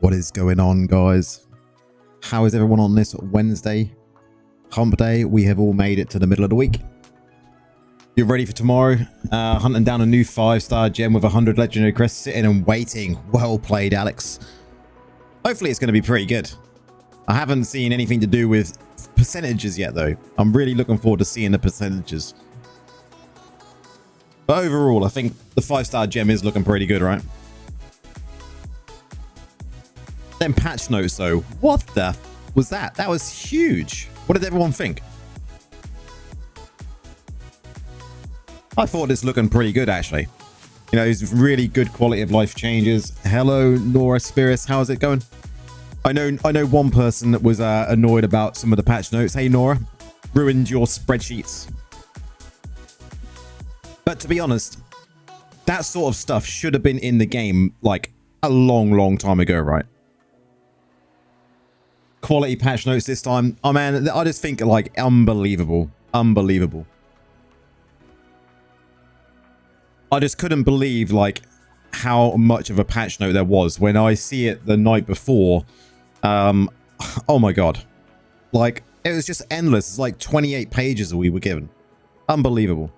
What is going on, guys? How is everyone on this Wednesday? Hump day. We have all made it to the middle of the week. You're ready for tomorrow? Hunting down a new 5-star gem with 100 legendary crests, sitting and waiting. Well played, Alex. Hopefully it's going to be pretty good. I haven't seen anything to do with percentages yet, though. I'm really looking forward to seeing the percentages. But overall, I think the 5-star gem is looking pretty good, right? Then patch notes, though. What the was that? That was huge. What did everyone think? I thought this looking pretty good, actually. You know, it's really good quality of life changes. Hello, Nora Spirits. How's it going? I know one person that was annoyed about some of the patch notes. Hey, Nora. Ruined your spreadsheets. But to be honest, that sort of stuff should have been in the game like a long time ago, right? Quality patch notes this time. Oh, man, I just think like unbelievable. Unbelievable. I just couldn't believe like how much of a patch note there was when I see it the night before. Oh my god, like it was just endless. It's like 28 pages that we were given. Unbelievable.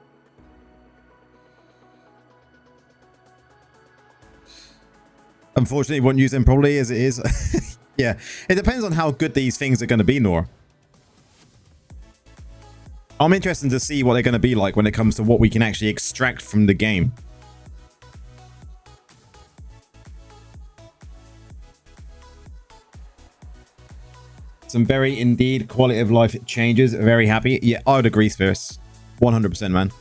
Unfortunately, won't use them probably as it is. Yeah, it depends on how good these things are going to be, Nora. I'm interested to see what they're going to be like when it comes to what we can actually extract from the game. Some very indeed quality of life changes. Very happy. Yeah, I would agree, Spirits. 100%, man.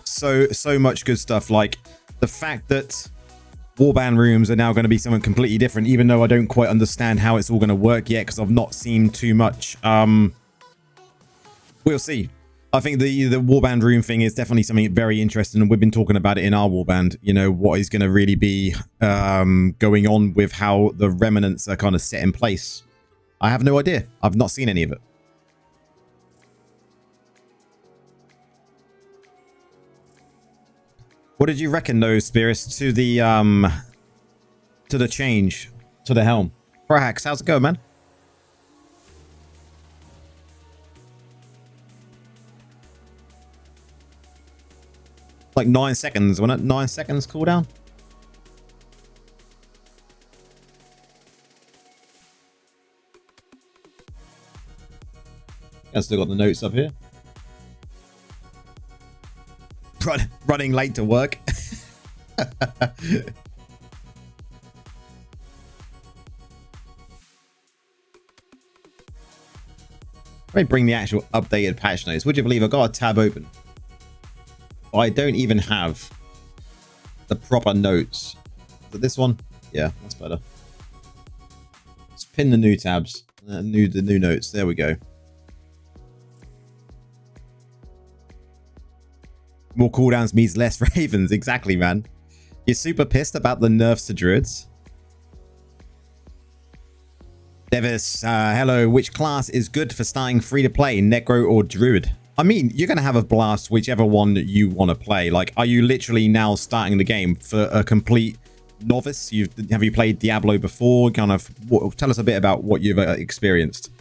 So much good stuff. Like the fact that warband rooms are now going to be something completely different, even though I don't quite understand how it's all going to work yet because I've not seen too much. We'll see. I think the warband room thing is definitely something very interesting, and we've been talking about it in our warband. You know, what is going to really be going on with how the remnants are kind of set in place. I have no idea. I've not seen any of it. What did you reckon, those Spirits, to the change to the helm? Prahax, how's it going, man? Like 9 seconds, wasn't it? 9 seconds cooldown. I still got the notes up here. Running late to work. Let me bring the actual updated patch notes. Would you believe I got a tab open? I don't even have the proper notes. Is it this one? Yeah, that's better. Let's pin the new tabs. The new notes. There we go. More cooldowns means less ravens. Exactly, man. You're super pissed about the nerfs to druids. Devis, hello. Which class is good for starting free to play, Necro or Druid? I mean, you're going to have a blast whichever one you want to play. Like, are you literally now starting the game for a complete novice? Have you played Diablo before? Kind of, tell us a bit about what you've experienced.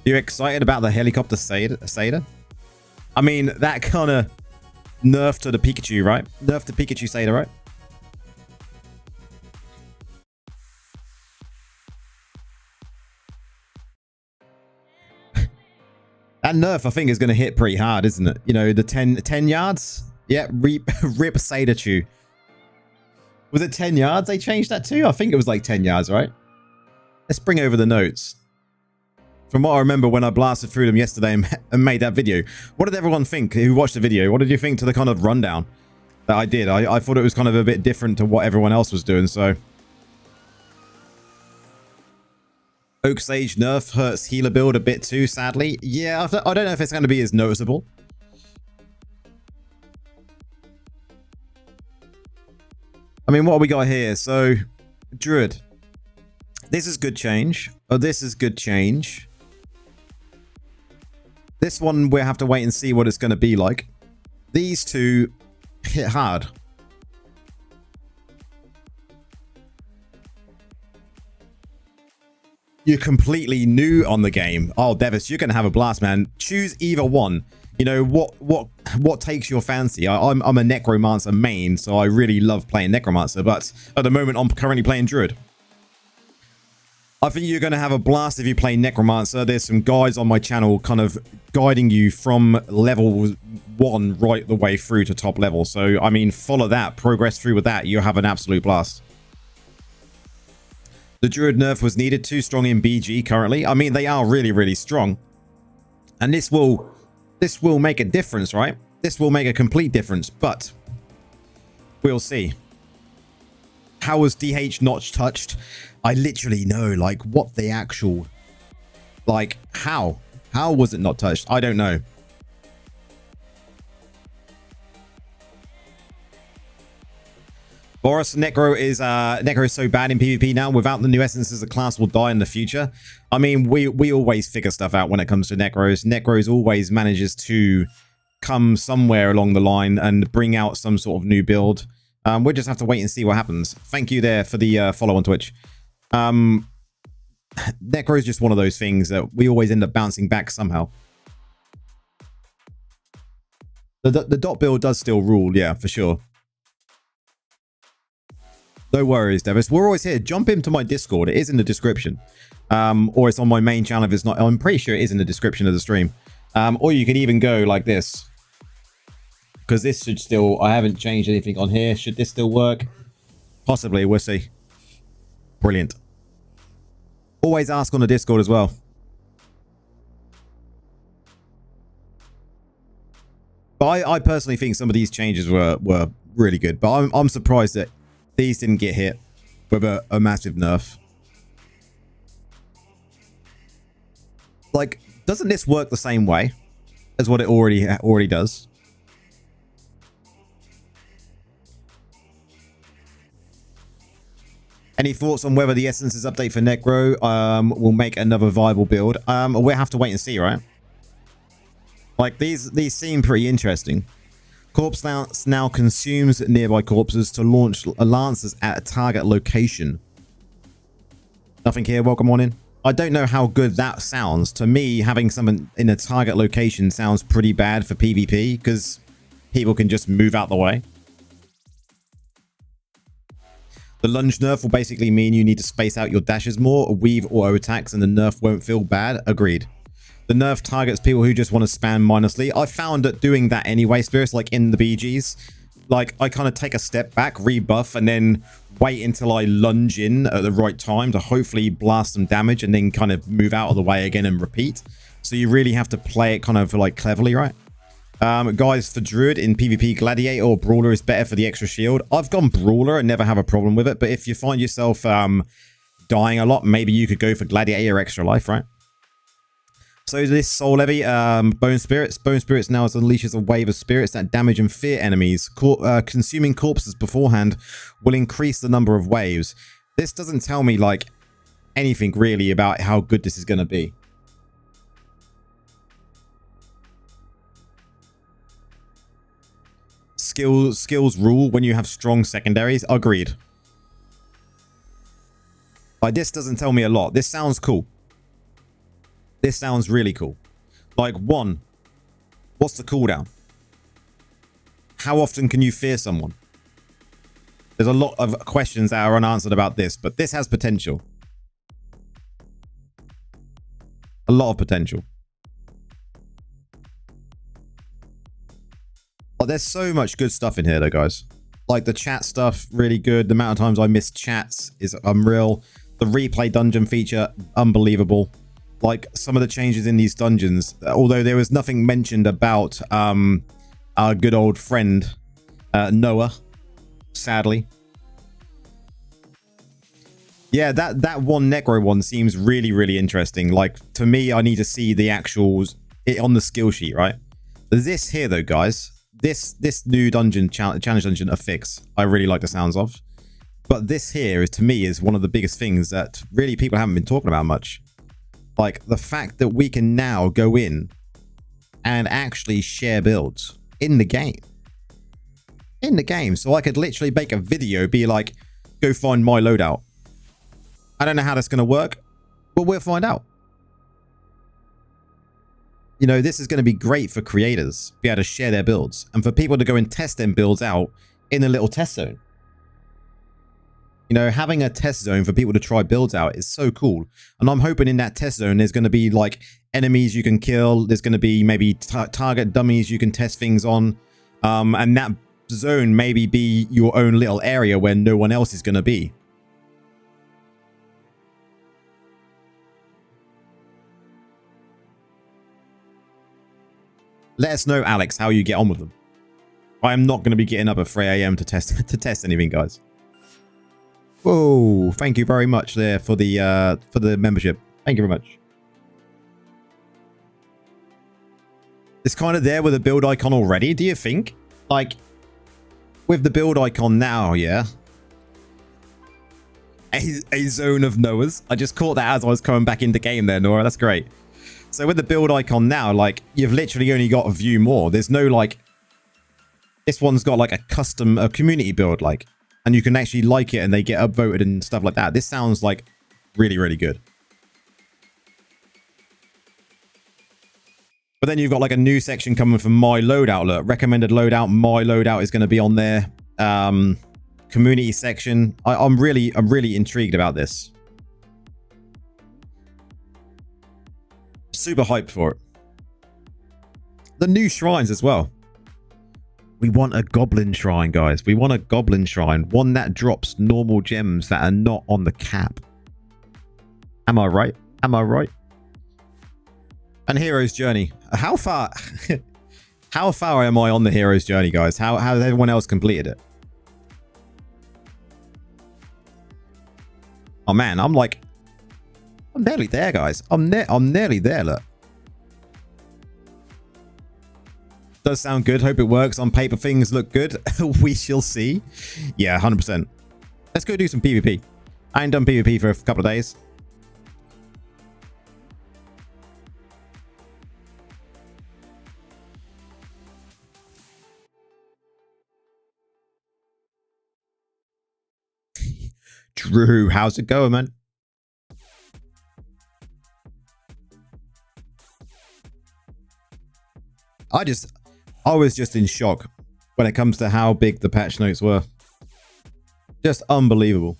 Are you excited about the helicopter Satyr? I mean, that kind of nerf to the Pikachu, right? Nerf to Pikachu Satyr, right? That nerf, I think, is going to hit pretty hard, isn't it? You know, the 10 yards? Yeah, rip Satyr Chew. Was it 10 yards they changed that to? I think it was like 10 yards, right? Let's bring over the notes. From what I remember when I blasted through them yesterday and made that video. What did everyone think who watched the video? What did you think to the kind of rundown that I did? I thought it was kind of a bit different to what everyone else was doing, so... Oak Sage nerf hurts healer build a bit too, sadly. Yeah, I don't know if it's going to be as noticeable. I mean, what have we got here? So, Druid. This is good change. Oh, this is good change. This one, we'll have to wait and see what it's going to be like. These two hit hard. you're completely new on the game. Oh, Devis, you're gonna have a blast, man. Choose either one. You know what takes your fancy. I'm a Necromancer main, so I really love playing Necromancer, but at the moment I'm currently playing Druid. I think you're going to have a blast if you play Necromancer. There's some guys on my channel kind of guiding you from level 1 right the way through to top level. So, I mean, follow that, progress through with that. You'll have an absolute blast. The Druid nerf was needed. Too strong in BG currently. I mean, they are really, really strong. And this will make a difference, right? This will make a complete difference, but we'll see. How was DH not touched? I literally know, like, what the actual, like, how was it not touched? I don't know. Boris, Necro is so bad in PvP now. Without the new essences, the class will die in the future. I mean, we always figure stuff out when it comes to Necros. Necros always manages to come somewhere along the line and bring out some sort of new build. We'll just have to wait and see what happens. Thank you there for the follow on Twitch. Necro is just one of those things that we always end up bouncing back somehow. The dot build does still rule, yeah, for sure. No worries, Devis. We're always here. Jump into my Discord. It is in the description. Or it's on my main channel if it's not. I'm pretty sure it is in the description of the stream. Or you can even go like this. Because this should still... I haven't changed anything on here. Should this still work? Possibly. We'll see. Brilliant. Always ask on the Discord as well. But I personally think some of these changes were really good. But I'm surprised that these didn't get hit with a massive nerf. Like, doesn't this work the same way as what it already does? Any thoughts on whether the Essences update for Necro will make another viable build? We'll have to wait and see, right? Like, these seem pretty interesting. Corpse Lance now consumes nearby corpses to launch lances at a target location. Nothing here. Welcome on in. I don't know how good that sounds. To me, having someone in a target location sounds pretty bad for PvP because people can just move out the way. The lunge nerf will basically mean you need to space out your dashes more, weave auto attacks, and the nerf won't feel bad. Agreed. The nerf targets people who just want to spam mindlessly. I found that doing that anyway, Spirits, like in the BGs, like I kind of take a step back, rebuff, and then wait until I lunge in at the right time to hopefully blast some damage and then kind of move out of the way again and repeat. So you really have to play it kind of like cleverly, right? Guys, for Druid in PvP, Gladiator or Brawler is better for the extra shield. I've gone Brawler and never have a problem with it, but if you find yourself dying a lot, maybe you could go for Gladiator extra life, right? So this soul levy, Bone Spirits. Bone Spirits now unleashes a wave of spirits that damage and fear enemies. Consuming corpses beforehand will increase the number of waves. This doesn't tell me like anything really about how good this is going to be. Skills rule when you have strong secondaries. Agreed. Like, this doesn't tell me a lot. This sounds cool. This sounds really cool. Like, 1, what's the cooldown? How often can you fear someone? There's a lot of questions that are unanswered about this, but this has potential. A lot of potential. But there's so much good stuff in here though, guys. Like the chat stuff, really good. The amount of times I missed chats is unreal. The replay dungeon feature, unbelievable. Like some of the changes in these dungeons, although there was nothing mentioned about our good old friend Noah, sadly. Yeah, that one Necro one seems really interesting. Like, to me, I need to see the actuals on the skill sheet, right? This here though, guys, this new dungeon challenge dungeon, a fix, I really like the sounds of. But this here is, to me, is one of the biggest things that really people haven't been talking about much. Like the fact that we can now go in and actually share builds in the game. In the game. So I could literally make a video, be like, go find my loadout. I don't know how that's going to work, But we'll find out. You know, this is going to be great for creators, be able to share their builds, and for people to go and test them builds out in a little test zone. You know, having a test zone for people to try builds out is so cool. And I'm hoping in that test zone, there's going to be like enemies you can kill. There's going to be maybe target dummies you can test things on. And that zone maybe be your own little area where no one else is going to be. Let us know, Alex, how you get on with them. I am not going to be getting up at 3 AM to test anything, guys. Whoa! Thank you very much there for the membership. Thank you very much. It's kind of there with a build icon already. Do you think? Like, with the build icon now, yeah. A zone of Noahs. I just caught that as I was coming back into game there, Nora. That's great. So with the build icon now, like, you've literally only got a view more. There's no, like... This one's got, like, a community build, like. And you can actually like it and they get upvoted and stuff like that. This sounds, like, really, really good. But then you've got, like, a new section coming from My Loadout. Look, recommended loadout. My Loadout is going to be on there. Community section. I'm really intrigued about this. Super hyped for it. The new shrines as well. We want a goblin shrine, guys. We want a goblin shrine. One that drops normal gems that are not on the cap. Am I right? Am I right? And Hero's Journey. How far... how far am I on the Hero's Journey, guys? How has everyone else completed it? Oh, man. I'm nearly there, guys. I'm nearly there, look. Does sound good. Hope it works. On paper, things look good. We shall see. Yeah, 100%. Let's go do some PvP. I ain't done PvP for a couple of days. Drew, how's it going, man? I was just in shock when it comes to how big the patch notes were. Just unbelievable.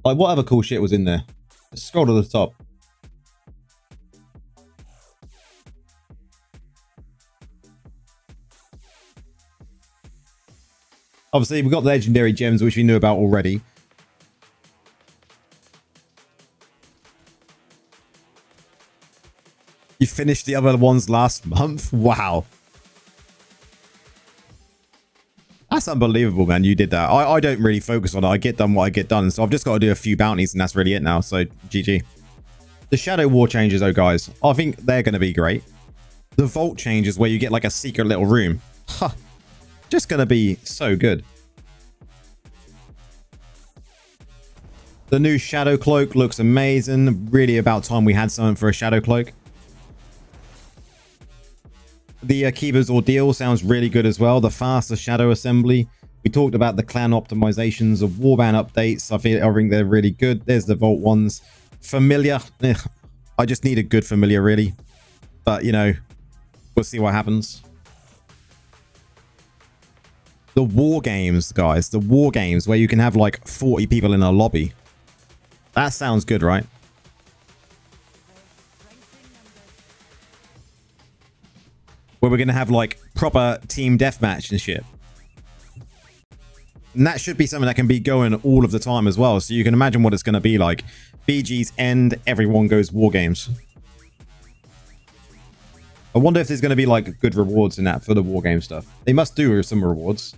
Like, what other cool shit was in there? Let's scroll to the top. Obviously, we've got the legendary gems, which we knew about already. You finished the other ones last month? Wow. That's unbelievable, man. You did that. I don't really focus on it. I get done what I get done. So I've just got to do a few bounties and that's really it now. So GG. The Shadow War changes, though, guys. I think they're going to be great. The Vault changes where you get like a secret little room. Huh. Just going to be so good. The new Shadow Cloak looks amazing. Really about time we had something for a Shadow Cloak. The Akiba's Ordeal sounds really good as well. The faster Shadow Assembly. We talked about the clan optimizations of Warband updates. I think they're really good. There's the Vault ones. Familiar. I just need a good familiar, really. But, you know, we'll see what happens. The war games, guys. The war games where you can have like 40 people in a lobby. That sounds good, right? Where we're going to have like proper team deathmatch and shit. And that should be something that can be going all of the time as well. So you can imagine what it's going to be like. BG's end, everyone goes war games. I wonder if there's going to be like good rewards in that for the war game stuff. They must do some rewards.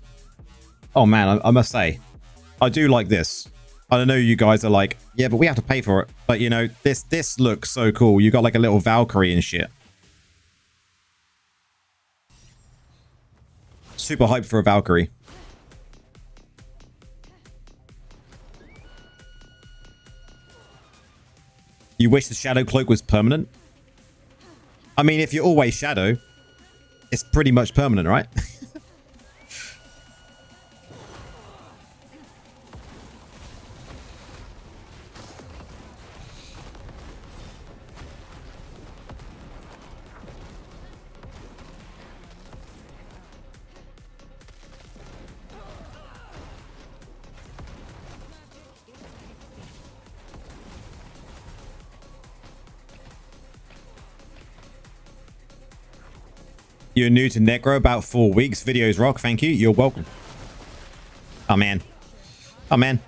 Oh man, I must say, I do like this. I don't know, you guys are like, yeah, but we have to pay for it. But you know, this looks so cool. You got like a little Valkyrie and shit. Super hyped for a Valkyrie. You wish the Shadow Cloak was permanent? I mean, if you're always Shadow, it's pretty much permanent, right? You're new to Necro, about 4 weeks. Videos rock. Thank you. You're welcome. Oh, man. Oh, man.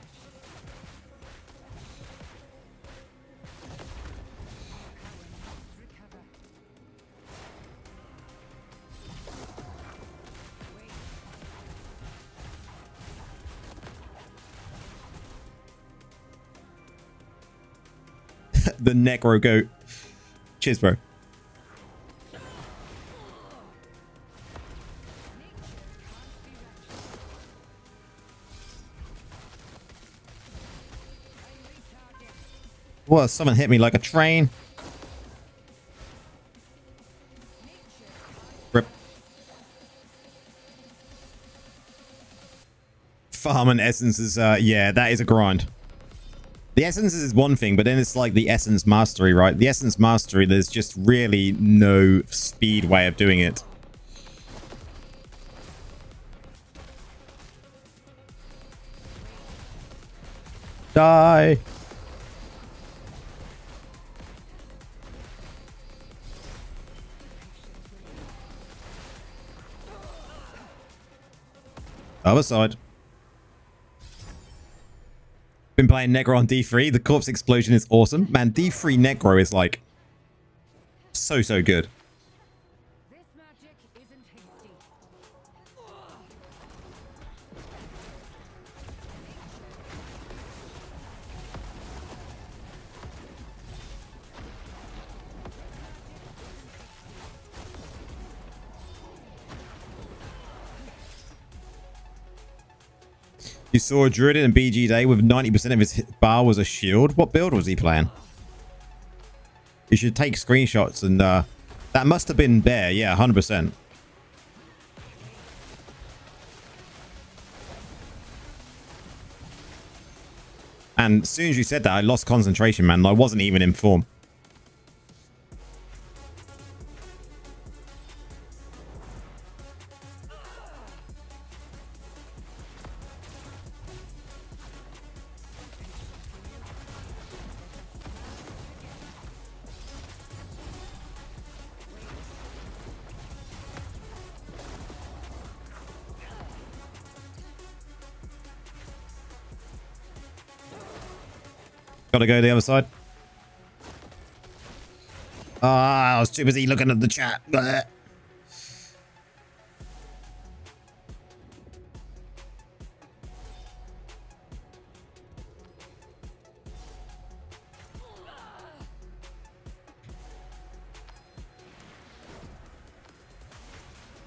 The Necro goat. Cheers, bro. Whoa, someone hit me like a train. Rip. Farm and essences, yeah, that is a grind. The essence is one thing, but then it's like the essence mastery, right? The essence mastery, there's just really no speed way of doing it. Die. Other side. Been playing Necro on D3. The corpse explosion is awesome. Man, D3 Necro is like so good. This magic isn't hasty. You saw a druid in a BG day with 90% of his bar was a shield. What build was he playing? You should take screenshots and that must have been Bear. Yeah, 100%. And as soon as you said that, I lost concentration, man. I wasn't even in form. Gotta go to the other side. Ah, I was too busy looking at the chat. Blech.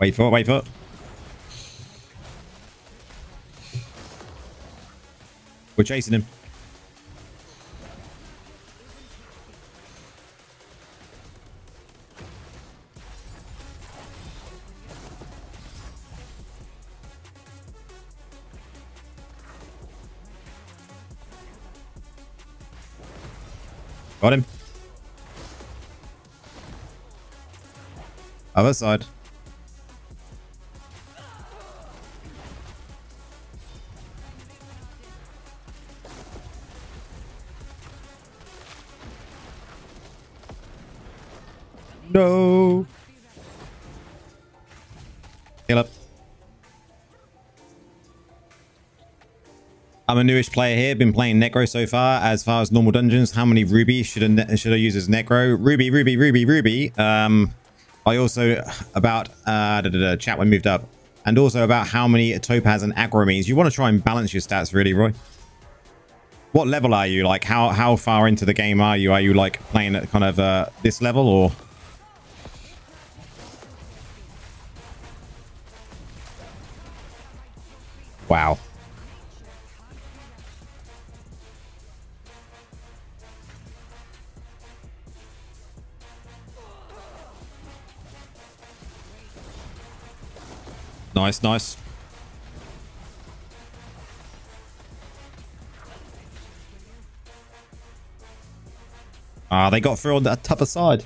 Wait for it, wait for it. We're chasing him. Got him. Other side. No. Heal up. I'm a newish player here. Been playing Necro so far. As far as normal dungeons, how many rubies should I use as Necro? Ruby. I also about chat when moved up, and also about how many topaz and aggro means. You want to try and balance your stats, really, Roy. What level are you? Like, how far into the game are you? Are you like playing at kind of this level or? Wow. Nice. Ah, they got through on that tougher side.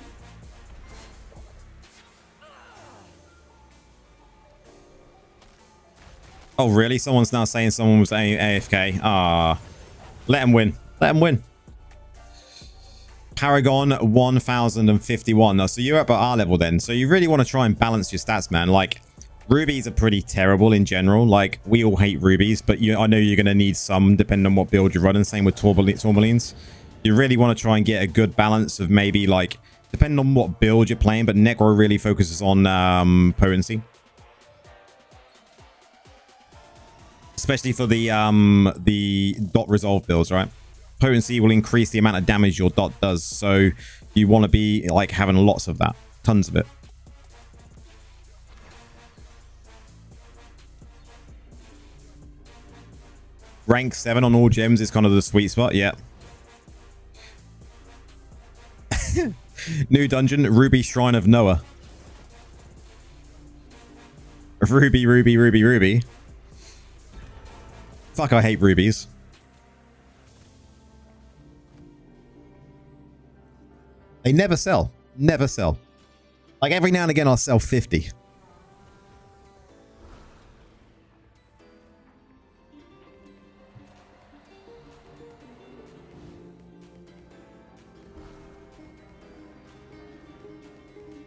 Oh, really? Someone's now saying someone was AFK. Ah, let him win. Let him win. Paragon 1051. So you're up at our level then. So you really want to try and balance your stats, man. Like, rubies are pretty terrible in general. Like, we all hate rubies, but I know you're going to need some depending on what build you're running. Same with tourmalines. You really want to try and get a good balance of maybe, like, depending on what build you're playing, but Necro really focuses on potency. Especially for the dot resolve builds, right? Potency will increase the amount of damage your dot does, so you want to be like having lots of that, tons of it. Rank 7 on all gems is kind of the sweet spot. Yeah. New dungeon, Ruby Shrine of Noah. Ruby, ruby, ruby, ruby. Fuck, I hate rubies. They never sell. Never sell. Like, every now and again, I'll sell 50.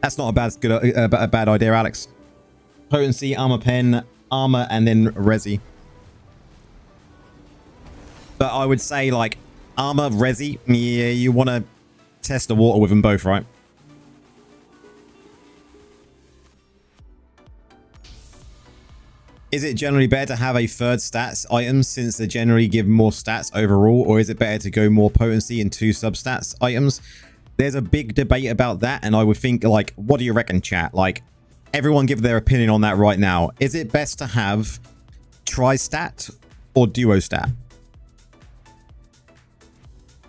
That's not a bad idea, Alex. Potency, armor pen, armor, and then resi. But I would say, like, armor, resi, yeah, you want to test the water with them both, right? Is it generally better to have a third stats item since they generally give more stats overall, or is it better to go more potency in 2 substats items? There's a big debate about that, and I would think, like, what do you reckon, chat? Like, everyone give their opinion on that right now. Is it best to have tri-stat or duo-stat?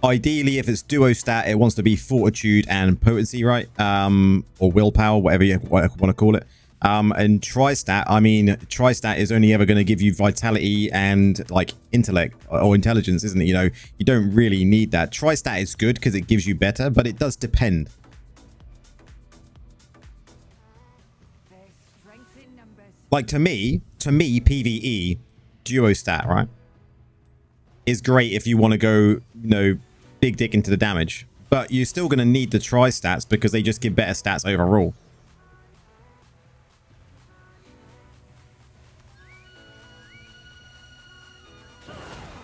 Ideally, if it's duo-stat, it wants to be fortitude and potency, right? Or willpower, whatever you want to call it. And tri-stat, I mean, tri-stat is only ever going to give you vitality and, like, intellect or intelligence, isn't it? You know, you don't really need that. Tri-stat is good because it gives you better, but it does depend. Like, to me, PvE, duo-stat, right, is great if you want to go, you know, big dick into the damage. But you're still going to need the tri-stats because they just give better stats overall.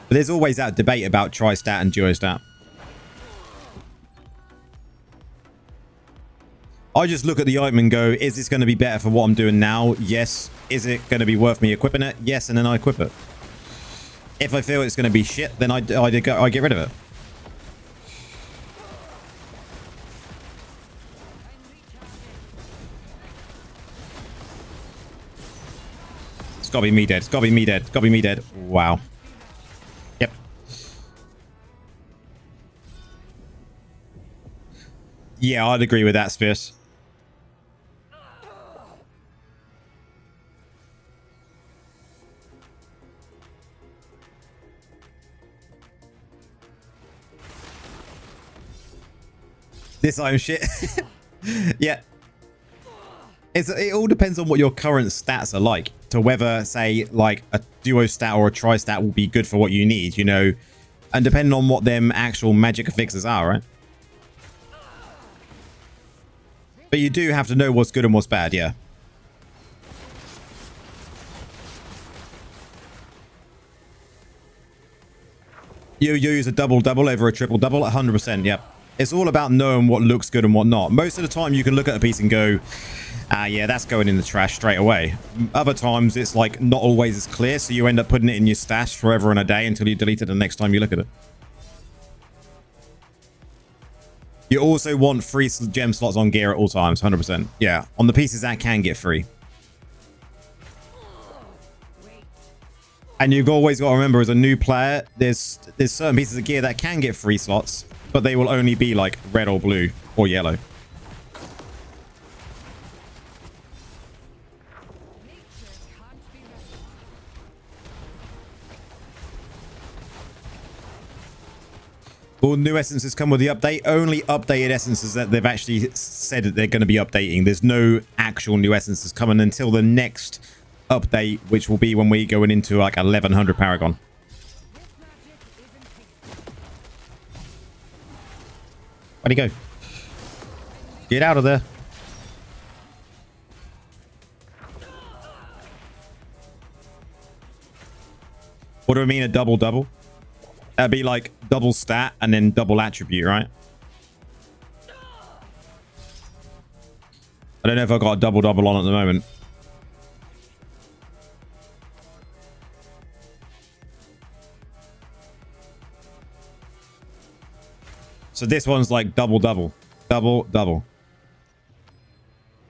But there's always that debate about tri-stat and duo-stat. I just look at the item and go, is this going to be better for what I'm doing now? Yes. Is it going to be worth me equipping it? Yes, and then I equip it. If I feel it's going to be shit, then I get rid of it. It's got to be me dead. It's got to be me dead. It's got to be me dead. Wow. Yep. Yeah, I'd agree with that, Spears. This item shit. Yeah. It all depends on what your current stats are like, to whether, say, like a duo stat or a tri stat will be good for what you need, you know, and depending on what them actual magic fixes are, right? But you do have to know what's good and what's bad, yeah. You use a double-double over a triple-double, 100%, yep. It's all about knowing what looks good and what not. Most of the time, you can look at a piece and go, yeah, that's going in the trash straight away. Other times, it's like not always as clear, so you end up putting it in your stash forever and a day until you delete it the next time you look at it. You also want free gem slots on gear at all times, 100%. Yeah, on the pieces that can get free. And you've always got to remember, as a new player, there's certain pieces of gear that can get free slots, but they will only be like red or blue or yellow. Will new essences come with the update? Only updated essences that they've actually said that they're going to be updating. There's no actual new essences coming until the next update, which will be when we're going into like 1100 Paragon. Where'd he go? Get out of there. What do I mean a double-double? That'd be like double stat and then double attribute, right? I don't know if I've got a double-double on at the moment. So this one's like double-double. Double-double.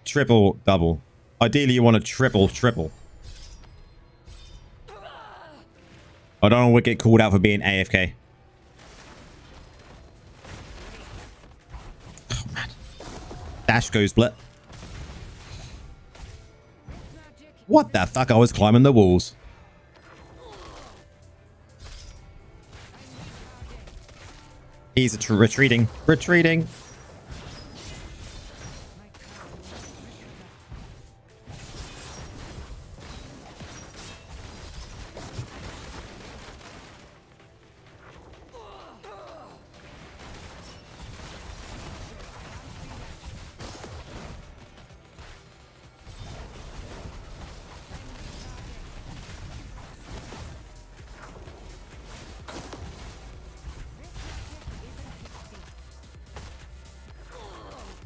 Triple-double. Ideally, you want a triple-triple. I don't want to get called out for being AFK. Oh, man. Dash goes split. What the fuck? I was climbing the walls. He's retreating. Retreating.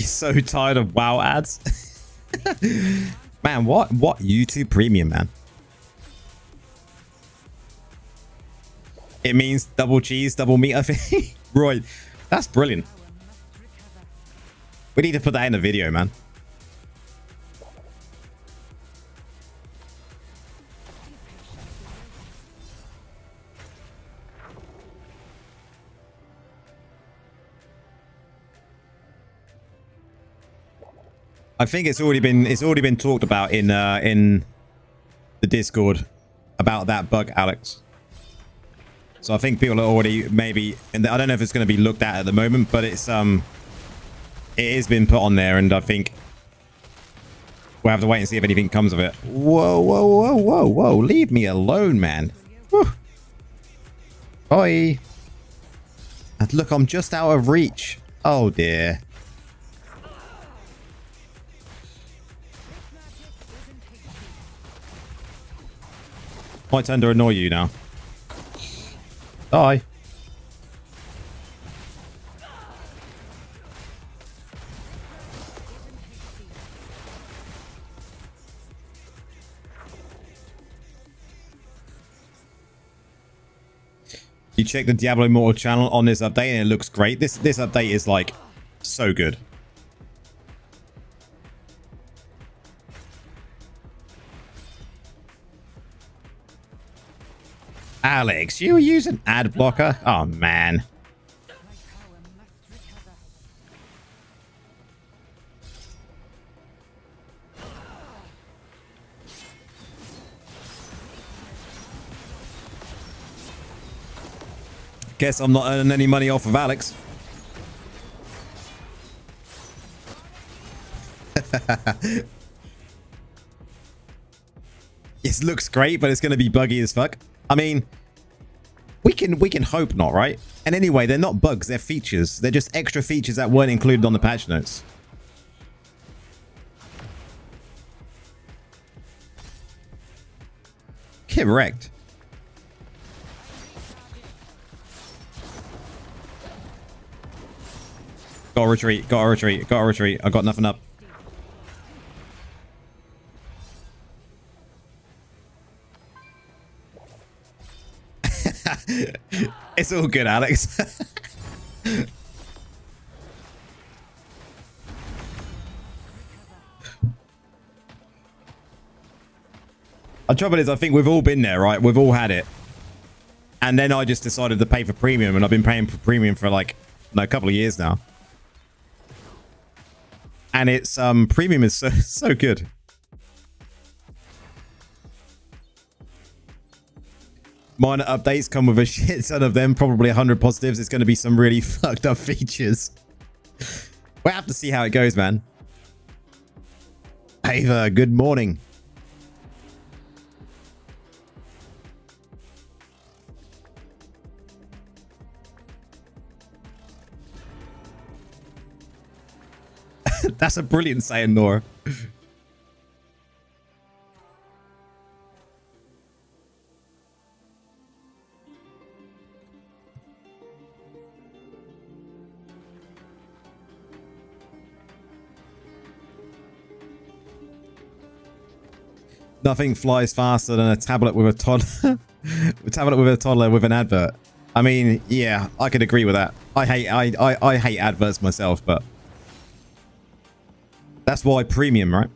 So tired of WoW ads. Man, what YouTube Premium, man? It means double cheese, double meat, I think. Right. That's brilliant. We need to put that in the video, man. I think it's already been talked about in the Discord about that bug, Alex. So I think people are already maybe, and I don't know if it's going to be looked at the moment, but it's it has been put on there, and I think we'll have to wait and see if anything comes of it. Whoa, whoa, whoa, whoa, whoa! Leave me alone, man. Whew. Oi! And look, I'm just out of reach. Oh dear. My turn to annoy you now. Die. You check the Diablo Immortal channel on this update and it looks great. This update is like so good. Alex, you were using ad blocker? Oh, man. Guess I'm not earning any money off of Alex. It looks great, but it's going to be buggy as fuck. I mean, we can hope not, right? And anyway, they're not bugs, they're features. They're just extra features that weren't included on the patch notes. Correct. Gotta retreat, gotta retreat, gotta retreat. I got nothing up. It's all good, Alex. The trouble is, I think we've all been there, right? We've all had it. And then I just decided to pay for premium, and I've been paying for premium for like a couple of years now. And it's premium is so good. Minor updates come with a shit ton of them, probably 100 positives. It's going to be some really fucked up features. We'll have to see how it goes, man. Ava, good morning. That's a brilliant saying, Nora. Nothing flies faster than a tablet with a toddler. A tablet with a toddler with an advert. I mean, yeah, I could agree with that. I hate adverts myself, but that's why premium, right?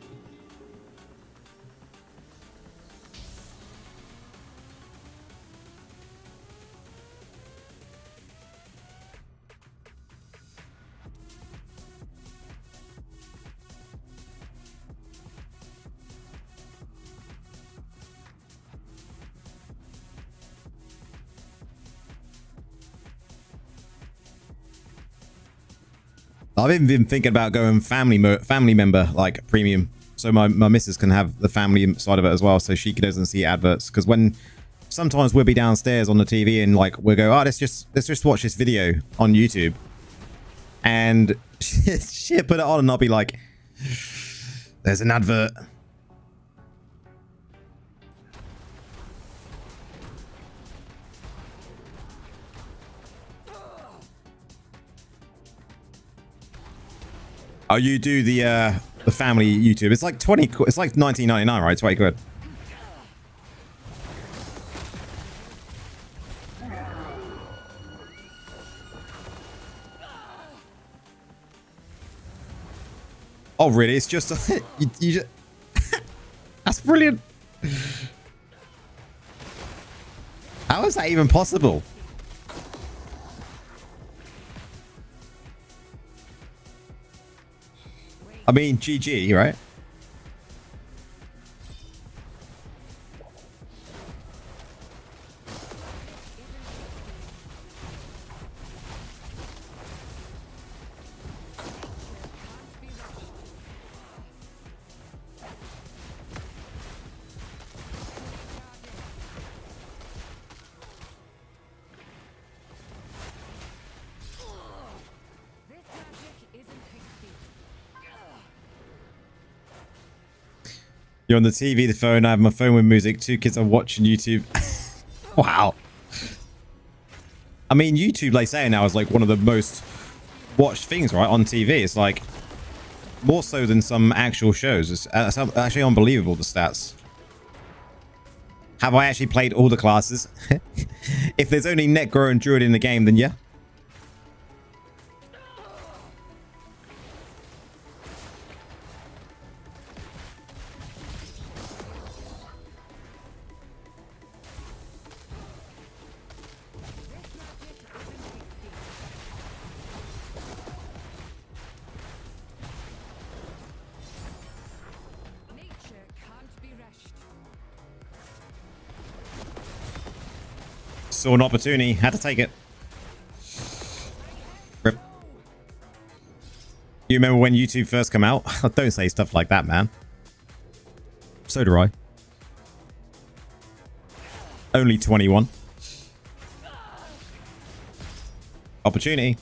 I've even been thinking about going family member, like premium, so my missus can have the family side of it as well, so she doesn't see adverts. Because when sometimes we'll be downstairs on the TV and like we'll go, oh, let's just watch this video on YouTube, and she'll put it on and I'll be like, there's an advert. Oh, you do the family YouTube. It's like 20. It's like 19.99, right? 20 quid. Oh, really? It's just you just. That's brilliant. How is that even possible? I mean, GG, right? You're on the TV, the phone. I have my phone with music. 2 kids are watching YouTube. Wow. I mean, YouTube, they say now, is like one of the most watched things, right, on TV. It's like more so than some actual shows. It's actually unbelievable, the stats. Have I actually played all the classes? If there's only Necro and Druid in the game, then yeah. Saw an opportunity, had to take it. Rip. You remember when YouTube first came out? Don't say stuff like that, man. So do I. Only 21. Opportunity.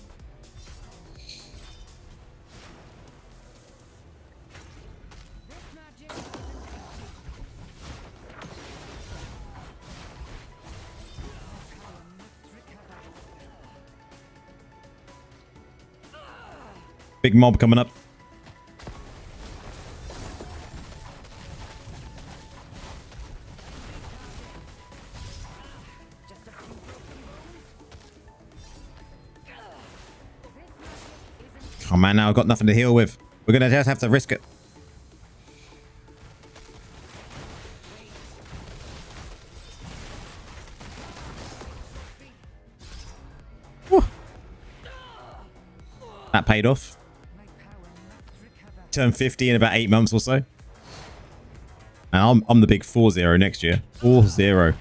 Big mob coming up. Oh man, now I've got nothing to heal with. We're gonna just have to risk it. Whew. That paid off. Turn 50 in about 8 months or so. And I'm the big 4-0 next year. 4-0.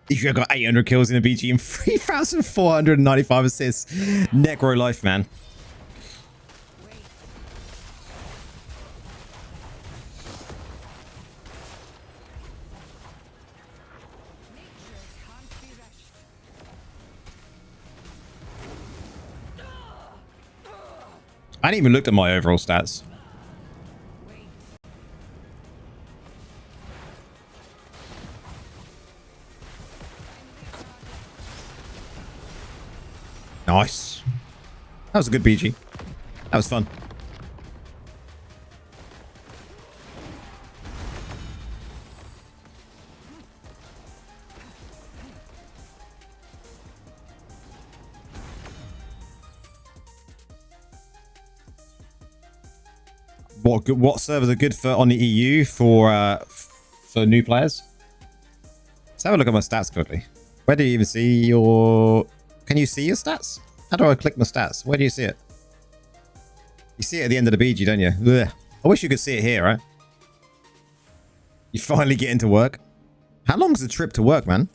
You got 800 kills in a BG and 3,495 assists. Necro life, man. I didn't even look at my overall stats. Nice. That was a good BG. That was fun. What servers are good for on the EU for new players? Let's have a look at my stats quickly. Where do you even see your... Can you see your stats? How do I click my stats? Where do you see it? You see it at the end of the BG, don't you? Ugh. I wish you could see it here, right? You finally get into work. How long's the trip to work, man?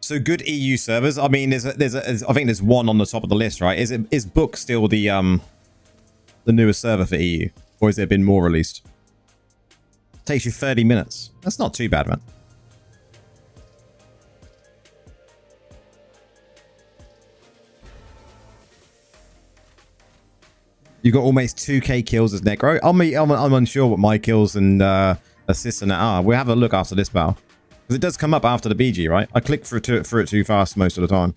So good EU servers. I mean, I think there's one on the top of the list, right? Is Book still the newest server for EU, or has there been more released? It takes you 30 minutes. That's not too bad, man. You got almost 2k kills as Necro. I'm unsure what my kills and assists and that are. We'll have a look after this battle. Because it does come up after the BG, right? I click through it too fast most of the time.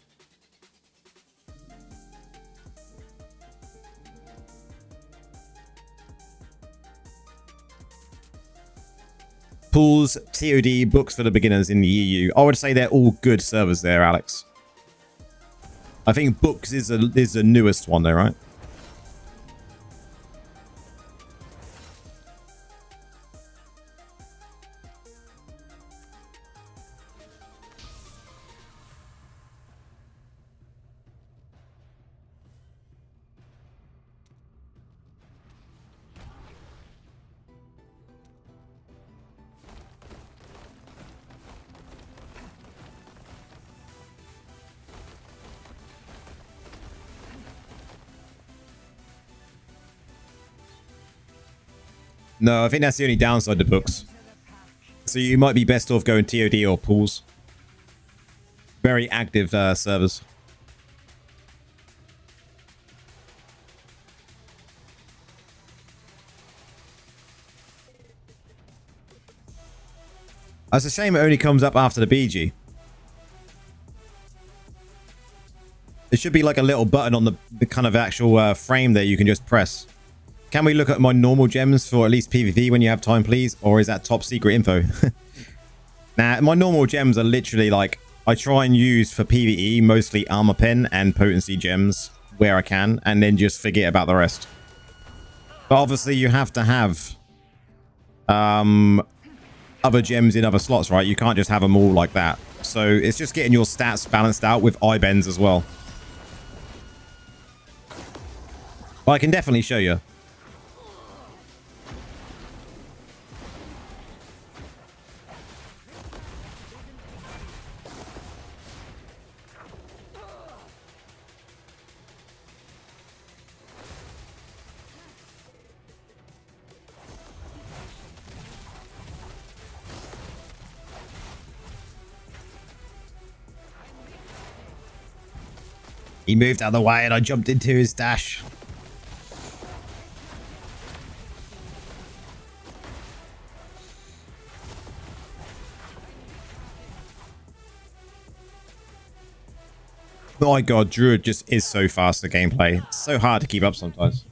Pools, TOD, books for the beginners in the EU. I would say they're all good servers there, Alex. I think books is the newest one though, right? No, I think that's the only downside to books. So you might be best off going TOD or pools. Very active servers. It's a shame it only comes up after the BG. There should be like a little button on the kind of actual frame there you can just press. Can we look at my normal gems for at least PvP when you have time, please? Or is that top secret info? Nah, my normal gems are literally like, I try and use for PvE mostly armor pen and potency gems where I can, and then just forget about the rest. But obviously you have to have other gems in other slots, right? You can't just have them all like that. So it's just getting your stats balanced out with eye bends as well. But I can definitely show you. He moved out of the way and I jumped into his dash. Oh my god, Druid just is so fast at gameplay. It's so hard to keep up sometimes.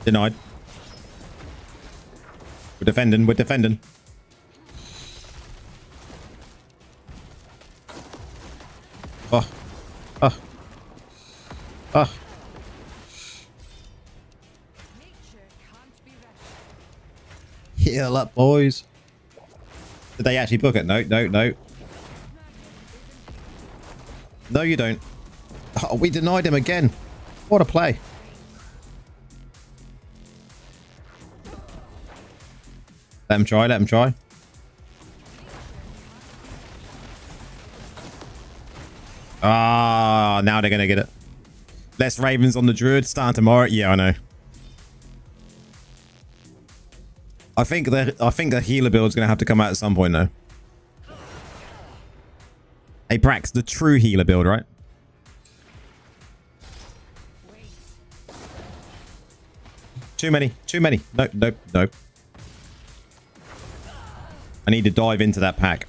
Denied. We're defending, we're defending. Oh. Oh. Oh. Heal up, boys. Did they actually book it? No, no, no. No, you don't. Oh, we denied him again. What a play. Let him try, let him try. Ah, now they're going to get it. Less Ravens on the Druid starting tomorrow. Yeah, I know. I think the healer build's going to have to come out at some point, though. Hey, Prax, the true healer build, right? Too many. Too many. Nope, nope, nope. I need to dive into that pack.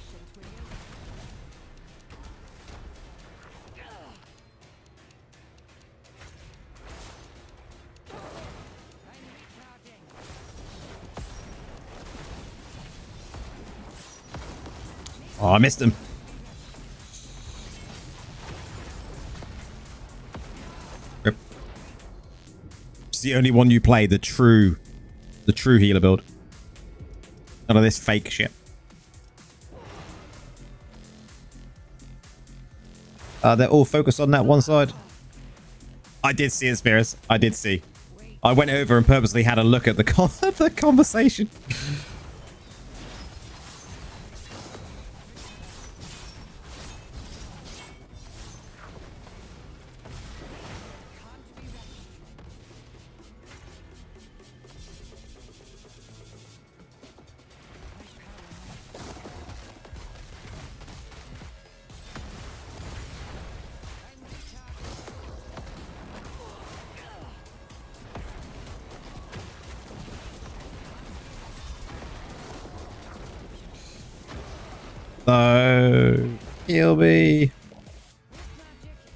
Oh, I missed him. Rip. It's the only one you play, the true healer build. None of this fake shit. They're all focused on that one side. I did see it, Spears. I did see. I went over and purposely had a look at the conversation. No, heal me.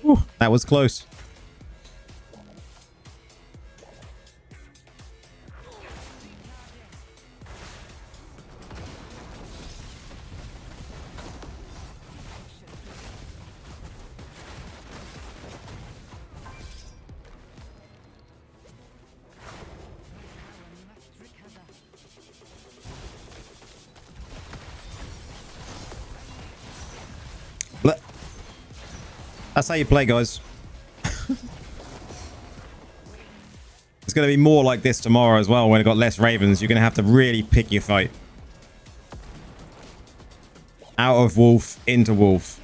Whew, that was close. That's how you play, guys. It's going to be more like this tomorrow as well when we've got less Ravens. You're going to have to really pick your fight. Out of Wolf, into Wolf.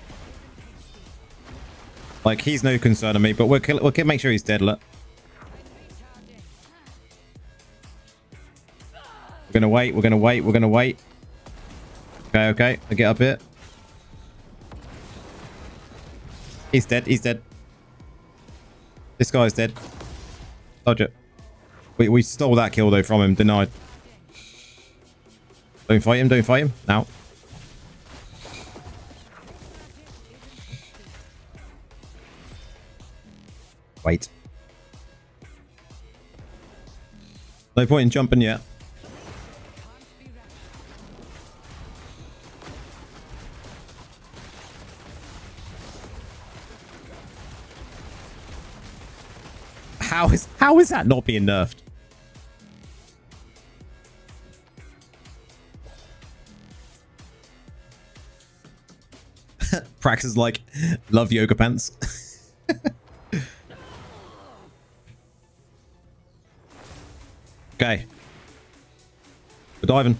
Like, he's no concern of me, but we'll make sure he's dead. Look. We're going to wait, we're going to wait, we're going to wait. Okay, okay. I get up here. He's dead. He's dead. This guy's dead. Dodge it. We stole that kill, though, from him. Denied. Don't fight him. Don't fight him. Now. Wait. No point in jumping yet. How is that not being nerfed? Prax is like, love yoga pants. Okay. We're diving.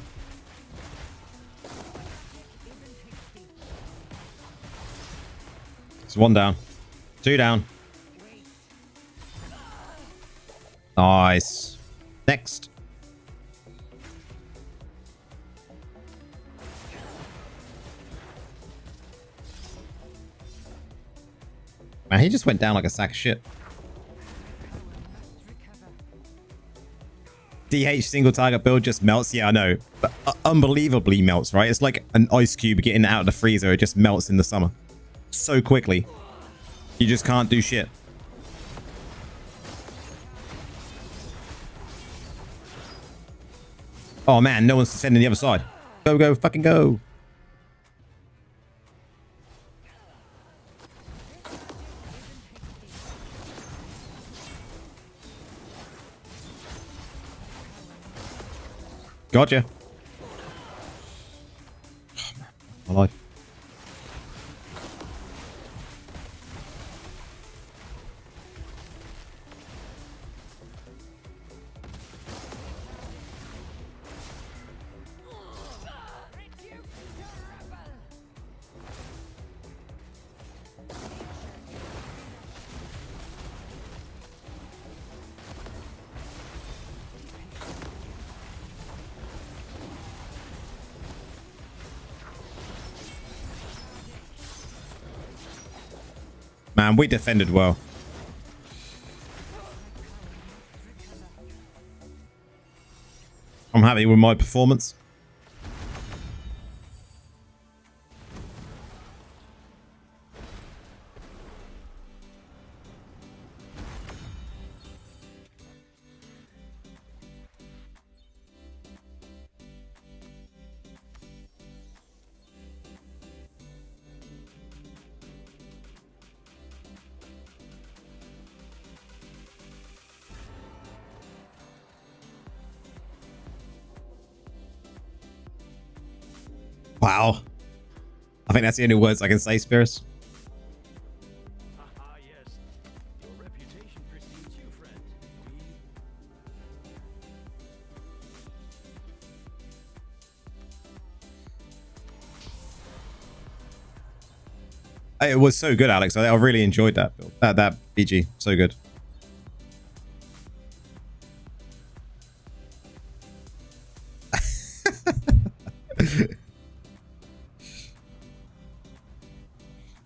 It's one down. Two down. Nice. Next. Man, he just went down like a sack of shit. DH single target build just melts. Yeah, I know. But unbelievably melts, right? It's like an ice cube getting out of the freezer. It just melts in the summer. So quickly. You just can't do shit. Oh man, no one's defending the other side. Go, go, fucking go. Gotcha. Oh, man. My life. Man, we defended well. I'm happy with my performance. Wow. I think that's the only words I can say, Spirits. Yes. Your reputation precedes you, friend. It was so good, Alex. I really enjoyed that build. That BG. So good.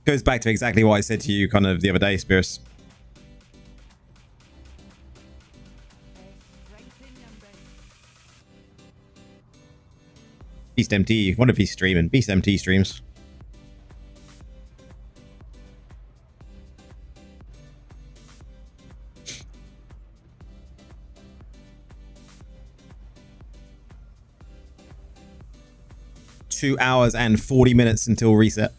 Goes back to exactly what I said to you kind of the other day, Spears. Beast MT, what if he's streaming? Beast MT streams. Two hours and 40 minutes until reset.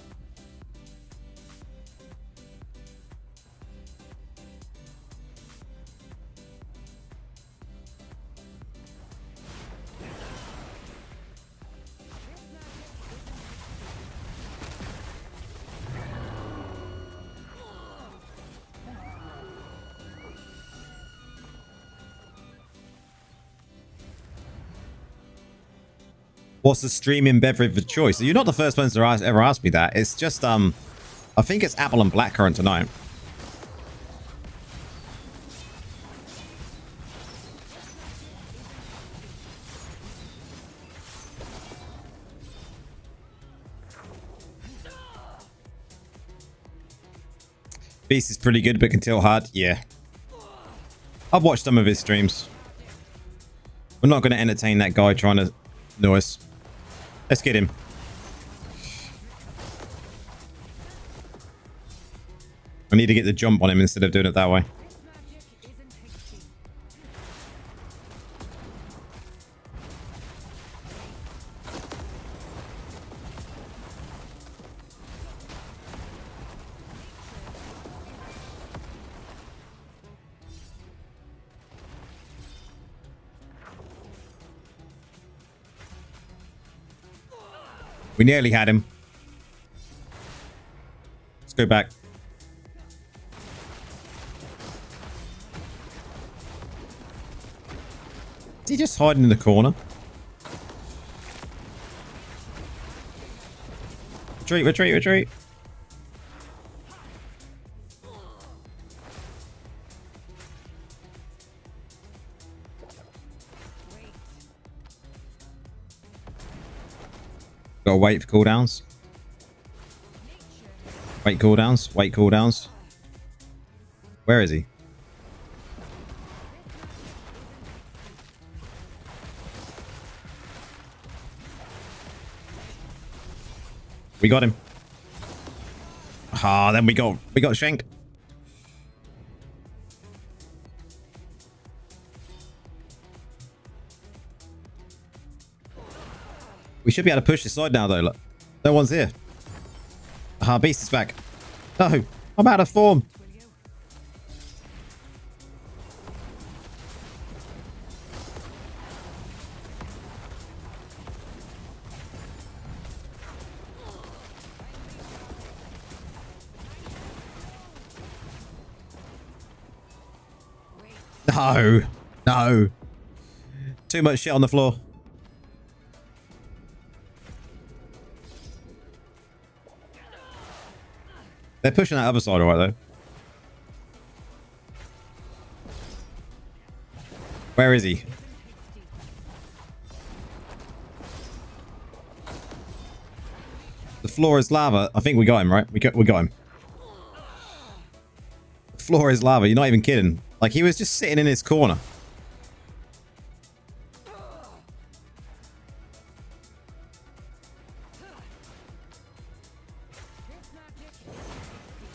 What's the streaming beverage of choice? You're not the first person to ever ask me that. It's just, I think it's apple and blackcurrant tonight. Beast is pretty good, but can tilt hard. Yeah. I've watched some of his streams. We're not going to entertain that guy trying to annoy us. Let's get him. I need to get the jump on him instead of doing it that way. We nearly had him. Let's go back. Is he just hiding in the corner? Retreat, retreat, retreat. Gotta wait for cooldowns. Wait cooldowns. Wait cooldowns. Where is he? We got him. Ah, then we got shanked. We should be able to push this side now, though. Look, no one's here. Ah, Beast is back. No, I'm out of form. No, no. Too much shit on the floor. They're pushing that other side all right, though. Where is he? The floor is lava. I think we got him, right? We got him. floor is lava. You're not even kidding. Like, he was just sitting in his corner. This magic is tasty.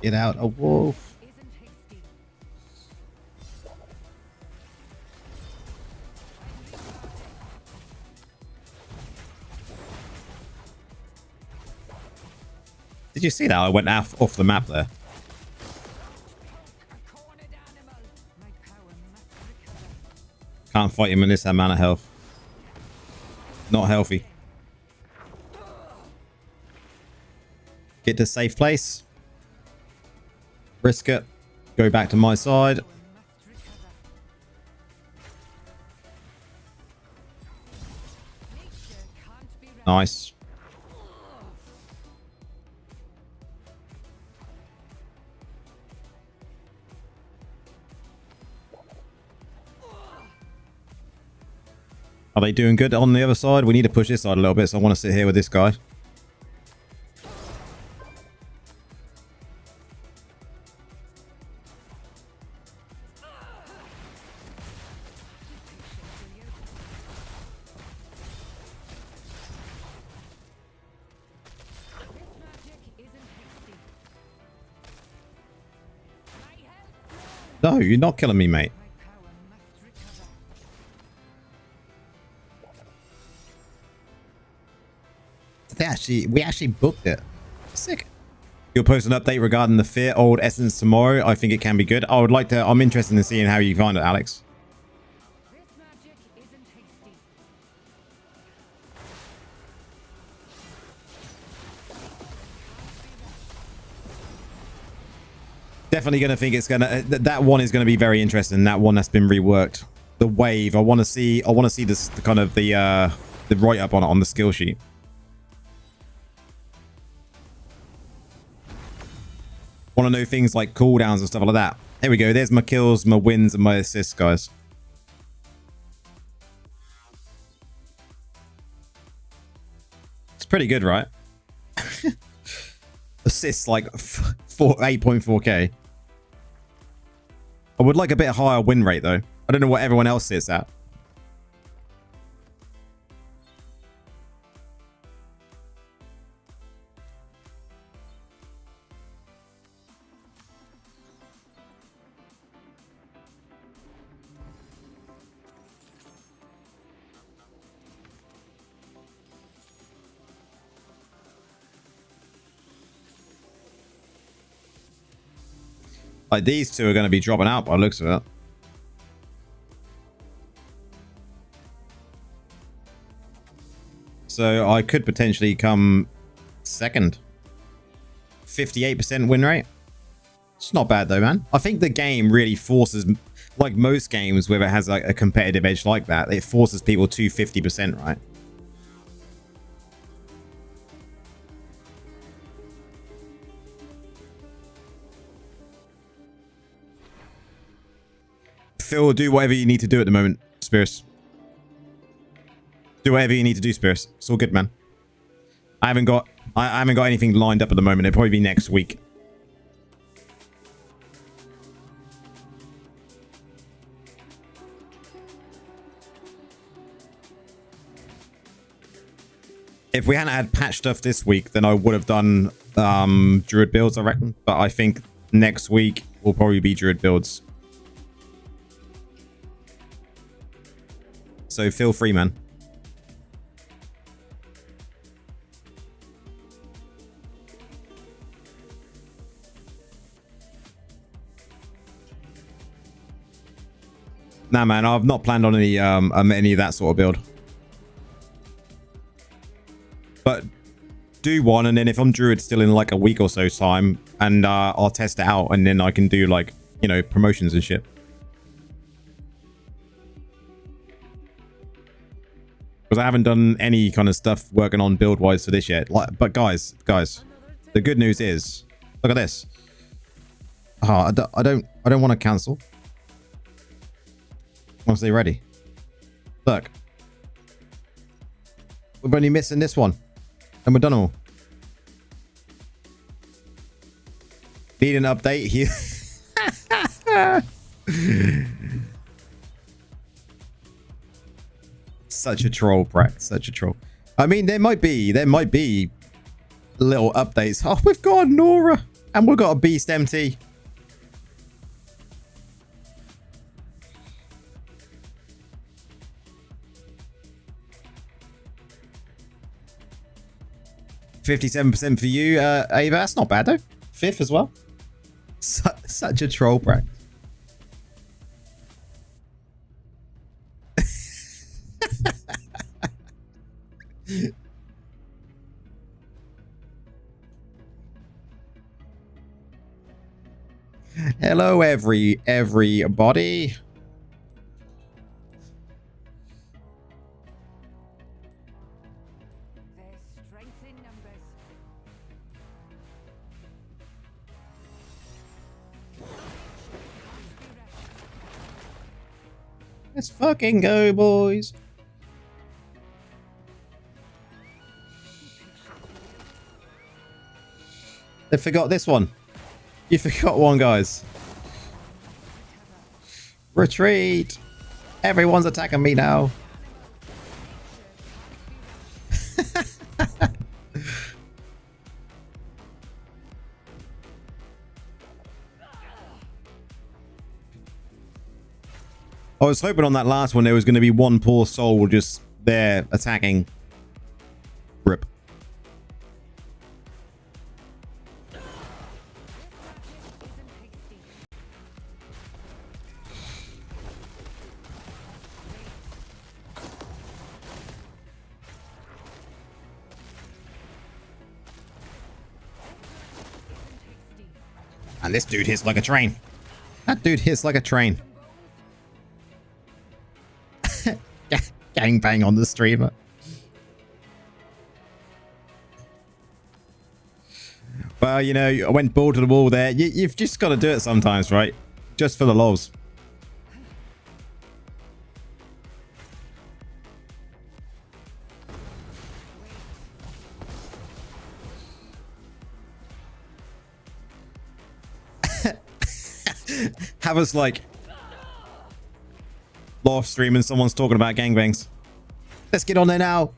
Get out, a wolf. Isn't hasty. Did you see that? I went off the map there. A cornered animal. My power must recover. Can't fight him in this amount of health. Not healthy. Get to a safe place. Risk it. Go back to my side. Must recover. Nature can't be right. Nice. Are they doing good on the other side? We need to push this side a little bit, so I want to sit here with this guy. This magic isn't hasty. My health. No, you're not killing me, mate. My power must recover. We actually booked it. Sick. You'll post an update regarding the Fear Old Essence tomorrow. I think it can be good. I'm interested in seeing how you find it, Alex. This magic isn't hasty. Definitely going to think it's going to, that one is going to be very interesting. That one that's been reworked. The wave. I want to see this kind of the write up on it on the skill sheet. Want to know things like cooldowns and stuff like that. Here we go. There's my kills, my wins, and my assists, guys. It's pretty good, right? Assists like 8.4k. I would like a bit higher win rate though. I don't know what everyone else sits at. Like, these two are going to be dropping out by the looks of it. So I could potentially come second. 58% win rate. It's not bad though, man. I think the game really forces, like most games where it has like a competitive edge like that, it forces people to 50%, right? Phil, do whatever you need to do at the moment, Spears. Do whatever you need to do, Spears. It's all good, man. I haven't got anything lined up at the moment. It'll probably be next week. If we hadn't had patch stuff this week, then I would have done Druid builds, I reckon. But I think next week will probably be Druid builds. So feel free, man. Nah, man, I've not planned on any of that sort of build. But do one, and then if I'm druid still in like a week or so time, and I'll test it out, and then I can do like, you know, promotions and shit. Because I haven't done any kind of stuff working on build wise for this yet. Like, but guys, the good news is, look at this. Oh, I don't want to cancel. I want to stay ready. Look, we're only missing this one, and we're done all. Need an update here. Such a troll, Brett. Such a troll. I mean, there might be little updates. Oh, we've got Nora, and we've got a beast MT. %57 for you, Ava. That's not bad though. 5th as well. Such a troll, Brett. Hello, everybody. There's strength in numbers. Let's fucking go, boys. They forgot this one. You forgot one, guys. Retreat. Everyone's attacking me now. I was hoping on that last one there was going to be one poor soul just there attacking. Rip. And this dude hits like a train. That dude hits like a train. Gangbang on the streamer. Well, you know, I went ball to the wall there. You've just got to do it sometimes, right? Just for the lols. Have us like live stream and someone's talking about gangbangs. Let's get on there now.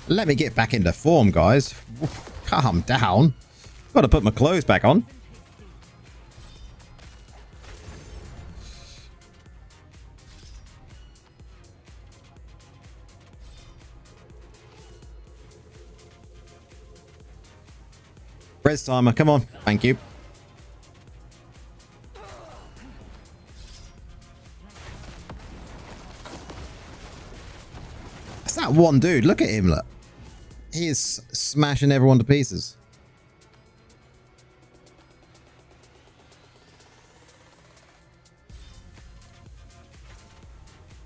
Let me get back into form, guys. Calm down. Got to put my clothes back on. Res timer, come on. Thank you. That's that one dude. Look at him, look. He is smashing everyone to pieces.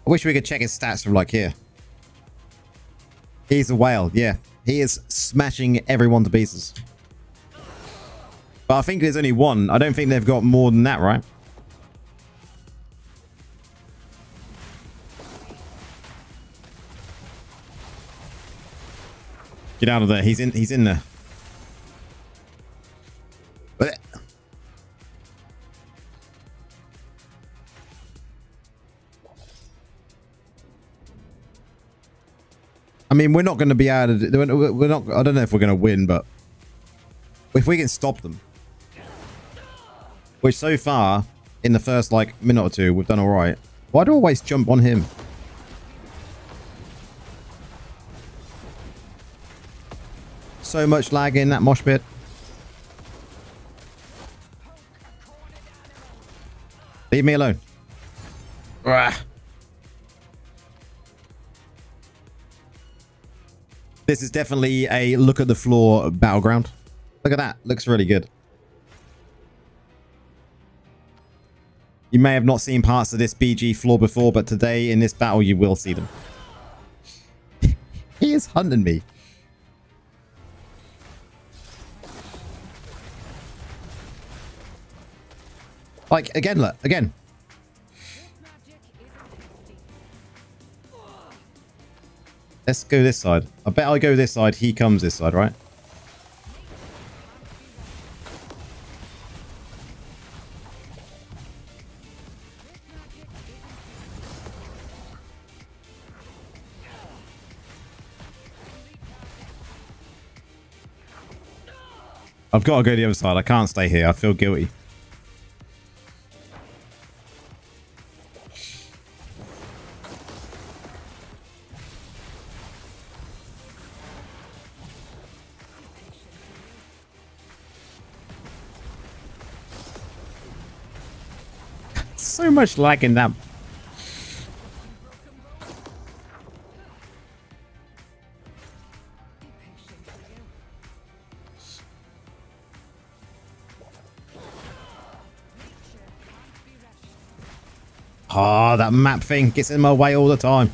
I wish we could check his stats from like here. He's a whale, yeah. He is smashing everyone to pieces. But I think there's only one. I don't think they've got more than that, right? Get out of there. He's in there. But I mean, we're not going to be able to. We're not. I don't know if we're going to win, but if we can stop them, which so far in the first like minute or two we've done all right. Why do I always jump on him? So much lag in that mosh pit. Leave me alone. Ugh. This is definitely a look at the floor battleground. Look at that. Looks really good. You may have not seen parts of this BG floor before, but today in this battle you will see them. He is hunting me. Like, again, look. Again. Let's go this side. I bet I go this side. He comes this side, right? I've got to go the other side. I can't stay here. I feel guilty. So much lag in that. Ah, that map thing gets in my way all the time.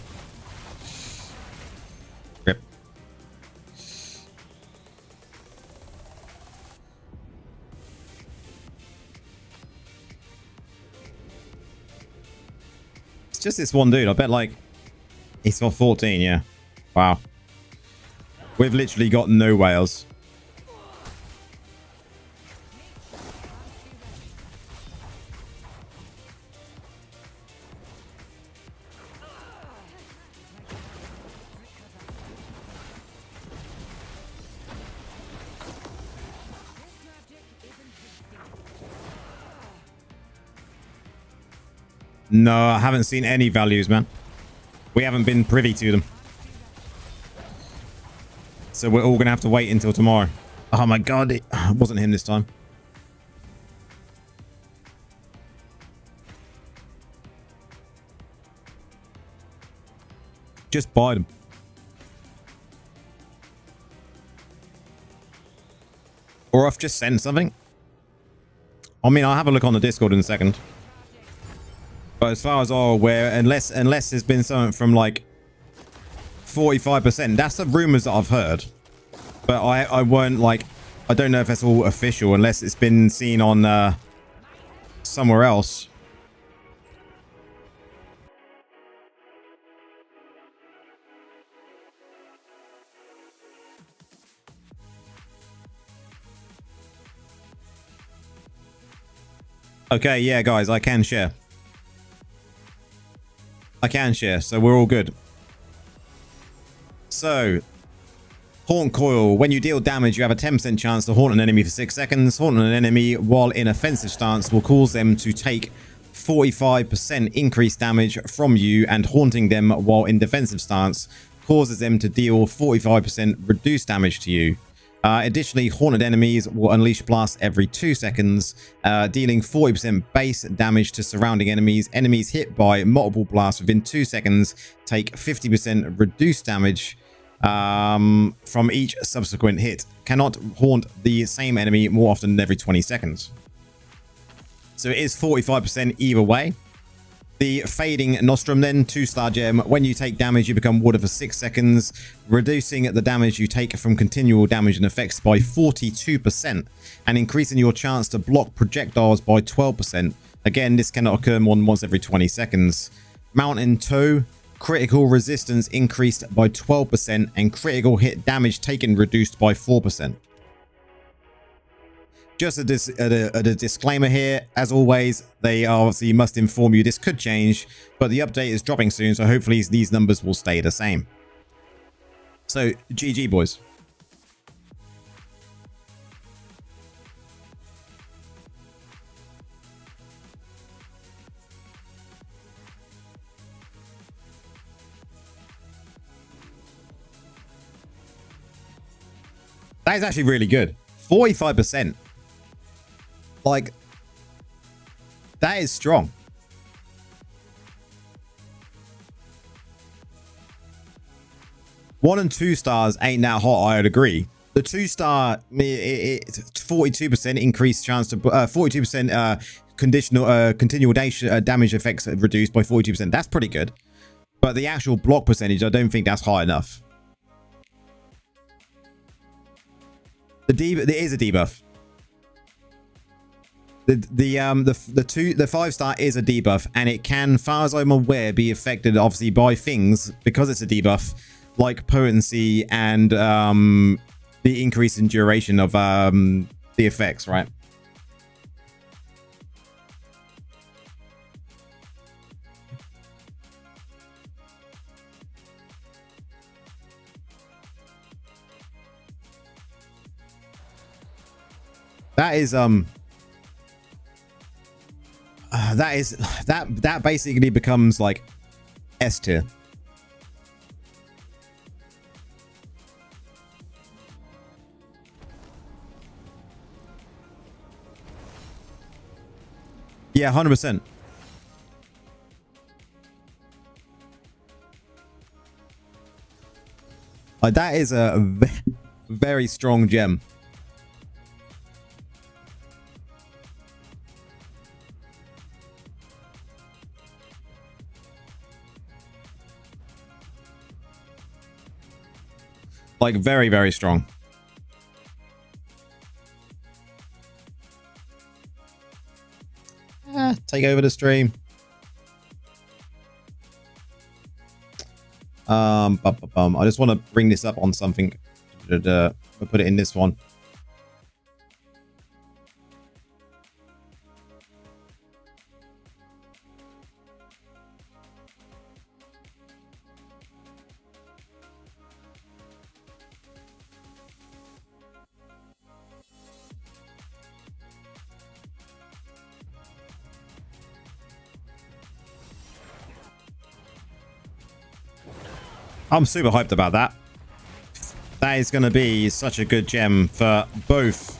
Rip. It's just this one dude. I bet like he's got 14, yeah. Wow. We've literally got no whales. No, I haven't seen any values, man. We haven't been privy to them. So we're all going to have to wait until tomorrow. Oh my god, it wasn't him this time. Just buy them. Or I've just sent something. I mean, I'll have a look on the Discord in a second. But as far as I'm aware, unless there's been something from like 45%, that's the rumors that I've heard. But I weren't like, I don't know if that's all official unless it's been seen on somewhere else. Okay, yeah, guys, I can share. I can share, so we're all good. So, Haunt Coil. When you deal damage, you have a 10% chance to haunt an enemy for 6 seconds. Haunting an enemy while in offensive stance will cause them to take 45% increased damage from you, and haunting them while in defensive stance causes them to deal 45% reduced damage to you. Additionally, haunted enemies will unleash blasts every 2 seconds, dealing 40% base damage to surrounding enemies. Enemies hit by multiple blasts within 2 seconds take 50% reduced damage from each subsequent hit. Cannot haunt the same enemy more often than every 20 seconds. So it is 45% either way. The Fading Nostrum then, 2-star gem. When you take damage, you become water for 6 seconds, reducing the damage you take from continual damage and effects by 42% and increasing your chance to block projectiles by 12%. Again, this cannot occur more than once every 20 seconds. Mountain Toe, critical resistance increased by 12% and critical hit damage taken reduced by 4%. Just a disclaimer here, as always, they obviously must inform you this could change, but the update is dropping soon, so hopefully these numbers will stay the same. So, GG, boys. That is actually really good. 45%. Like, that is strong. 1 and 2 stars ain't that hot. I'd agree. The 2-star, it's 42% increased chance to 42% conditional continual damage effects reduced by 42%. That's pretty good. But the actual block percentage, I don't think that's high enough. There is a debuff. The 5-star is a debuff, and it can, far as I'm aware, be affected obviously by things because it's a debuff, like potency and the increase in duration of the effects, right? That basically becomes like S tier. Yeah, 100%. Like, that is a very strong gem. Like, very, very strong. Take over the stream. I just want to bring this up on something. We'll put it in this one. I'm super hyped about that. That is going to be such a good gem for both.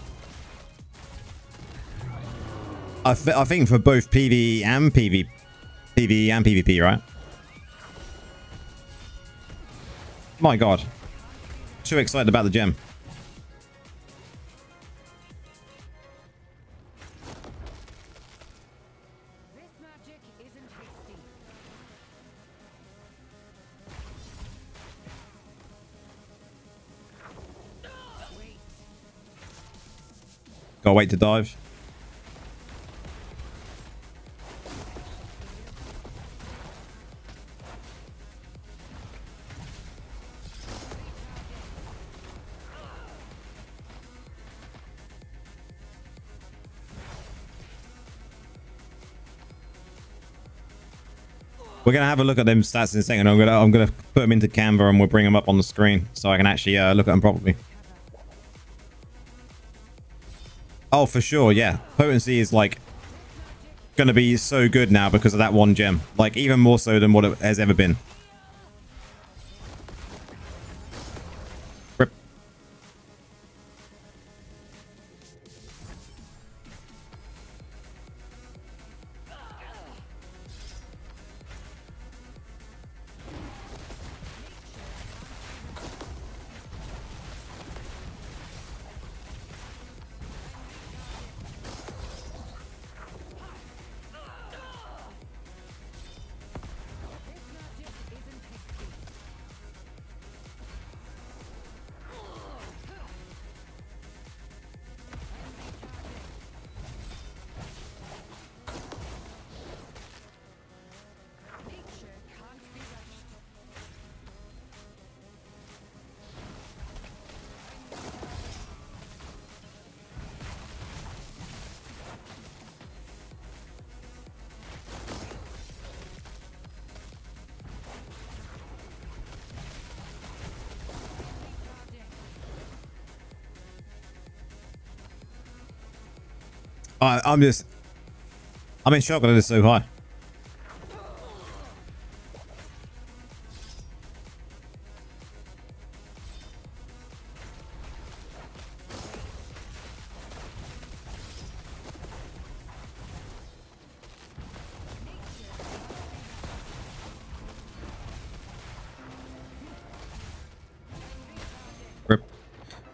I think for both PvE and PvP, right? My God. Too excited about the gem. Gotta wait to dive. We're gonna have a look at them stats in a second. I'm gonna put them into Canva and we'll bring them up on the screen so I can actually look at them properly. Oh, for sure, yeah. Potency is like gonna be so good now because of that one gem. Like, even more so than what it has ever been. Rip. I'm in shock that it's so high.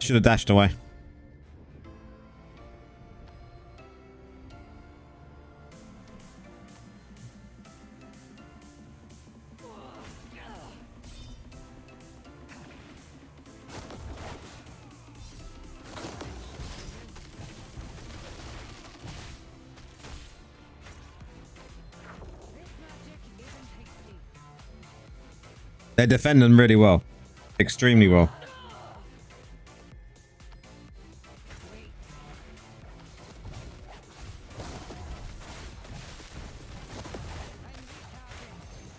Should have dashed away. They're defending really well. Extremely well.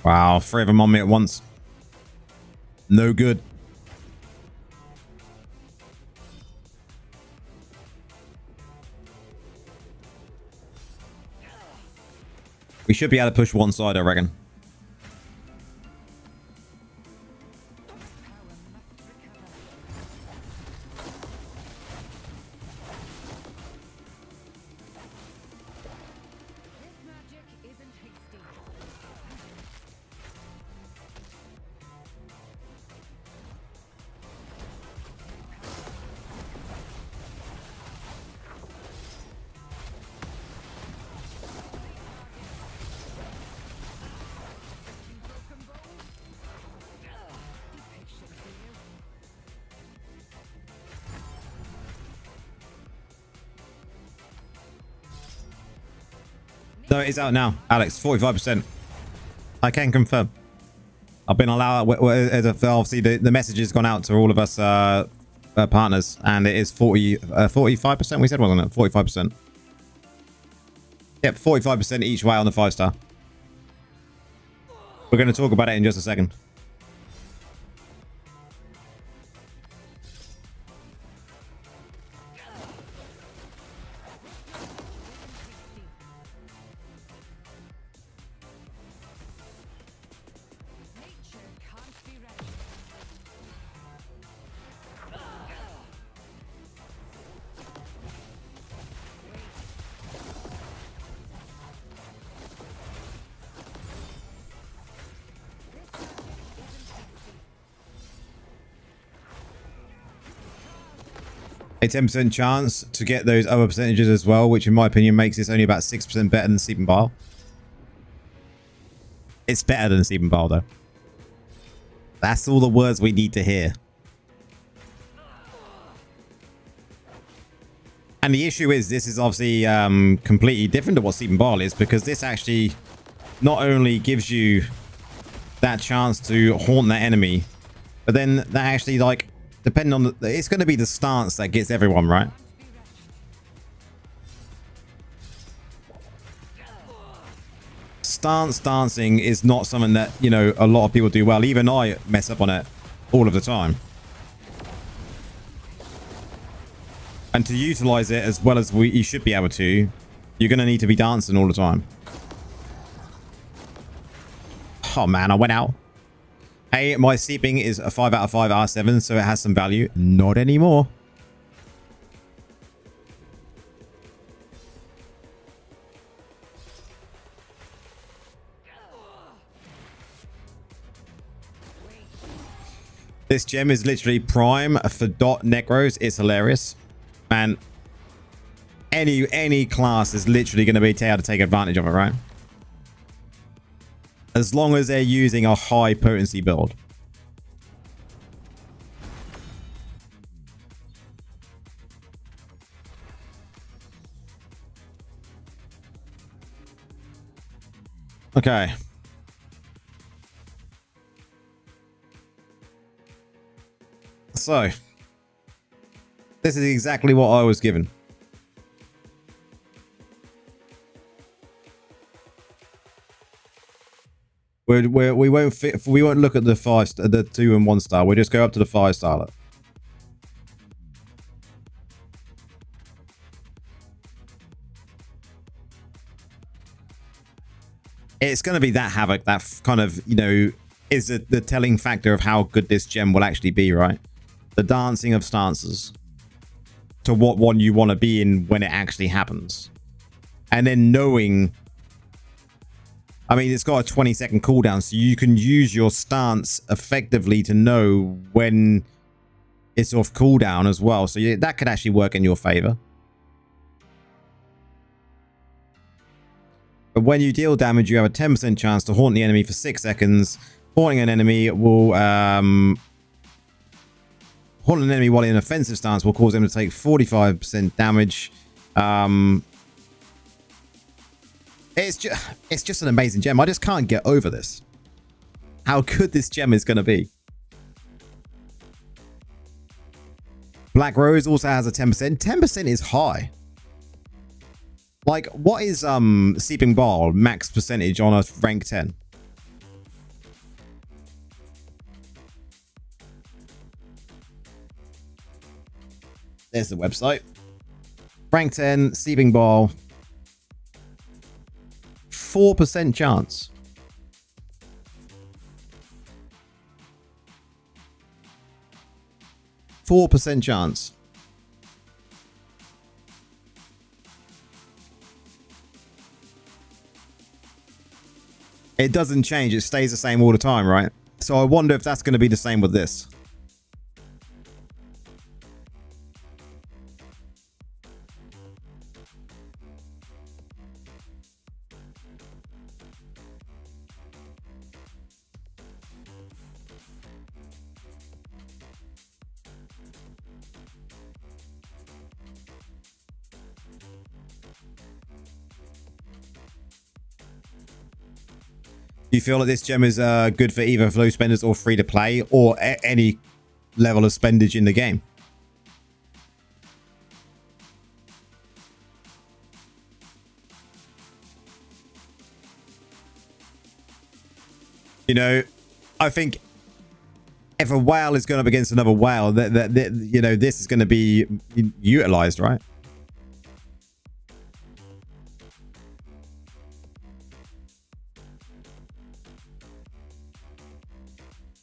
Wow, 3 of them on me at once. No good. We should be able to push one side, I reckon. No, it's out now, Alex. 45%. I can confirm. I've been allowed. Obviously, the message has gone out to all of us partners, and it is 45%. We said, wasn't it? 45%. Yep, 45% each way on the 5-star. We're going to talk about it in just a second. A 10% chance to get those other percentages as well, which in my opinion makes this only about 6% better than Sleeping Bile. It's better than Sleeping Bile though. That's all the words we need to hear. And the issue is, this is obviously completely different to what Sleeping Bile is, because this actually not only gives you that chance to haunt that enemy, but then that actually, like, depending on it's going to be the stance that gets everyone, right? Stance dancing is not something that, you know, a lot of people do well. Even I mess up on it all of the time. And to utilize it as well as you should be able to, you're going to need to be dancing all the time. Oh man, I went out. Hey, my sleeping is a 5 out of 5 R7, so it has some value. Not anymore. This gem is literally prime for dot necros. It's hilarious. Man, any class is literally going to be able to take advantage of it, right? As long as they're using a high potency build. Okay. So, this is exactly what I was given. We won't look at the 2 and 1 star. We'll just go up to the 5-star. It's going to be that Havoc that kind of, you know, is the telling factor of how good this gem will actually be, right? The dancing of stances to what one you want to be in when it actually happens. And then knowing, I mean, it's got a 20-second cooldown, so you can use your stance effectively to know when it's off cooldown as well. So that could actually work in your favor. But when you deal damage, you have a 10% chance to haunt the enemy for 6 seconds. Haunting an enemy will haunt an enemy while in an offensive stance will cause them to take 45% damage. It's just an amazing gem. I just can't get over this. How good this gem is going to be. Black Rose also has a 10%. 10% is high. Like, what is Seeping Ball max percentage on a rank 10? There's the website. Rank 10, Seeping Ball. 4% chance. 4% chance. It doesn't change. It stays the same all the time, right? So I wonder if that's going to be the same with this. Do you feel like this gem is good for either low spenders or free to play, or any level of spendage in the game? You know, I think if a whale is going up against another whale, that you know, this is going to be utilized, right?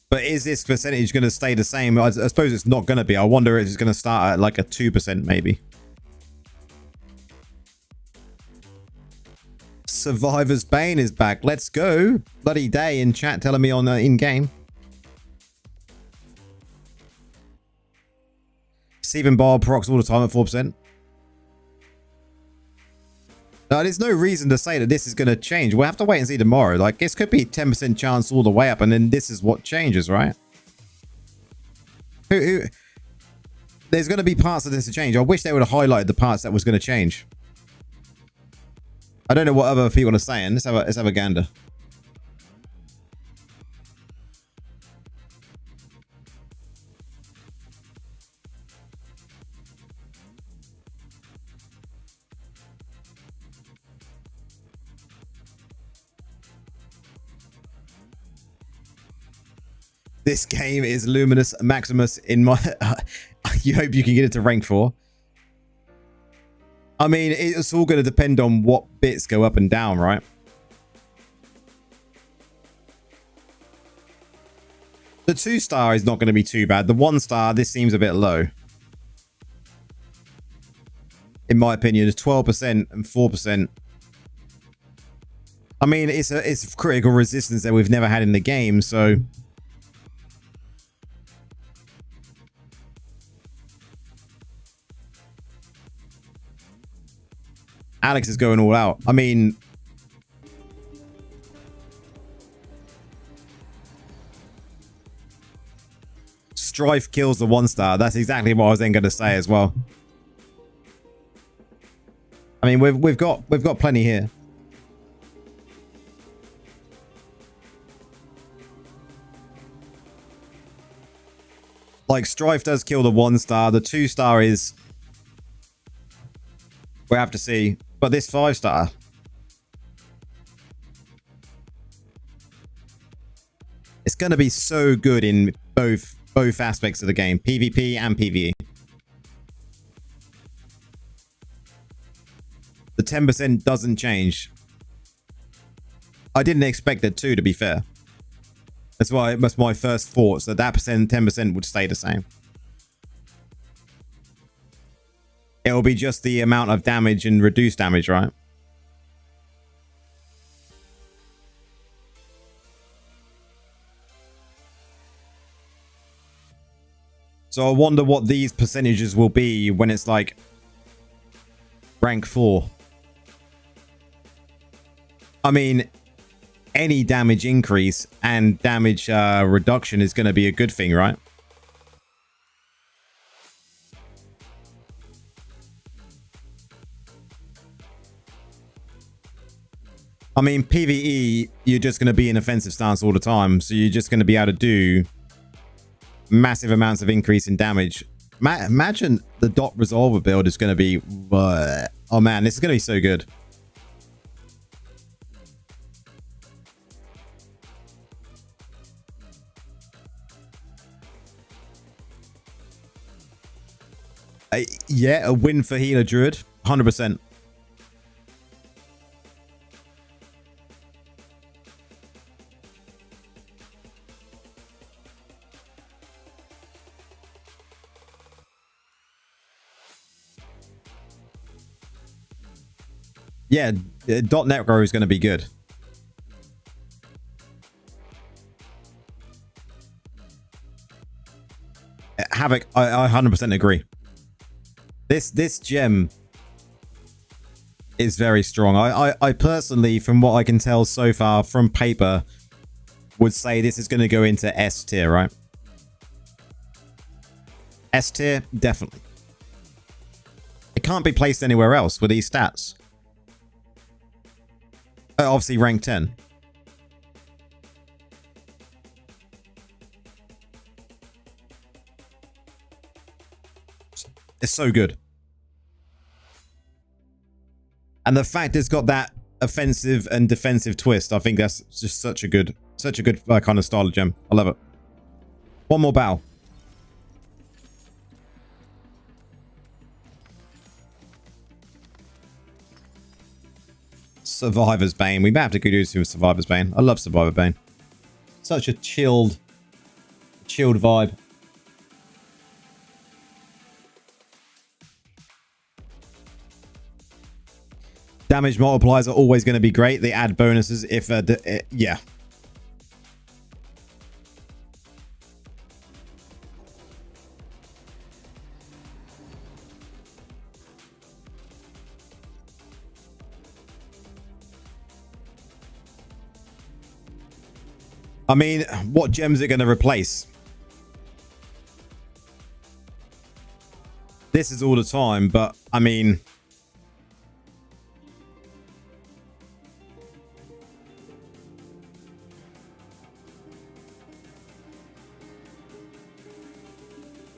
But is this percentage going to stay the same? I suppose it's not going to be. I wonder if it's going to start at like a 2% maybe. Survivor's Bane is back. Let's go. Bloody day in chat telling me on in-game. Steven Bar procs all the time at 4%. Now, there's no reason to say that this is going to change. We'll have to wait and see tomorrow. Like, this could be 10% chance all the way up, and then this is what changes, right? There's going to be parts of this to change. I wish they would have highlighted the parts that was going to change. I don't know what other people are saying. Let's have a gander. This game is Luminous Maximus in my... you hope you can get it to rank 4. I mean, it's all going to depend on what bits go up and down, right? The 2-star is not going to be too bad. The 1-star, this seems a bit low. In my opinion, it's 12% and 4%. I mean, it's critical resistance that we've never had in the game, so... Alex is going all out. I mean... Strife kills the 1-star. That's exactly what I was then going to say as well. I mean, we've got plenty here. Like, Strife does kill the 1-star. The 2-star is... we'll have to see. But this 5-star... it's going to be so good in both aspects of the game. PvP and PvE. The 10% doesn't change. I didn't expect it to be fair. That's why it was my first thoughts that 10% would stay the same. It'll be just the amount of damage and reduced damage, right? So I wonder what these percentages will be when it's like rank 4. I mean, any damage increase and damage reduction is going to be a good thing, right? I mean, PvE, you're just going to be in offensive stance all the time. So you're just going to be able to do massive amounts of increase in damage. Imagine the dot resolver build is going to be... oh man, this is going to be so good. Yeah, a win for healer druid. 100%. Yeah, .NET is going to be good. Havoc, I 100% agree. This gem is very strong. I personally, from what I can tell so far from paper, would say this is going to go into S tier, right? S tier, definitely. It can't be placed anywhere else with these stats. Obviously rank 10. It's so good. And the fact it's got that offensive and defensive twist, I think that's just such a good kind of style of gem. I love it. One more bow. Survivor's Bane. We may have to go do some Survivor's Bane. I love Survivor Bane. Such a chilled vibe. Damage multipliers are always going to be great. They add bonuses if yeah. I mean, what gems are going to replace? This is all the time, but I mean...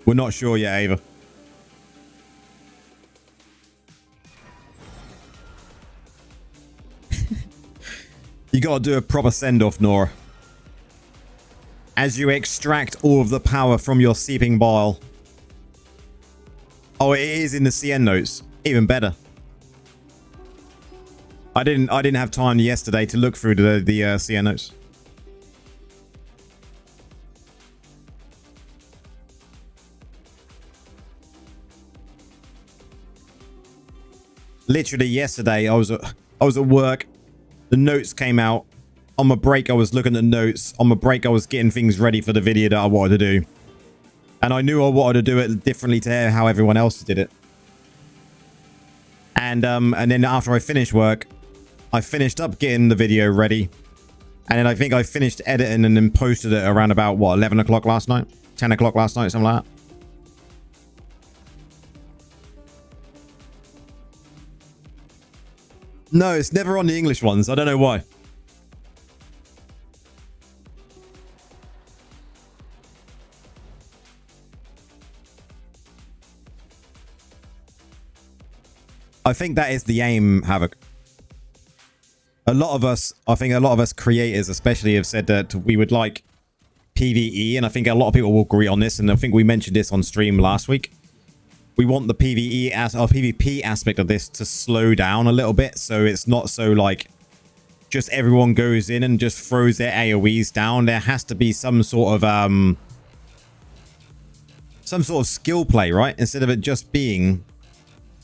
We're not sure yet, Ava. You got to do a proper send-off, Nora. As you extract all of the power from your seeping bile. Oh, it is in the CN notes. Even better. I didn't have time yesterday to look through the CN notes. Literally yesterday, I was at work. The notes came out. On my break, I was looking at notes. On my break, I was getting things ready for the video that I wanted to do. And I knew I wanted to do it differently to how everyone else did it. And then after I finished work, I finished up getting the video ready. And then I think I finished editing and then posted it around about, what, 11 o'clock last night? 10 o'clock last night, something like that. No, it's never on the English ones. I don't know why. I think that is the aim, Havoc. A lot of us, I think a lot of us creators especially have said that we would like PvE, and I think a lot of people will agree on this, and I think we mentioned this on stream last week. We want the PvE or PvP aspect of this to slow down a little bit, so it's not so like just everyone goes in and just throws their AoEs down. There has to be some sort of skill play, right? Instead of it just being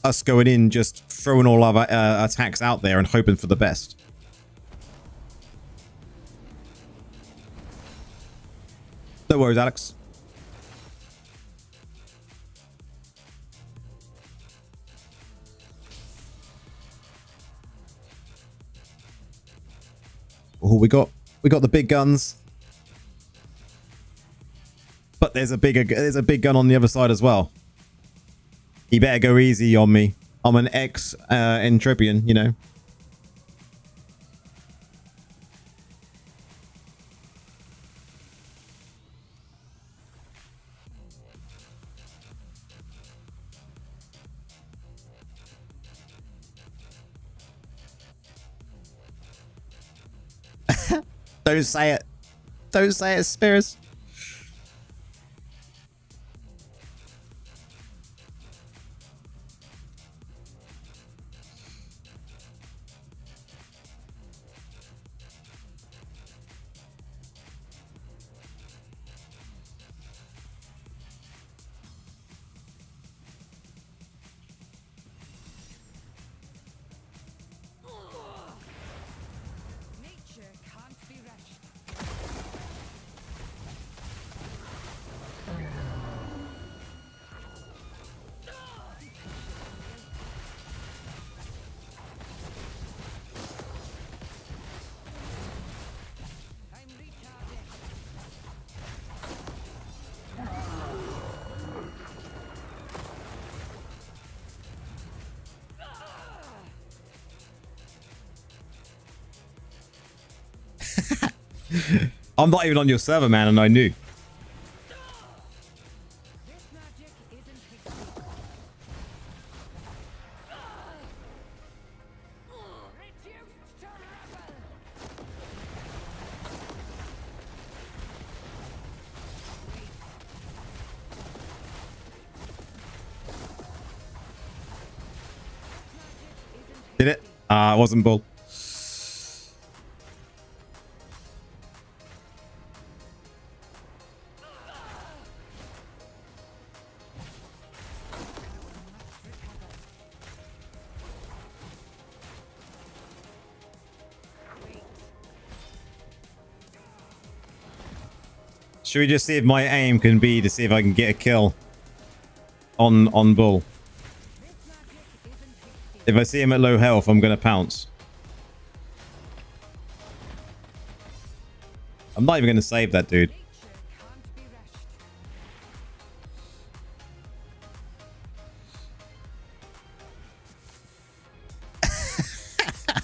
us going in, just throwing all our attacks out there and hoping for the best. No worries, Alex. Oh, we got the big guns. But there's a big gun on the other side as well. He better go easy on me. I'm an ex-Entropian, you know. Don't say it. Don't say it, Spears. Nature can't be rushed. I'm recharging. I'm not even on your server, man, and I knew. This magic isn't fixed. Reduced to rubble. Did it? Ah, it wasn't bull. Should we just see if my aim can be to see if I can get a kill on bull? This magic isn't fixed. If I see him at low health, I'm gonna pounce. I'm not even gonna save that dude. Nature can't be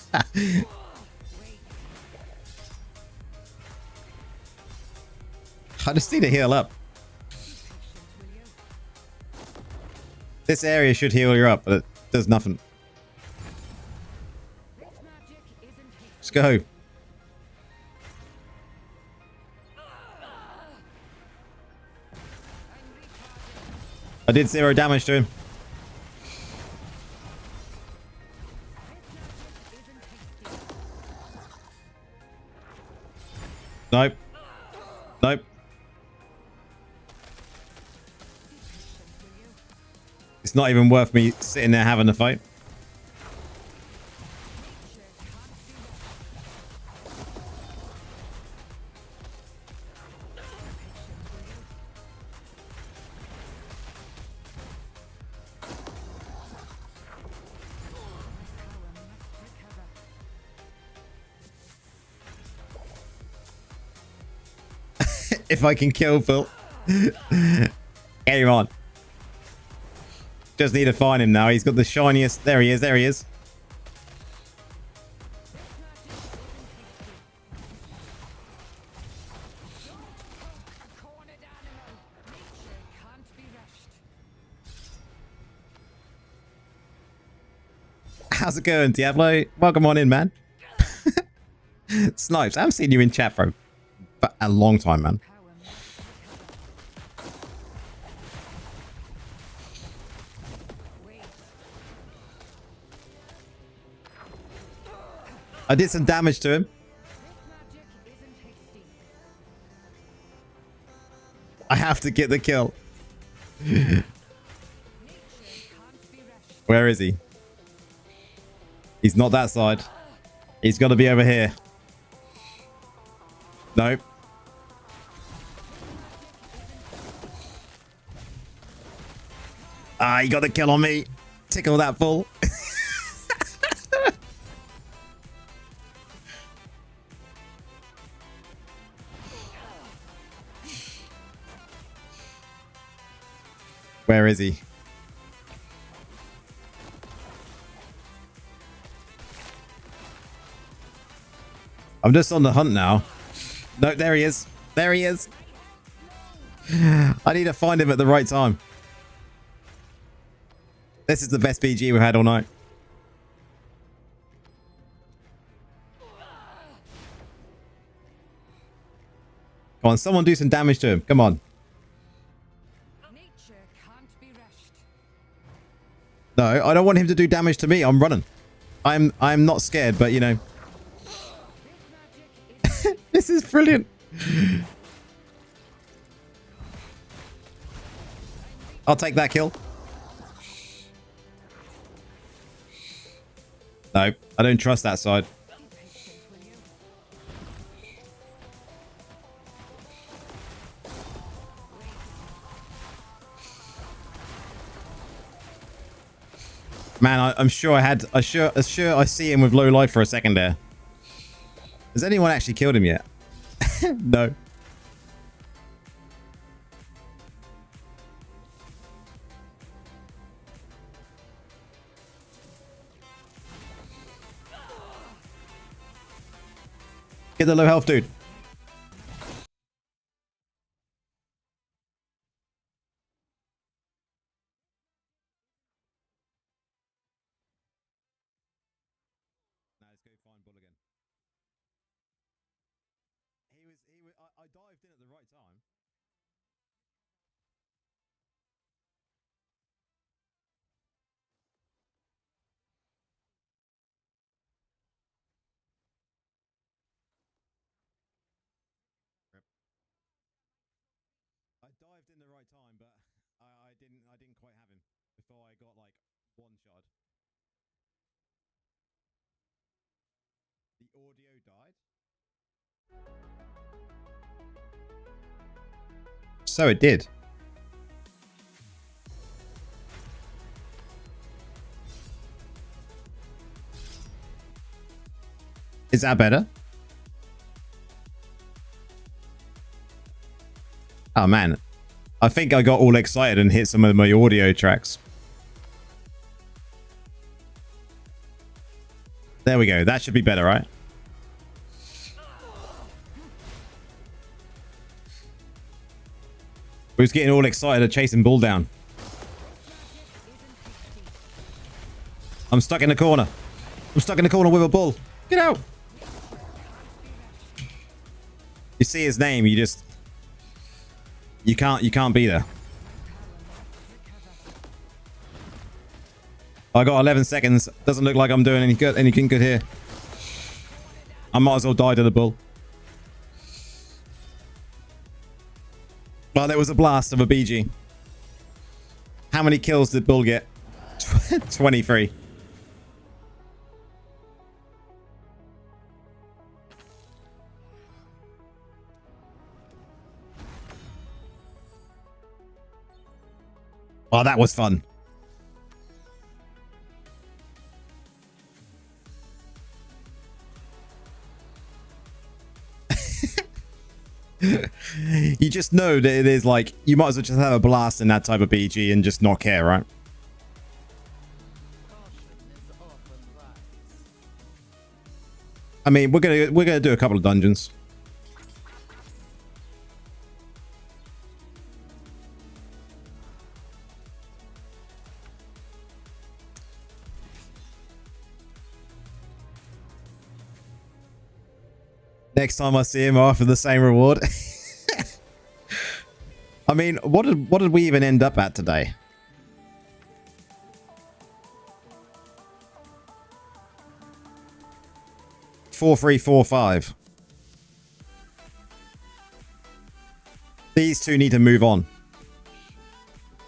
rushed. Wait. I just need to heal up. Patience, will you? This area should heal you up, but it does nothing. This magic isn't fixed. Let's go. I'm recharging. I did 0 damage to him. This magic isn't fixed. Nope. Nope. Patience, will you? It's not even worth me sitting there having a fight. Nature can't be If I can kill Phil. Get him on. Just need to find him now. He's got the shiniest. There he is. There he is. cornered animal. Nature can't be rushed. How's it going, Diablo? Welcome on in, man. Snipes, I haven't seen you in chat for a long time, man. Power must recover. Wait. I did some damage to him. This magic isn't hasty. I have to get the kill. Nature can't be rushed. Where is he? He's not that side. He's got to be over here. Nope. Ah, he got the kill on me. Tickle that bull. Where is he? I'm just on the hunt now. No, there he is. There he is. I need to find him at the right time. This is the best PG we've had all night. Come on, someone do some damage to him. Come on. Nature can't be rushed. No, I don't want him to do damage to me. I'm running. I'm not scared, but you know. This magic is This is brilliant. I'll take that kill. No, I don't trust that side. patient, will you? Man, I'm sure I see him with low life for a second there. Has anyone actually killed him yet? No. Get the low health dude. Now let's go find Bull again. I dived in at the right time. I dived in the right time, but I didn't quite have him before I got like one shot. The audio died. So it did. Is that better? Oh man, I think I got all excited and hit some of my audio tracks. There we go. That should be better, right? We was getting all excited at chasing Bull down. I'm stuck in the corner. I'm stuck in the corner with a Bull. Get out. You see his name, you can't be there. I got 11 seconds. Doesn't look like I'm doing anything good here. I might as well die to the Bull. Well, there was a blast of a BG. How many kills did Bull get? 23. Oh, that was fun. You just know that it is like, you might as well just have a blast in that type of BG and just not care, right? I mean, we're gonna do a couple of dungeons. Next time I see him, I'll offer the same reward. I mean, what did we even end up at today? Four, 3, 4, 5. These two need to move on.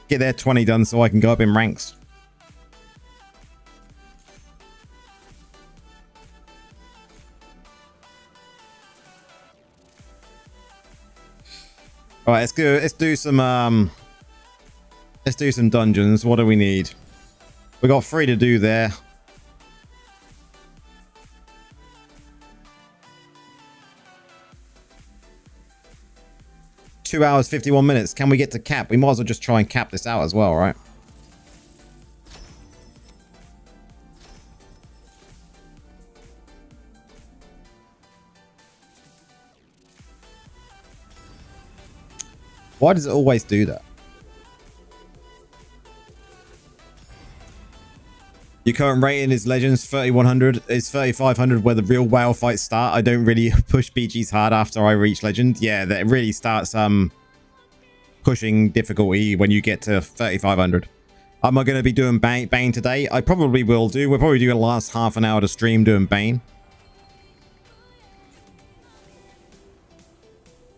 Get their 20 done so I can go up in ranks. All right, let's go. Let's do some dungeons. What do we need? We got 3 to do there. 2 hours, 51 minutes. Can we get to cap? We might as well just try and cap this out as well, right? Why does it always do that? Your current rating is Legends 3100. It's 3500 where the real WoW fights start. I don't really push BGs hard after I reach Legend. Yeah, that really starts pushing difficulty when you get to 3500. Am I going to be doing Bane today? I probably will do. We'll probably do the last half an hour to stream doing Bane.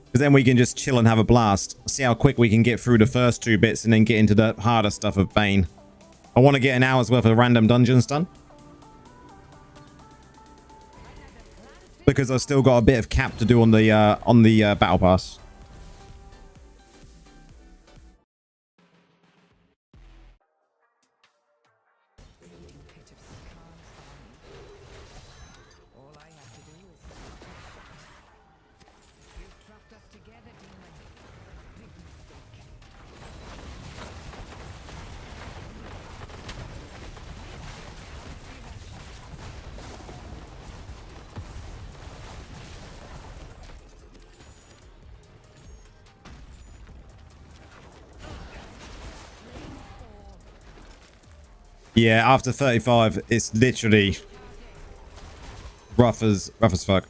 Because then we can just chill and have a blast. See how quick we can get through the first 2 bits and then get into the harder stuff of Bane. I want to get an hour's worth of random dungeons done. Because I've still got a bit of cap to do on the battle pass. All I have to do is you've trapped us together, demon. Big mistake. Yeah, after 35, it's literally rough as fuck.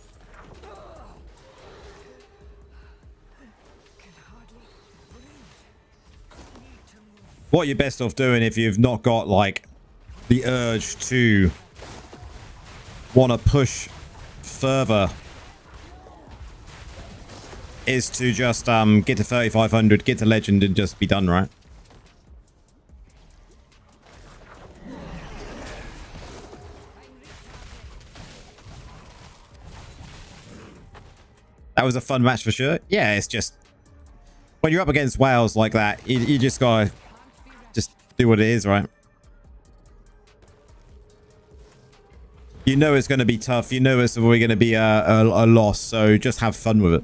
What you're best off doing if you've not got like the urge to want to push further is to just get to 3500, get to Legend and just be done, right? That was a fun match for sure. Yeah, it's just when you're up against whales like that, you just gotta just do what it is, right? You know it's going to be tough. You know it's going to be a loss, so just have fun with it.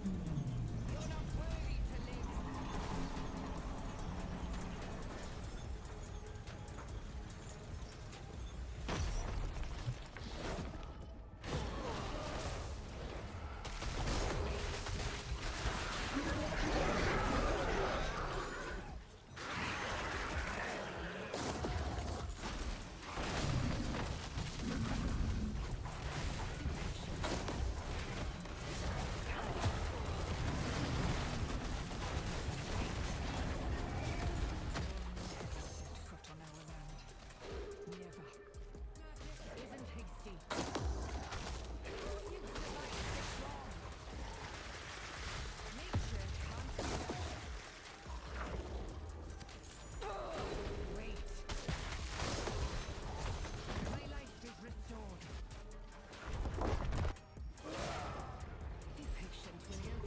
Foot on our land. Never. Isn't hasty. You survived this long. Nature can't wait. My life is restored. Be patient, will you?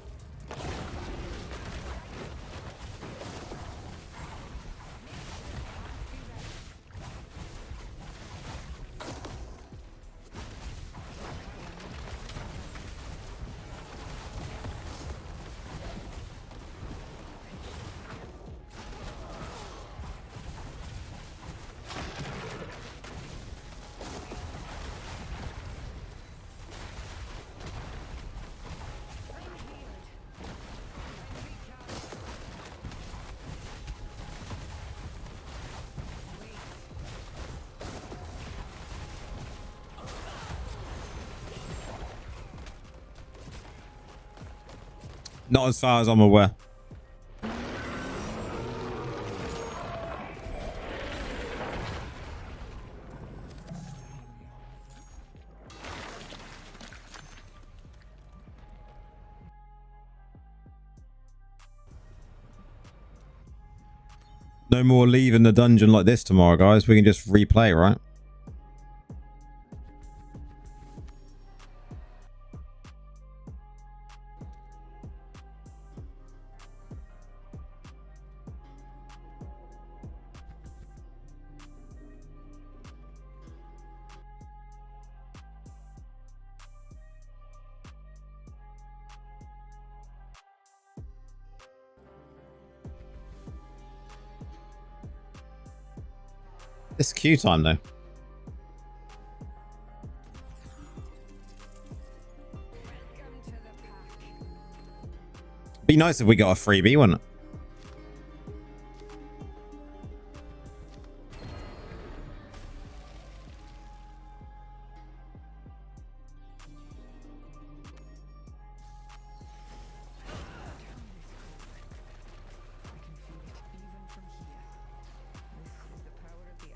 Not as far as I'm aware. No more leaving the dungeon like this tomorrow, guys. We can just replay, right? It's queue time though. Welcome to the pack. Be nice if we got a freebie, wouldn't it?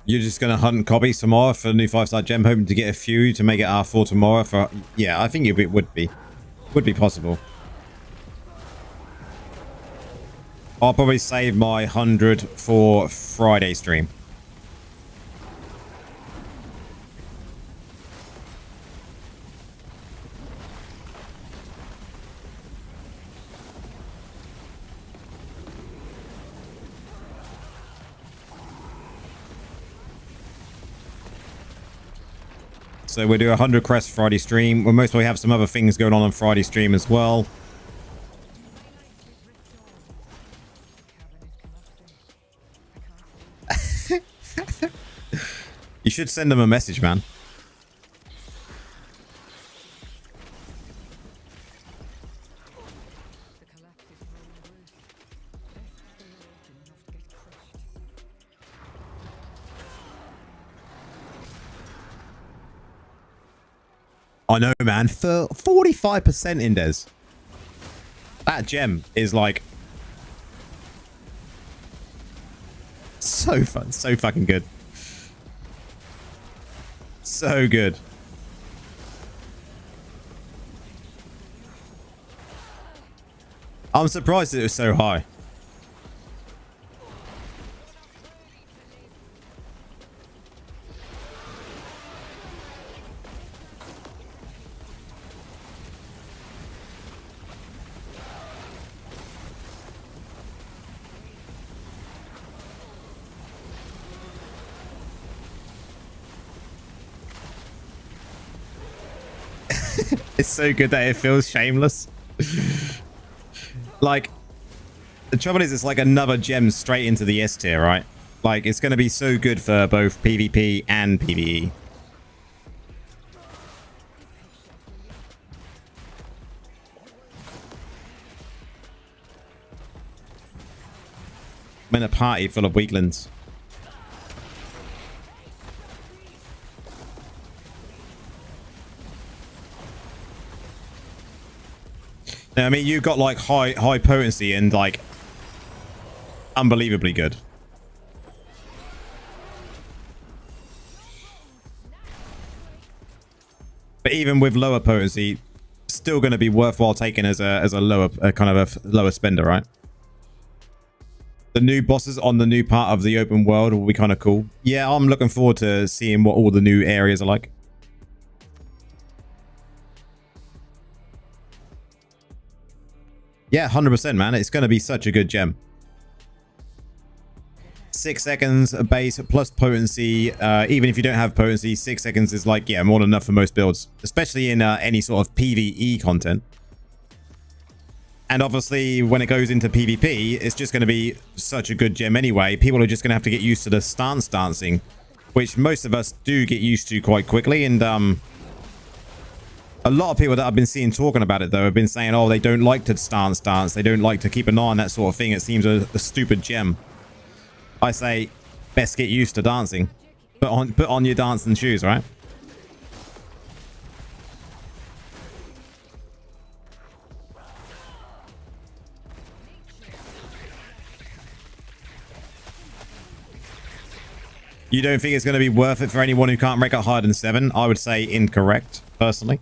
You're just going to hunt and copy tomorrow for a new 5-star gem, hoping to get a few to make it R4 tomorrow for... Yeah, I think it would be possible. I'll probably save my 100 for Friday stream. So we'll do 100 crest Friday stream. We'll most probably have some other things going on Friday stream as well. You should send them a message, man. I know, man. For 45% Indes. That gem is like so fun, so fucking good. So good. I'm surprised it was so high. It's so good that it feels shameless. Like, the trouble is, it's like another gem straight into the S tier, right? Like, it's going to be so good for both PvP and PvE. I'm in a party full of weaklings. Now, I mean, you've got like high potency and like unbelievably good. But even with lower potency, still going to be worthwhile taking as a lower kind of a lower spender, right? The new bosses on the new part of the open world will be kind of cool. Yeah, I'm looking forward to seeing what all the new areas are like. Yeah, 100%, man. It's going to be such a good gem. 6 seconds base plus potency. Even if you don't have potency, 6 seconds is like, yeah, more than enough for most builds, especially in any sort of PvE content. And obviously, when it goes into PvP, it's just going to be such a good gem anyway. People are just going to have to get used to the stance dancing, which most of us do get used to quite quickly. And a lot of people that I've been seeing talking about it, though, have been saying, oh, they don't like to stance dance. They don't like to keep an eye on that sort of thing. It seems a stupid gem. I say, best get used to dancing. Put on your dancing shoes, right? You don't think it's going to be worth it for anyone who can't rank up higher than 7? I would say incorrect, personally.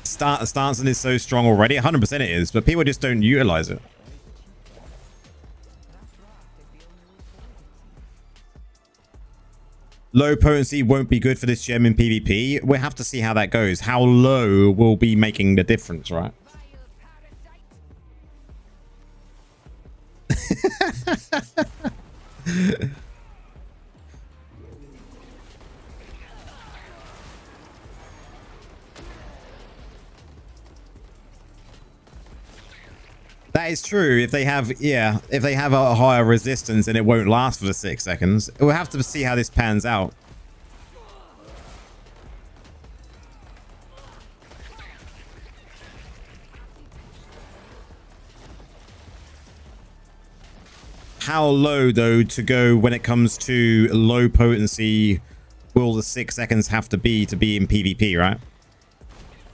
Stancing is so strong already. 100% it is, but people just don't utilize it. Low potency won't be good for this gem in PvP. We'll have to see how that goes. How low will be making the difference, right? That is true. If they have, yeah, if they have a higher resistance and it won't last for the 6 seconds, we'll have to see how this pans out. How low, though, to go when it comes to low potency will the 6 seconds have to be in PvP, right?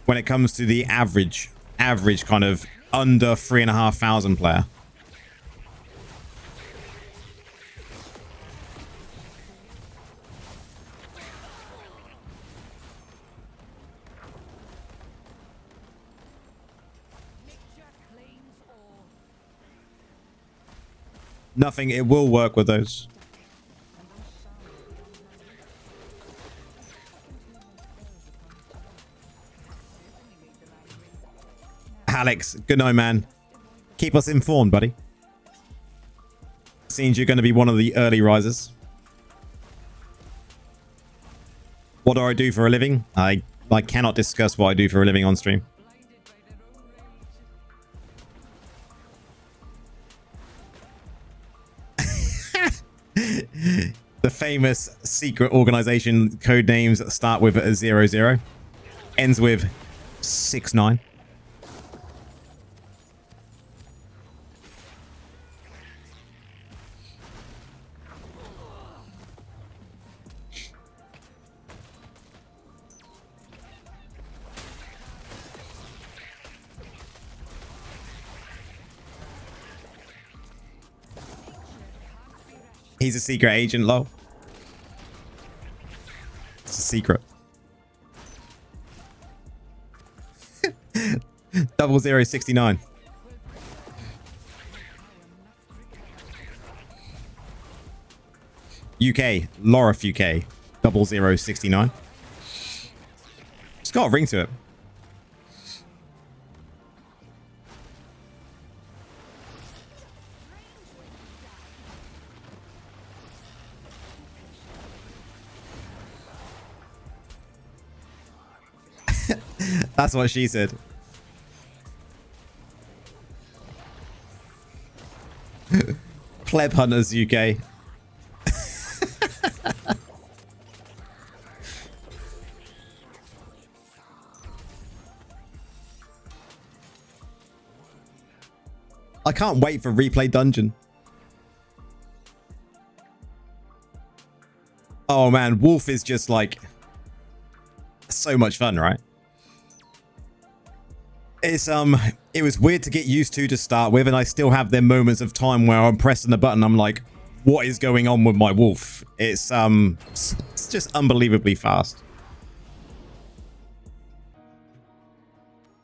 When it comes to the average kind of under 3,500 player. Nothing, it will work with those. Alex, good night, man. Keep us informed, buddy. Seems you're going to be one of the early risers. What do I do for a living? I cannot discuss what I do for a living on stream. The famous secret organization code names that start with 00, ends with 69. He's a secret agent, lol. It's a secret. 0069. UK, Lorif UK, 0069. It's got a ring to it. That's what she said. Pleb Hunters UK. I can't wait for replay dungeon. Oh man, Wolf is just like so much fun, right? It's it was weird to get used to start with, and I still have their moments of time where I'm pressing the button, I'm like, what is going on with my Wolf? It's just unbelievably fast.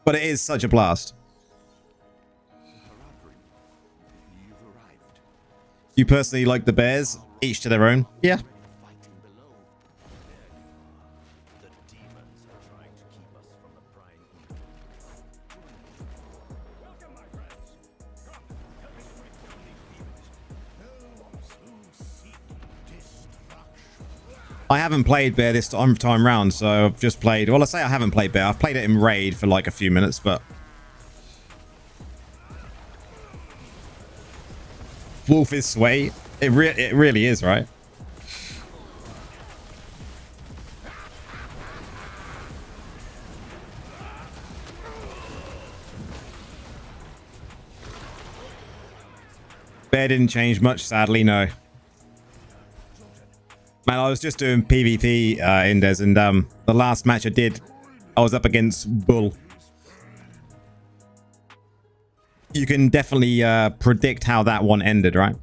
But it is such a blast. You personally like the bears? Each to their own. Yeah. I haven't played Bear this time round, so I've just played... Well, I say I haven't played Bear. I've played it in Raid for like a few minutes, but... Wolf is sway. It really is, right? Bear didn't change much, sadly, no. Man, I was just doing PvP, Indes, and the last match I did, I was up against Bull. You can definitely predict how that one ended, right?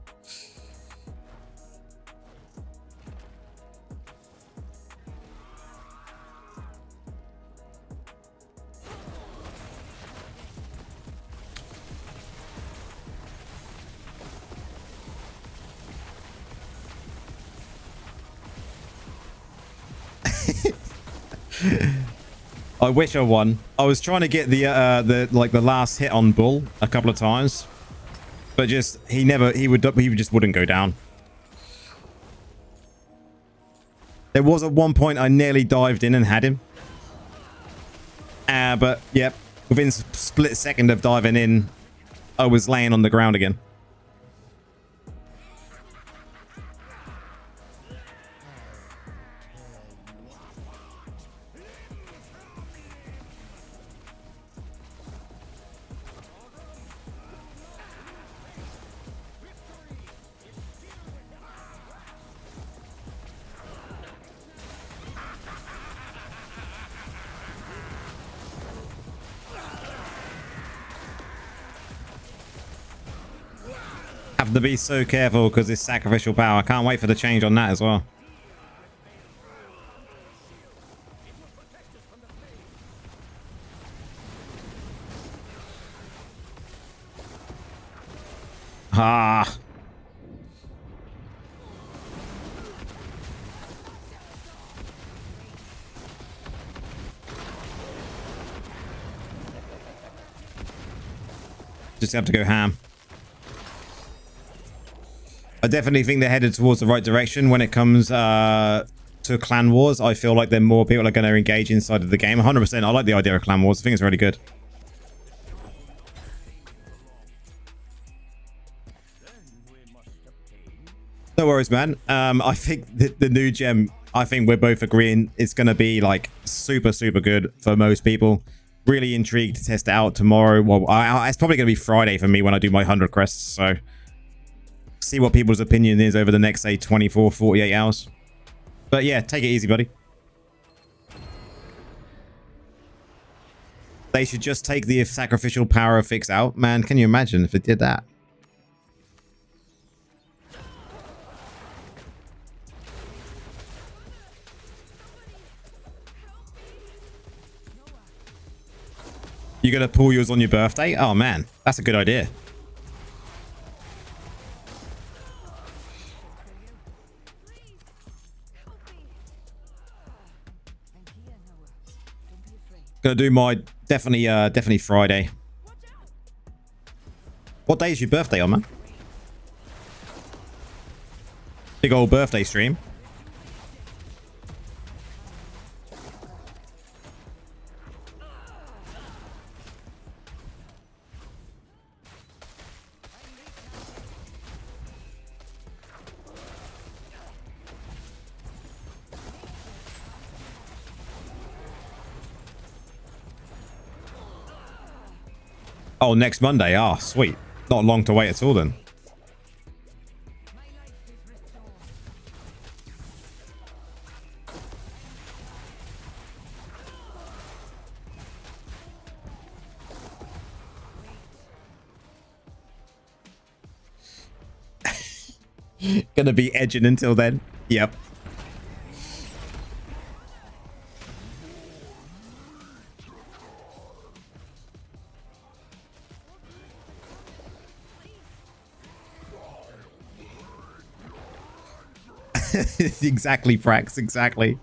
I wish I won. I was trying to get the last hit on Bull a couple of times, but just he just wouldn't go down. There was at one point I nearly dived in and had him, but yep, within a split second of diving in, I was laying on the ground again. Have to be so careful because it's sacrificial power. I can't wait for the change on that as well. Ah. Just have to go ham. I definitely think they're headed towards the right direction when it comes to clan wars. I feel like there more people are going to engage inside of the game. 100%. I like the idea of clan wars. I think it's really good. No worries, man. I think the new gem, I think we're both agreeing it's going to be like super, super good for most people. Really intrigued to test it out tomorrow. Well, it's probably going to be Friday for me when I do my 100 crests. So see what people's opinion is over the next, say, 24, 48 hours. But yeah, take it easy, buddy. They should just take the sacrificial power fix out. Man, can you imagine if it did that? You're going to pull yours on your birthday? Oh, man. That's a good idea. Gonna do my definitely Friday. What day is your birthday on, man? Big old birthday stream. Oh, next Monday. Ah, sweet. Not long to wait at all then. Gonna be edging until then. Yep. Exactly, Prax. Exactly.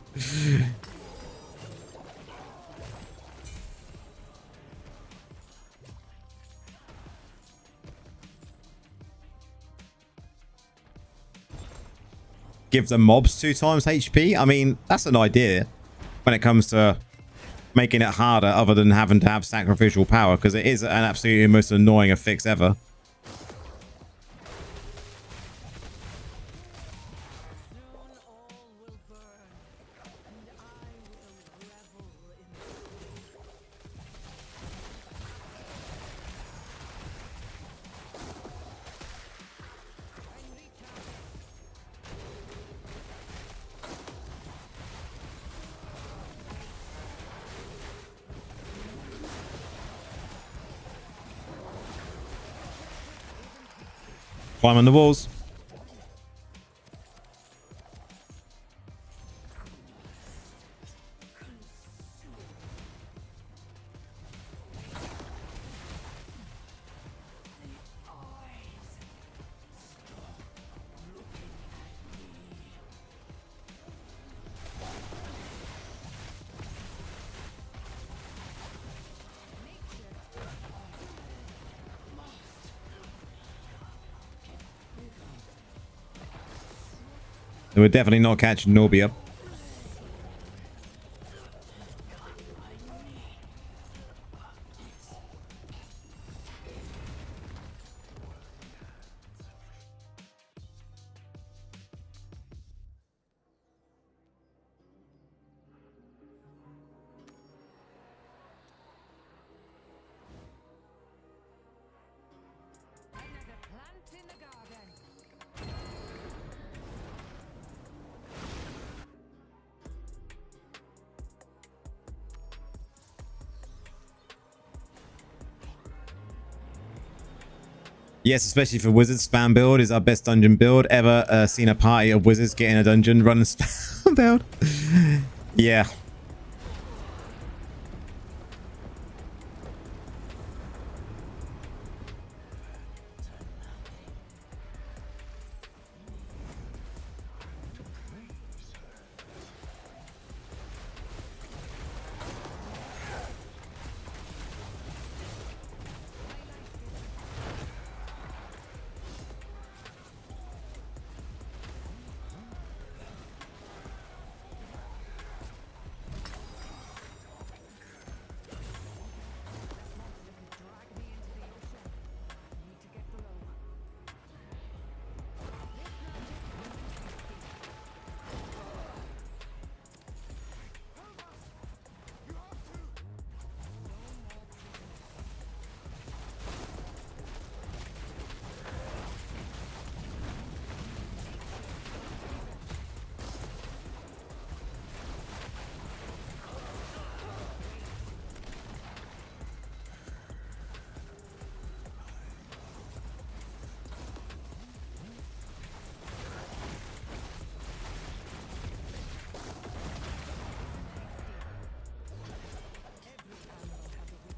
Give the mobs 2 times HP. I mean, that's an idea when it comes to making it harder other than having to have sacrificial power, because it is an absolutely most annoying fix ever. Climbing the walls. We're definitely not catching Norbia. Yes, especially for wizards. Spam build is our best dungeon build ever. Seen a party of wizards get in a dungeon, run a spam build. Yeah.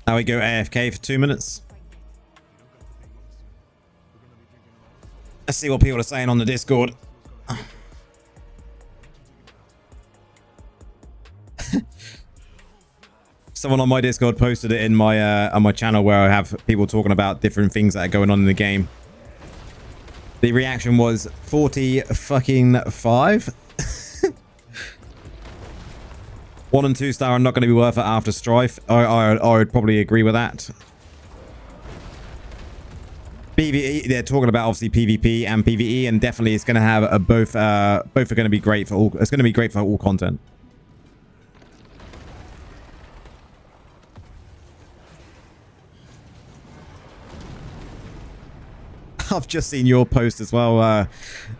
Now we go AFK for 2 minutes. Let's see what people are saying on the Discord. Someone on my Discord posted it in my on my channel where I have people talking about different things that are going on in the game. The reaction was 40 fucking 5. 1 and 2 star are not going to be worth it after Strife. I would probably agree with that. PvE, they're talking about obviously PvP and PvE, and definitely it's going to have a both are going to be great for all. It's going to be great for all content. I've just seen your post as well,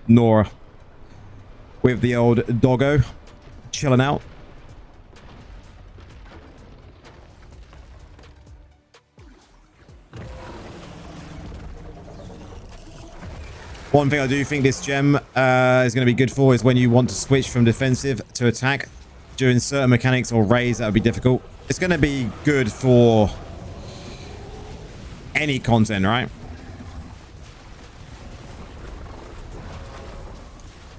Nora, with the old doggo chilling out. One thing I do think this gem is going to be good for is when you want to switch from defensive to attack during certain mechanics or raids. That would be difficult. It's going to be good for any content, right?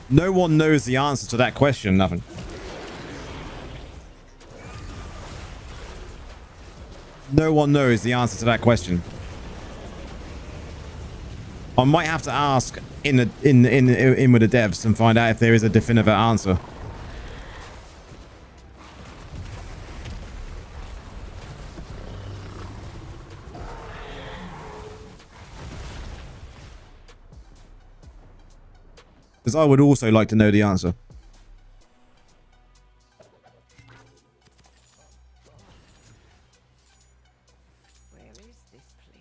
No one knows the answer to that question. Nothing. No one knows the answer to that question. I might have to ask in with the devs and find out if there is a definitive answer. Because I would also like to know the answer.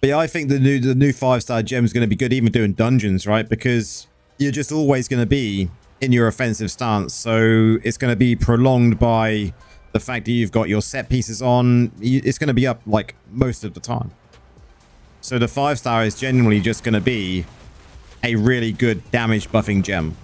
But yeah, I think the new 5-star gem is going to be good even doing dungeons, right? Because you're just always going to be in your offensive stance. So it's going to be prolonged by the fact that you've got your set pieces on. It's going to be up like most of the time. So the 5-star is genuinely just going to be a really good damage buffing gem.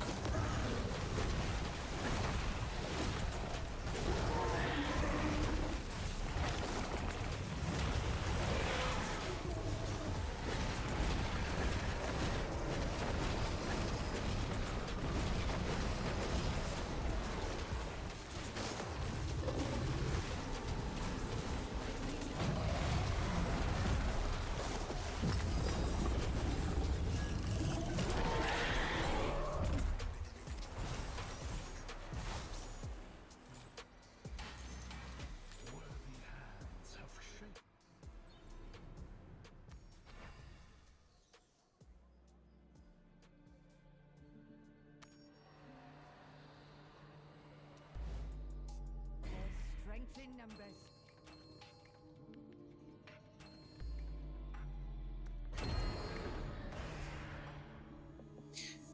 Strength in numbers.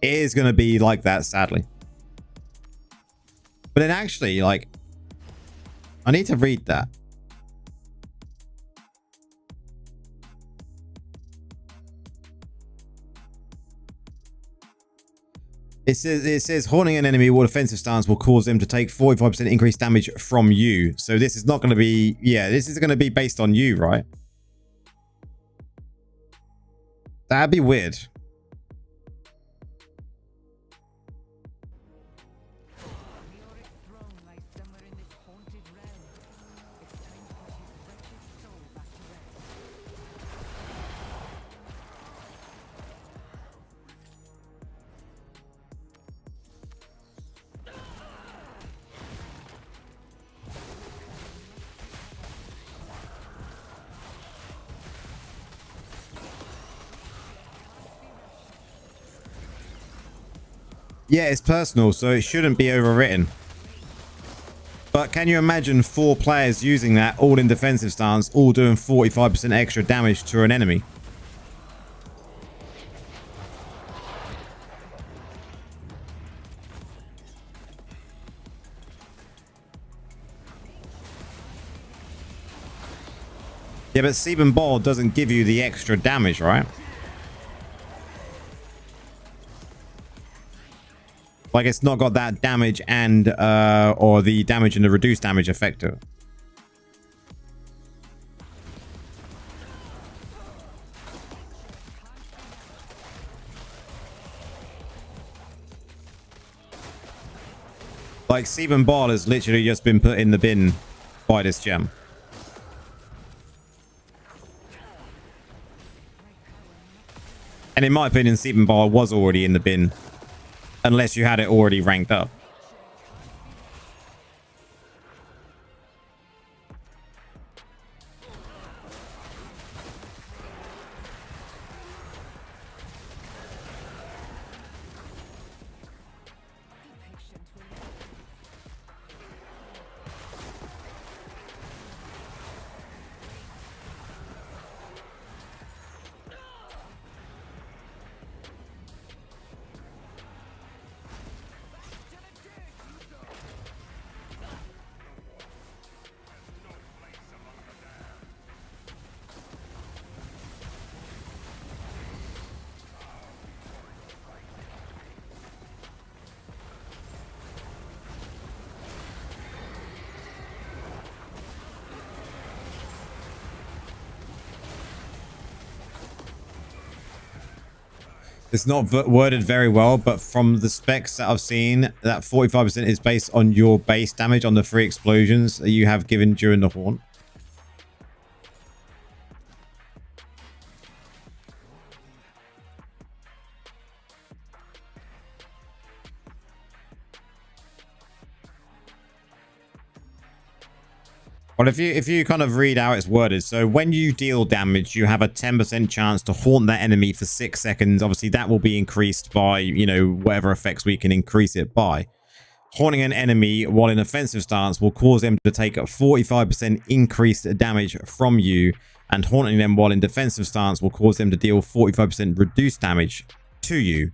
It is going to be like that, sadly. But then actually, like, I need to read that. It says haunting an enemy or defensive stance will cause them to take 45% increased damage from you. So this is not going to be, yeah, this is going to be based on you, right? That'd be weird. Leoric's throne lies somewhere in this haunted realm. It's time to put his wretched soul back to rest. Yeah, it's personal, so it shouldn't be overwritten. But can you imagine 4 players using that, all in defensive stance, all doing 45% extra damage to an enemy? Yeah, but Sebum Ball doesn't give you the extra damage, right? Like, it's not got that damage and or the damage and the reduced damage effect to it. Like, Sebum Ball has literally just been put in the bin by this gem. And in my opinion, Sebum Ball was already in the bin. Unless you had it already ranked up. It's not worded very well, but from the specs that I've seen, that 45% is based on your base damage on the 3 explosions that you have given during the haunt. Well, if you kind of read how it's worded, so when you deal damage, you have a 10% chance to haunt that enemy for 6 seconds. Obviously, that will be increased by, you know, whatever effects we can increase it by. Haunting an enemy while in offensive stance will cause them to take a 45% increased damage from you, and haunting them while in defensive stance will cause them to deal 45% reduced damage to you.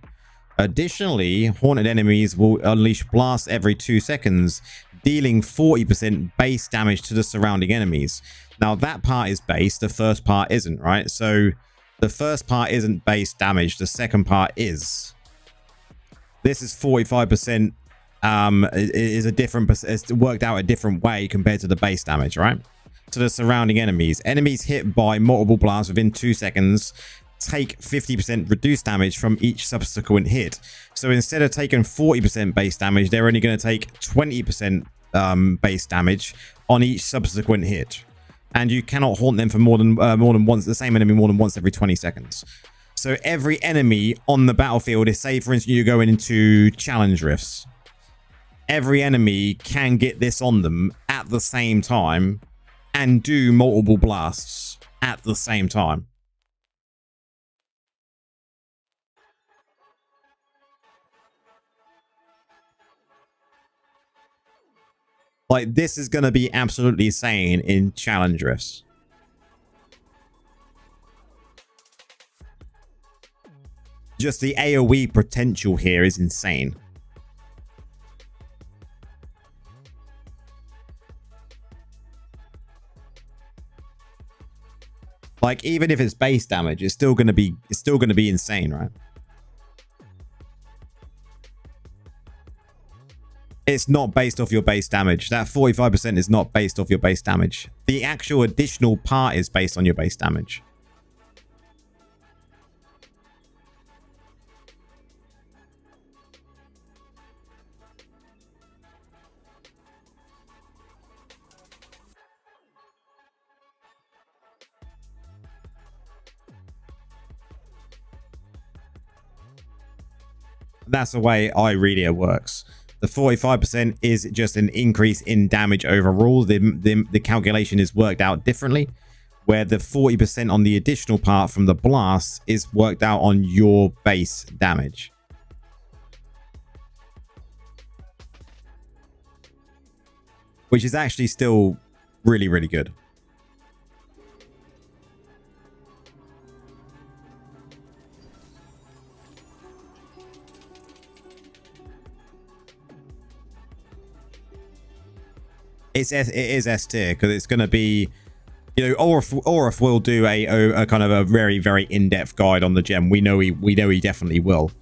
Additionally, haunted enemies will unleash blasts every 2 seconds, dealing 40% base damage to the surrounding enemies. Now, that part is base, the first part isn't, right? So the first part isn't base damage, the second part is. This is 45%, is a different, it's worked out a different way compared to the base damage, right? To the surrounding enemies. Enemies hit by multiple blasts within 2 seconds take 50% reduced damage from each subsequent hit. So instead of taking 40% base damage, they're only going to take 20% base damage on each subsequent hit. And you cannot haunt them for more than once, the same enemy more than once every 20 seconds. So every enemy on the battlefield is, say for instance you're going into challenge rifts, every enemy can get this on them at the same time and do multiple blasts at the same time. Like, this is going to be absolutely insane in challenge rifts. Just the AoE potential here is insane. Like, even if it's base damage, it's still going to be insane, right? It's not based off your base damage. That 45% is not based off your base damage. The actual additional part is based on your base damage. That's the way I read it works. The 45% is just an increase in damage overall. The calculation is worked out differently, where the 40% on the additional part from the blast is worked out on your base damage. Which is actually still really, really good. It is S tier because it's going to be, you know, Orif will do a kind of a very, very in-depth guide on the gem. We know he definitely will.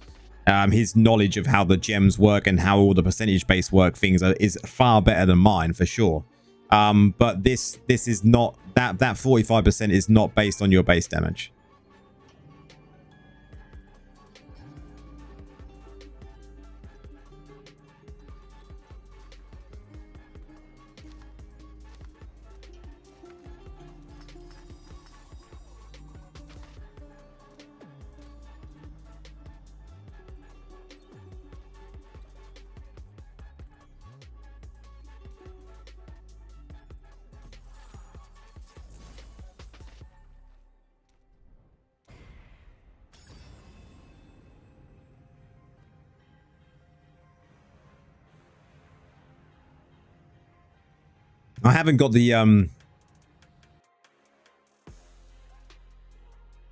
His knowledge of how the gems work and how all the percentage-based work things is far better than mine for sure. But this is not that 45% is not based on your base damage. I haven't got the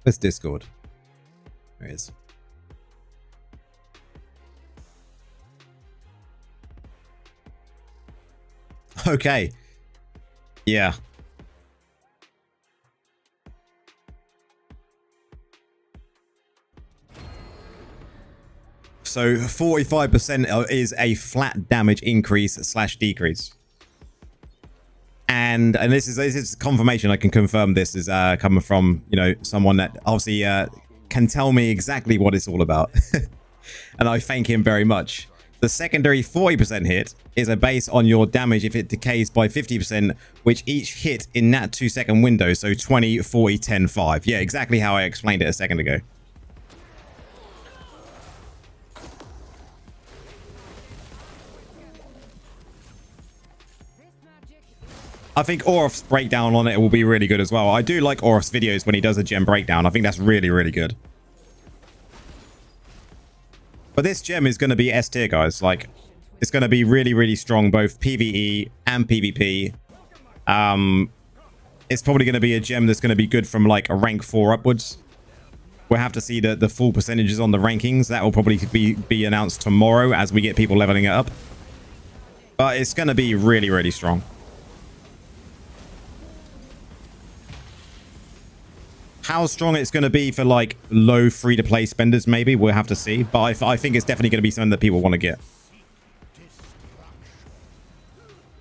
where's Discord? There it is. Okay. Yeah. So 45% is a flat damage increase / decrease. And this is confirmation. I can confirm this is coming from, you know, someone that obviously can tell me exactly what it's all about. And I thank him very much. The secondary 40% hit is a base on your damage if it decays by 50%, which each hit in that 2-second window. So 20, 40, 10, 5. Yeah, exactly how I explained it a second ago. I think Orif's breakdown on it will be really good as well. I do like Orif's videos when he does a gem breakdown. I think that's really, really good. But this gem is going to be S tier, guys. Like, it's going to be really, really strong, both PvE and PvP. It's probably going to be a gem that's going to be good from like a rank 4 upwards. We'll have to see the full percentages on the rankings. That will probably be announced tomorrow as we get people leveling it up. But it's going to be really, really strong. How strong it's going to be for like low free-to-play spenders, maybe we'll have to see. But I think it's definitely going to be something that people want to get.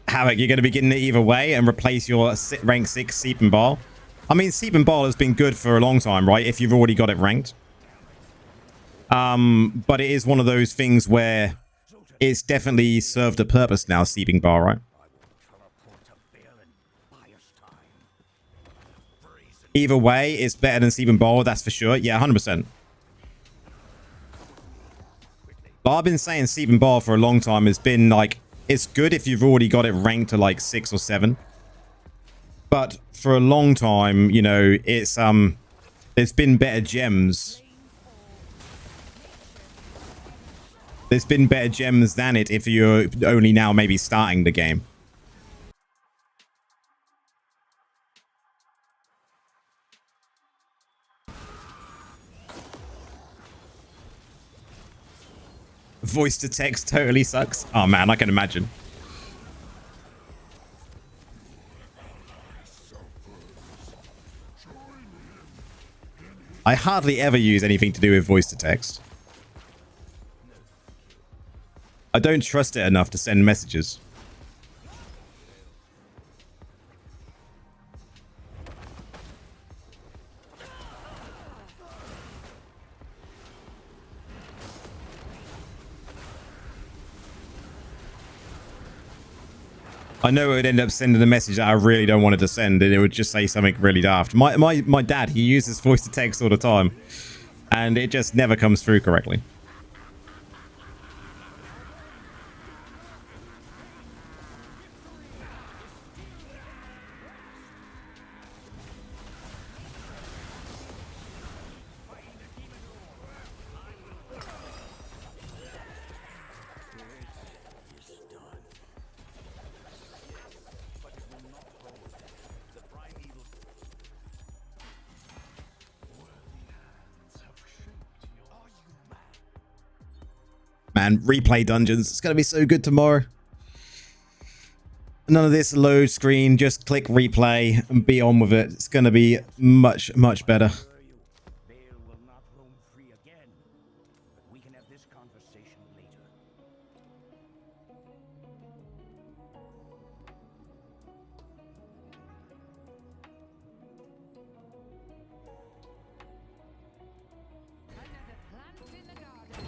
Havoc, you're going to be getting it either way and replace your rank 6 Seep and Ball. I mean, Seep and Ball has been good for a long time, right? If you've already got it ranked. But it is one of those things where it's definitely served a purpose now, Seeping Bar, right? Either way, it's better than Seeping Ball, that's for sure. Yeah, 100%. But I've been saying Seeping Ball for a long time. It's been like, it's good if you've already got it ranked to like 6 or 7. But for a long time, you know, it's there's been better gems. There's been better gems than it if you're only now maybe starting the game. Voice to text totally sucks. Oh man, I can imagine. I hardly ever use anything to do with voice to text. I don't trust it enough to send messages. I know it would end up sending a message that I really don't want it to send, and it would just say something really daft. My dad, he uses voice to text all the time, and it just never comes through correctly. Man, replay dungeons. It's going to be so good tomorrow. None of this load screen. Just click replay and be on with it. It's going to be much, much better. Bale will not roam free again. But we can have this conversation later. Another plant in the garden.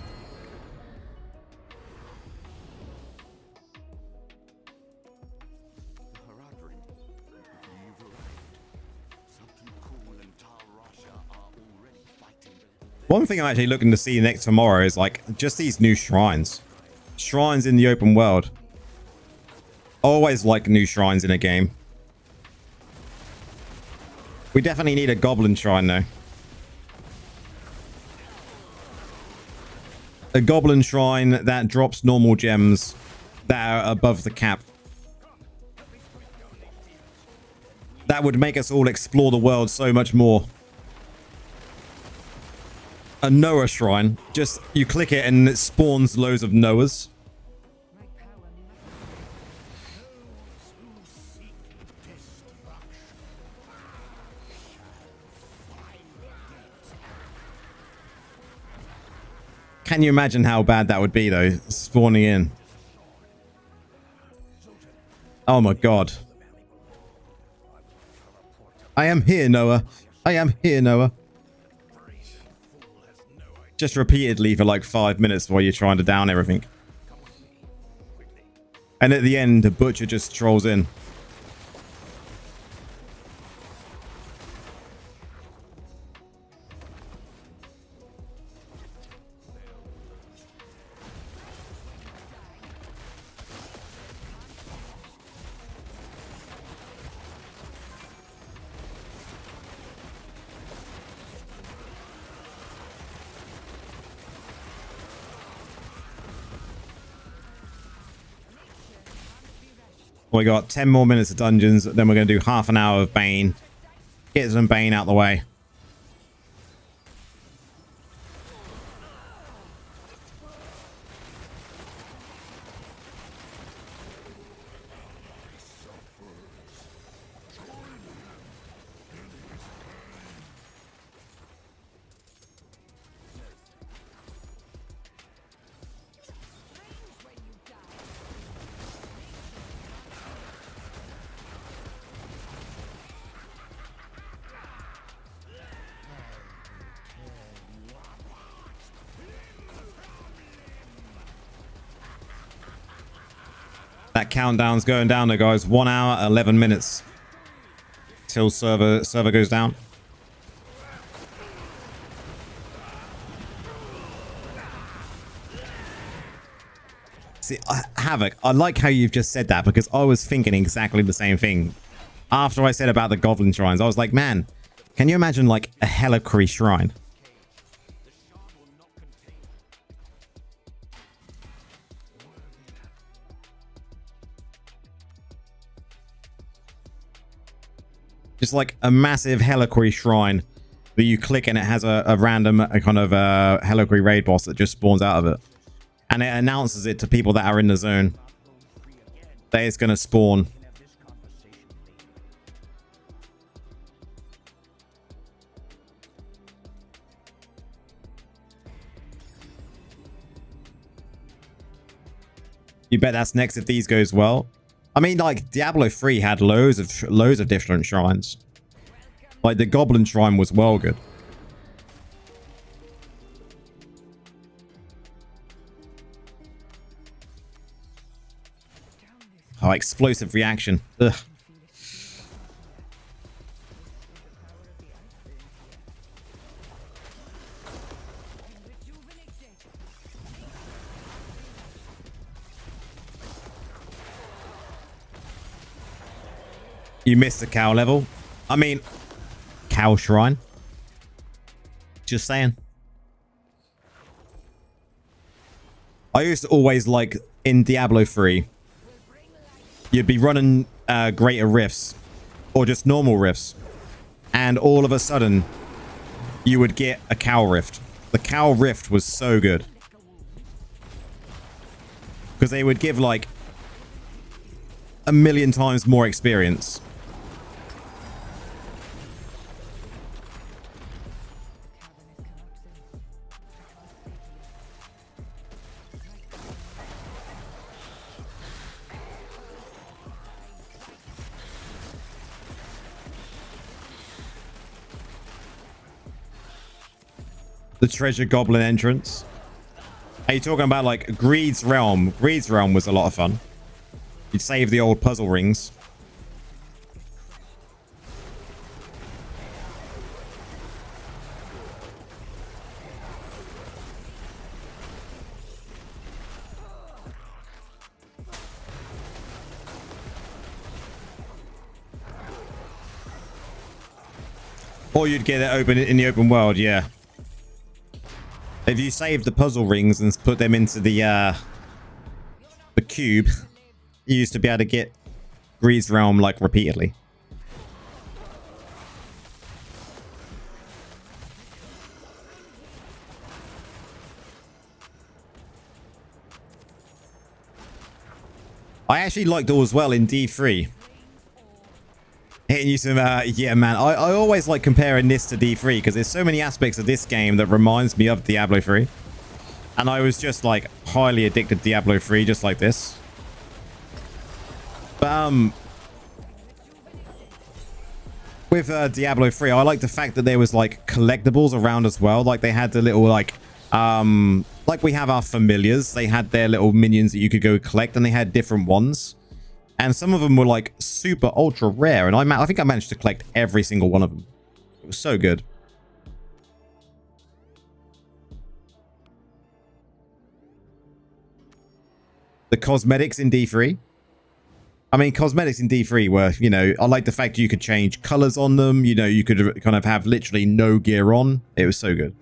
Haradrim, you've arrived. Something cool and Tal Rasha are already fighting. One thing I'm actually looking to see next tomorrow is like just these new shrines. Shrines in the open world. I always like new shrines in a game. We definitely need a goblin shrine though. A goblin shrine that drops normal gems that are above the cap. That would make us all explore the world so much more. A Noah shrine. Just, you click it and it spawns loads of Noahs. My power Can you imagine how bad that would be though? Spawning in. Oh my god. I am here, Noah. I am here, Noah. Just repeatedly for like 5 minutes while you're trying to down everything. And at the end, the butcher just trolls in. We got 10 more minutes of dungeons, then we're going to do half an hour of Bane. Get some Bane out the way. That countdown's going down there, guys. 1 hour, 11 minutes. Till server goes down. See, Havoc, I like how you've just said that because I was thinking exactly the same thing. After I said about the Goblin Shrines, I was like, man, can you imagine like a Hellicry Shrine? Just like a massive Hellicry shrine that you click and it has a random kind of Hellicry raid boss that just spawns out of it. And it announces it to people that are in the zone that it's going to spawn. You bet that's next if these goes well. I mean, like, Diablo 3 had loads of different shrines. Like, the Goblin Shrine was well good. Oh, explosive reaction. Ugh. You missed the cow level. I mean, cow shrine. Just saying. I used to always like in Diablo 3, you'd be running greater rifts or just normal rifts, and all of a sudden you would get a cow rift. The cow rift was so good because they would give like 1,000,000 times more experience. The treasure goblin entrance. Are you talking about like Greed's Realm? Greed's Realm was a lot of fun. You'd save the old puzzle rings. Or you'd get it open in the open world, yeah. If you save the puzzle rings and put them into the cube, you used to be able to get Greed's Realm like repeatedly. I actually liked all as well in D3. Hitting you some, yeah, man. I always like comparing this to D3 because there's so many aspects of this game that reminds me of Diablo 3. And I was just like highly addicted to Diablo 3, just like this. But, with Diablo 3, I like the fact that there was like collectibles around as well. Like they had the little like we have our familiars. They had their little minions that you could go collect, and they had different ones. And some of them were like super ultra rare. And I think I managed to collect every single one of them. It was so good. The cosmetics in D3. I mean, cosmetics in D3 were, you know, I like the fact you could change colors on them. You know, you could kind of have literally no gear on. It was so good.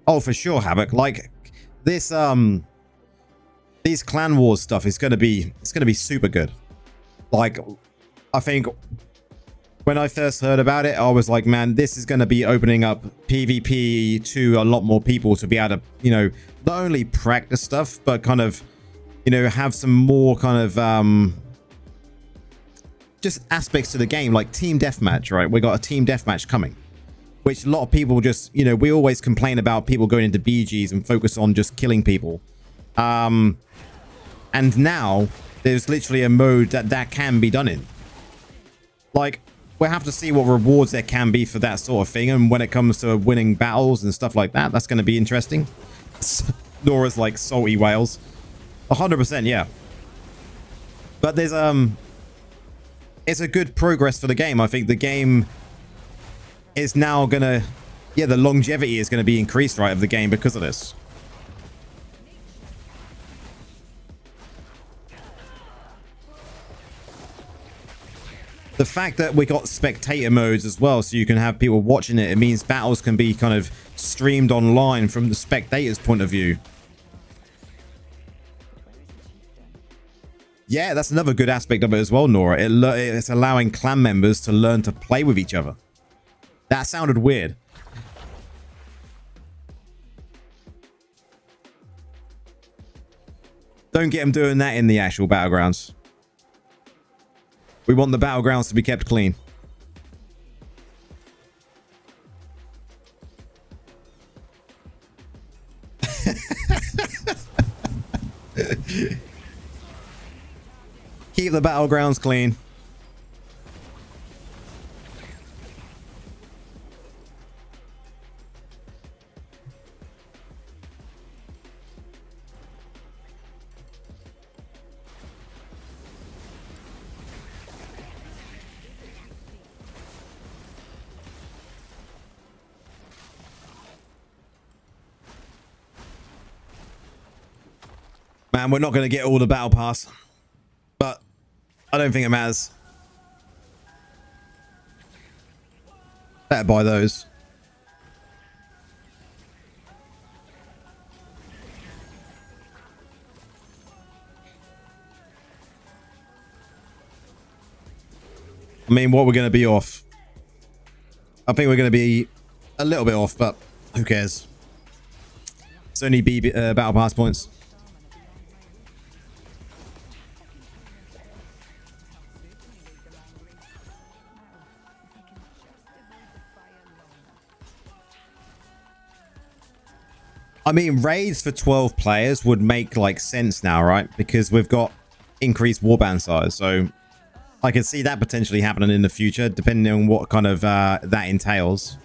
Oh, for sure, Havoc. Like this, these clan wars stuff is gonna be, it's gonna be super good. Like, I think when I first heard about it, I was like, man, this is gonna be opening up PvP to a lot more people to be able to, you know, not only practice stuff, but kind of, you know, have some more kind of just aspects to the game, like team deathmatch, right? We got a team deathmatch coming. Which a lot of people just, you know, we always complain about people going into BGs and focus on just killing people. And now there's literally a mode that can be done in. Like, we'll have to see what rewards there can be for that sort of thing. And when it comes to winning battles and stuff like that, that's going to be interesting. Nora's like salty whales. 100%, yeah. But there's, it's a good progress for the game. I think the game is now gonna, yeah, the longevity is going to be increased, right, of the game because of this. The fact that we got spectator modes as well, so you can have people watching it, it means battles can be kind of streamed online from the spectator's point of view. Yeah, that's another good aspect of it as well, Nora. It's allowing clan members to learn to play with each other. That sounded weird. Don't get them doing that in the actual battlegrounds. We want the battlegrounds to be kept clean. Keep the battlegrounds clean. Man, we're not going to get all the battle pass, but I don't think it matters. Better buy those. I mean, what we're going to be off. I think we're going to be a little bit off, but who cares? It's only battle pass points. I mean, raids for 12 players would make like sense now, right? Because we've got increased warband size. So I can see that potentially happening in the future, depending on what kind of that entails.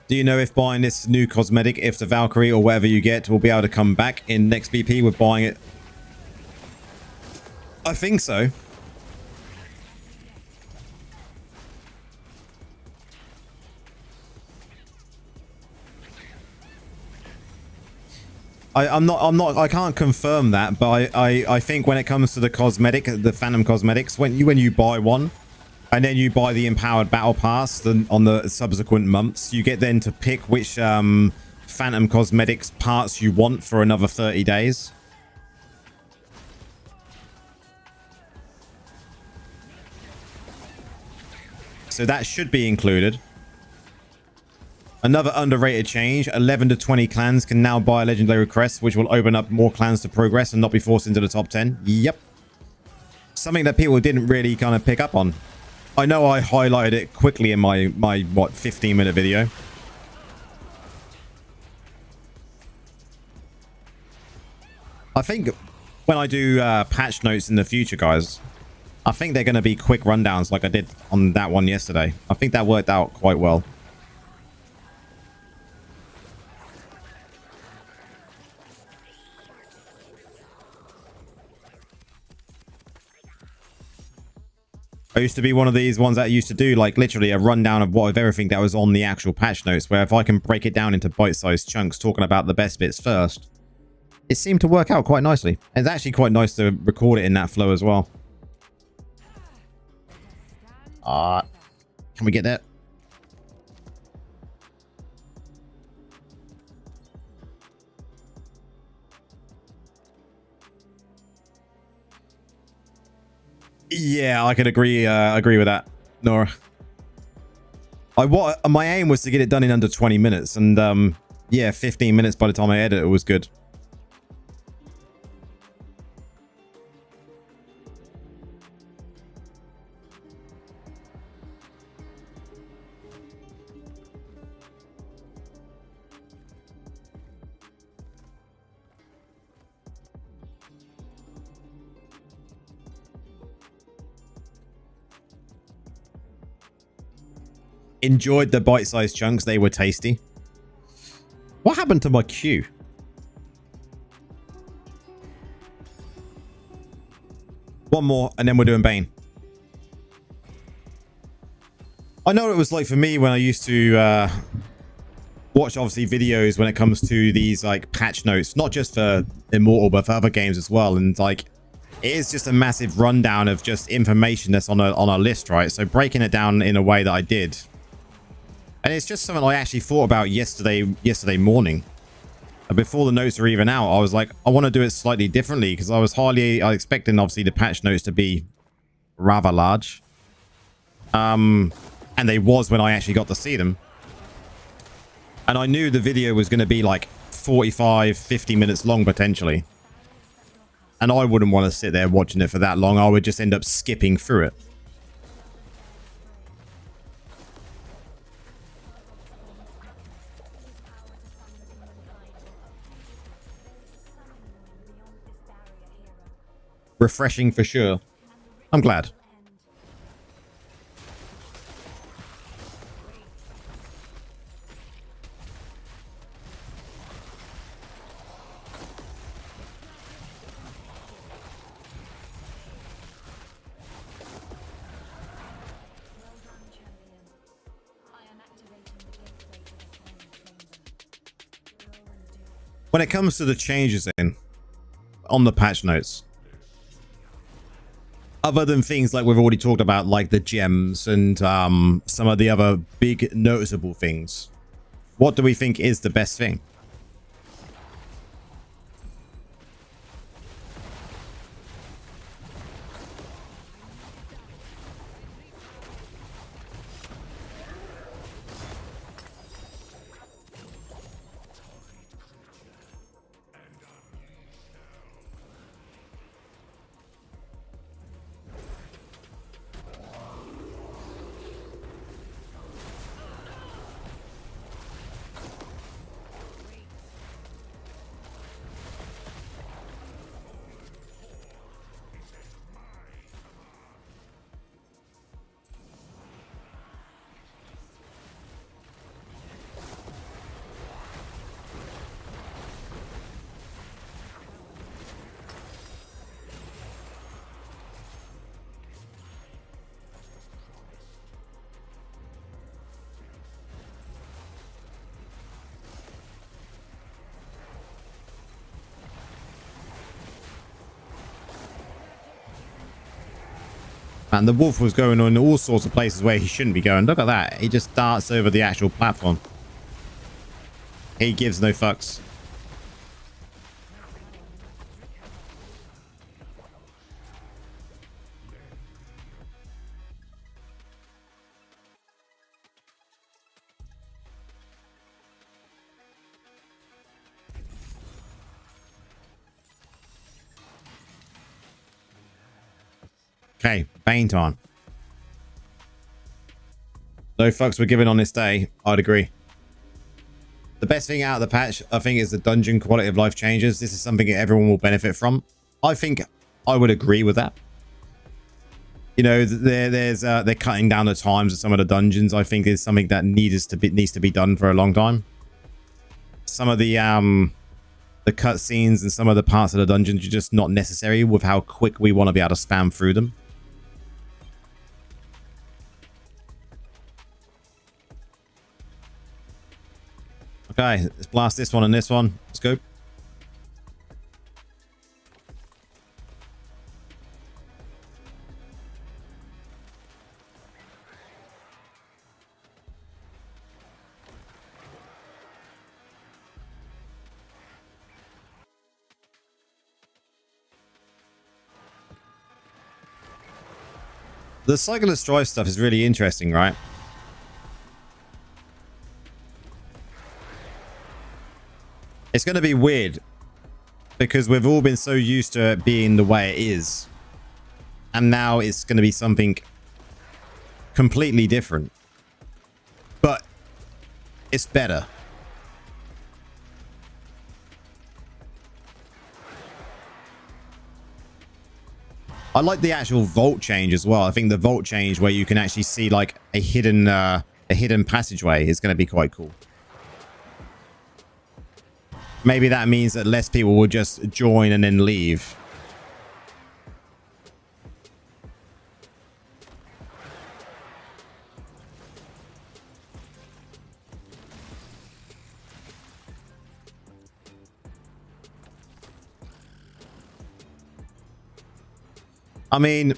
Do you know if buying this new cosmetic, if the Valkyrie or whatever you get, will be able to come back in next BP with buying it? I think so. I can't confirm that, but I think when it comes to the cosmetic, the Phantom cosmetics, when you buy one and then you buy the empowered battle pass on the subsequent months, you get then to pick which Phantom cosmetics parts you want for another 30 days. So that should be included. Another underrated change, 11 to 20 clans can now buy a legendary crest, which will open up more clans to progress and not be forced into the top 10. Yep. Something that people didn't really kind of pick up on. I know I highlighted it quickly in my what, 15-minute video. I think when I do patch notes in the future, guys, I think they're going to be quick rundowns like I did on that one yesterday. I think that worked out quite well. I used to be one of these ones that used to do like literally a rundown of everything that was on the actual patch notes, where if I can break it down into bite-sized chunks talking about the best bits first, it seemed to work out quite nicely. And it's actually quite nice to record it in that flow as well. Can we get that? Yeah, I could agree with that, Nora. My aim was to get it done in under 20 minutes, and yeah, 15 minutes by the time I edit it was good. Enjoyed the bite-sized chunks. They were tasty. What happened to my queue? One more, and then we're doing Bane. I know what it was like for me when I used to watch, obviously, videos when it comes to these, like, patch notes. Not just for Immortal, but for other games as well. And, like, it is just a massive rundown of just information that's on a list, right? So breaking it down in a way that I did... And it's just something I actually thought about yesterday morning. Before the notes are even out, I was like, I want to do it slightly differently, because I was expecting, obviously, the patch notes to be rather large. And they was when I actually got to see them. And I knew the video was going to be like 45, 50 minutes long, potentially. And I wouldn't want to sit there watching it for that long. I would just end up skipping through it. refreshing for sure. I'm glad. When it comes to the changes on the patch notes, other than things like we've already talked about, like the gems and some of the other big noticeable things, what do we think is the best thing? And the wolf was going on all sorts of places where he shouldn't be going. Look at that. He just darts over the actual platform. He gives no fucks. Okay, Bane time. No fucks were given on this day. I'd agree. The best thing out of the patch, I think, is the dungeon quality of life changes. This is something that everyone will benefit from. I think I would agree with that. You know, they're cutting down the times of some of the dungeons. I think is something that needs to be done for a long time. Some of the cutscenes and some of the parts of the dungeons are just not necessary with how quick we want to be able to spam through them. Okay, let's blast this one and this one. Let's go. The Cycle of Strife stuff is really interesting, right? It's going to be weird because we've all been so used to it being the way it is. And now it's going to be something completely different. But it's better. I like the actual vault change as well. I think the vault change where you can actually see like a hidden passageway is going to be quite cool. Maybe that means that less people will just join and then leave. I mean,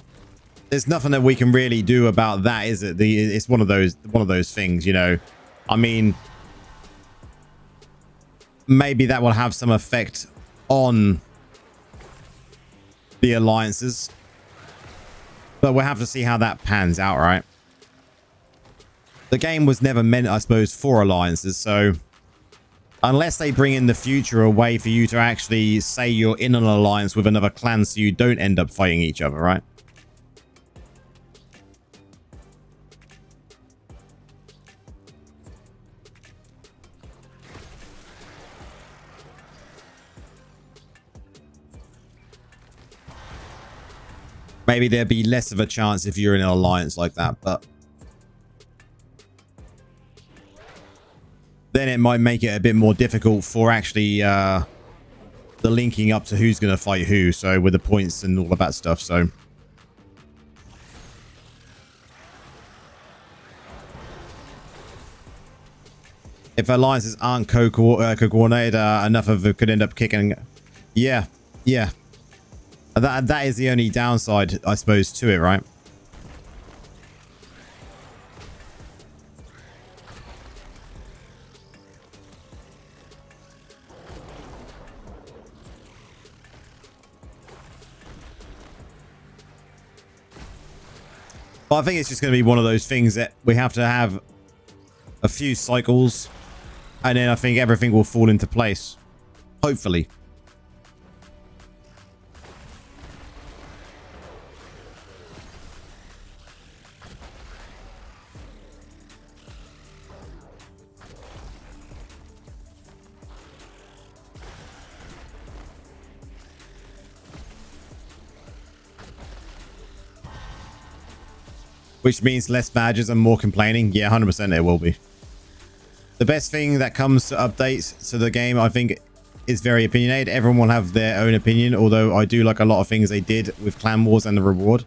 there's nothing that we can really do about that, is it? It's one of those things, you know. I mean, maybe that will have some effect on the alliances, but we'll have to see how that pans out, right? The game was never meant, I suppose, for alliances, so unless they bring in the future a way for you to actually say you're in an alliance with another clan so you don't end up fighting each other, right? Maybe there'd be less of a chance if you're in an alliance like that, but then it might make it a bit more difficult for actually the linking up to who's going to fight who. So with the points and all of that stuff. So if alliances aren't co-coordinated enough of it could end up kicking. Yeah. That is the only downside, I suppose, to it, right? But I think it's just going to be one of those things that we have to have a few cycles, and then I think everything will fall into place. Hopefully. Which means less badges and more complaining. Yeah, 100% it will be. The best thing that comes to updates to the game, I think, is very opinionated. Everyone will have their own opinion, although I do like a lot of things they did with Clan Wars and the reward.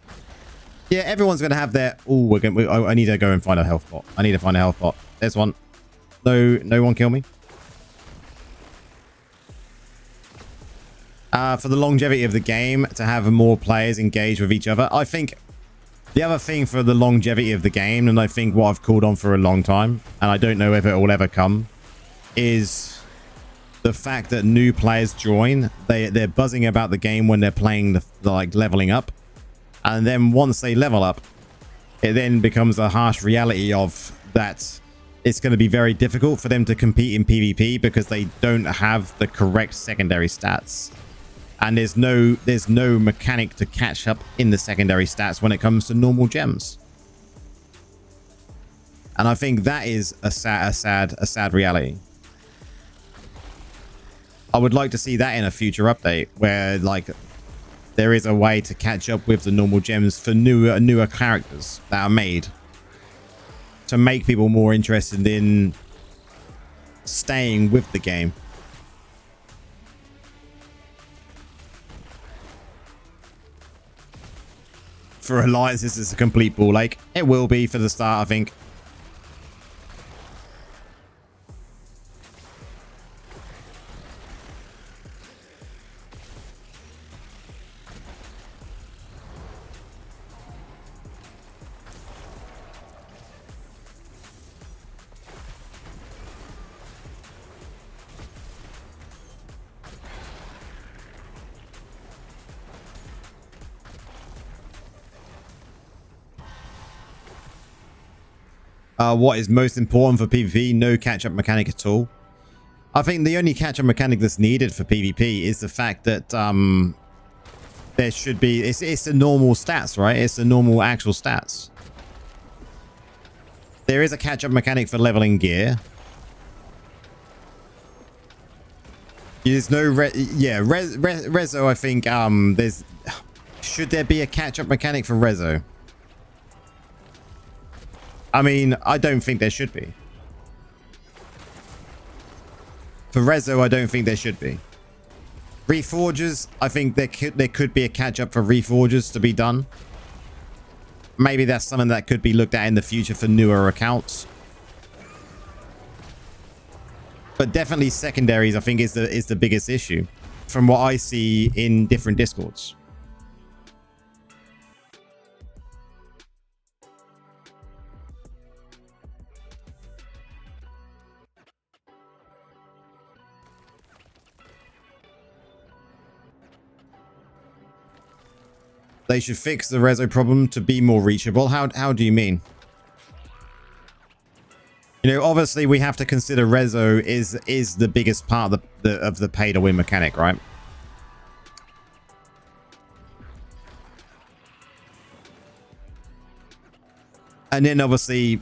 Yeah, everyone's going to have their... Oh, I need to go and find a health pot. I need to find a health pot. There's one. No one kill me. For the longevity of the game, to have more players engage with each other, I think... The other thing for the longevity of the game, and I think what I've called on for a long time, and I don't know if it will ever come, is the fact that new players join. They're buzzing about the game when they're playing the like leveling up, and then once they level up, it then becomes a harsh reality of that it's going to be very difficult for them to compete in PvP because they don't have the correct secondary stats. And there's no mechanic to catch up in the secondary stats when it comes to normal gems. And I think that is a sad reality. I would like to see that in a future update where like there is a way to catch up with the normal gems for newer characters that are made to make people more interested in staying with the game. For Alliance, this is a complete ball ache. It will be for the start, I think. What is most important for PvP? No catch-up mechanic at all. I think the only catch-up mechanic that's needed for PvP is the fact that there should be... It's the normal stats, right? It's the normal actual stats. There is a catch-up mechanic for leveling gear. There's no... Rezo, I think... there's... Should there be a catch-up mechanic for Rezo? I mean, I don't think there should be. For Rezo, I don't think there should be. Reforgers, I think there could be a catch-up for Reforgers to be done. Maybe that's something that could be looked at in the future for newer accounts. But definitely secondaries, I think, is the biggest issue from what I see in different Discords. They should fix the Rezo problem to be more reachable. How do you mean? You know, obviously we have to consider Rezo is the biggest part of the pay to win mechanic, right? And then obviously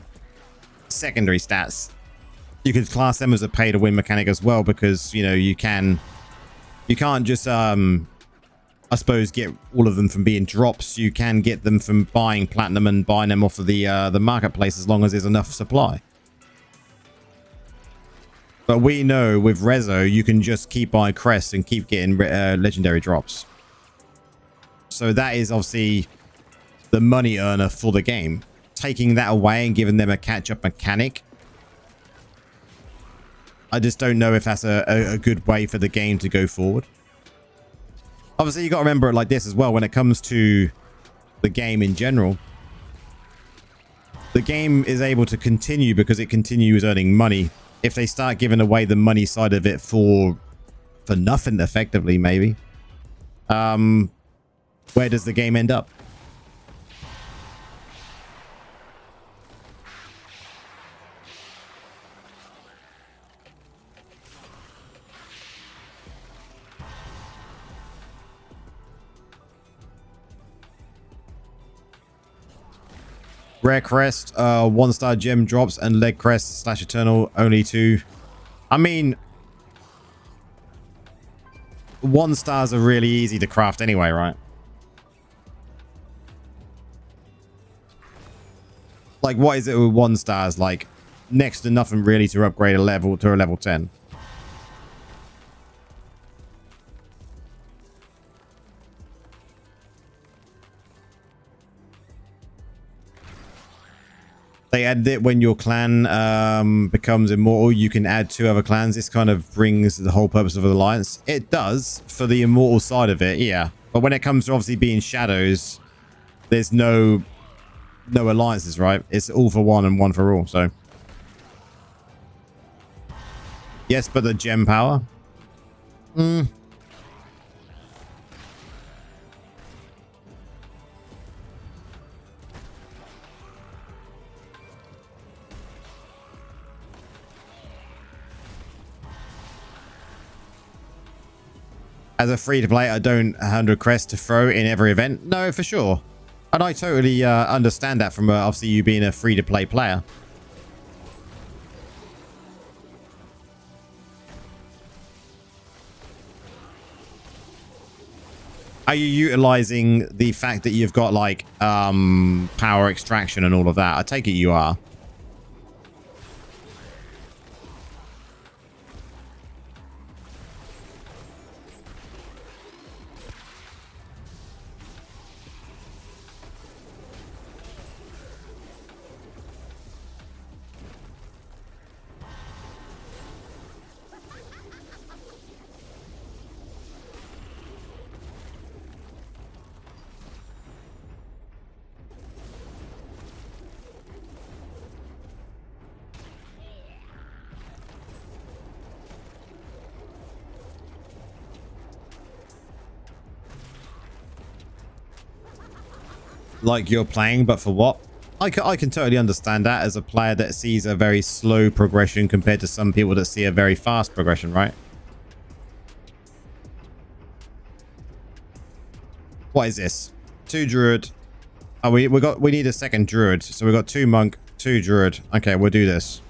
secondary stats. You could class them as a pay to win mechanic as well, because you know you can't just I suppose, get all of them from being drops. You can get them from buying platinum and buying them off of the marketplace as long as there's enough supply. But we know with Rezo, you can just keep buying crests and keep getting legendary drops. So that is obviously the money earner for the game. Taking that away and giving them a catch-up mechanic, I just don't know if that's a good way for the game to go forward. Obviously, you got to remember it like this as well. When it comes to the game in general, the game is able to continue because it continues earning money. If they start giving away the money side of it for nothing, effectively, maybe, where does the game end up? Rare crest, 1-star gem drops, and leg crest / eternal only 2. I mean, 1-stars are really easy to craft anyway, right? Like, what is it with 1-stars? Like, next to nothing really to upgrade a level to a level 10. They added it when your clan becomes immortal. You can add 2 other clans. This kind of brings the whole purpose of the alliance. It does for the immortal side of it, yeah. But when it comes to obviously being shadows, there's no alliances, right? It's all for one and one for all. So yes, but the gem power. As a free-to-play, I don't 100 crests to throw in every event. No, for sure. And I totally understand that from obviously you being a free-to-play player. Are you utilizing the fact that you've got like power extraction and all of that? I take it you are. Like you're playing, but for what? I can totally understand that as a player that sees a very slow progression compared to some people that see a very fast progression, right? What is this? 2 druid. Oh, we need a second druid. So we got 2 monk, 2 druid. Okay, we'll do this.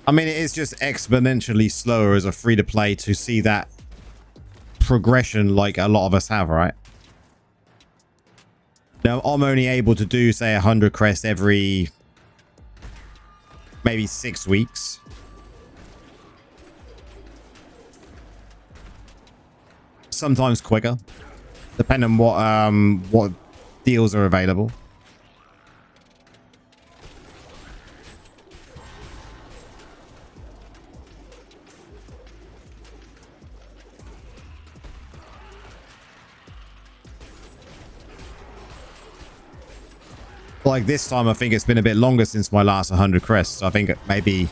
I mean, it is just exponentially slower as a free-to-play to see that progression like a lot of us have, right? Now, I'm only able to do, say, 100 crests every maybe 6 weeks. Sometimes quicker, depending on what deals are available. Like this time, I think it's been a bit longer since my last 100 crests. So I think maybe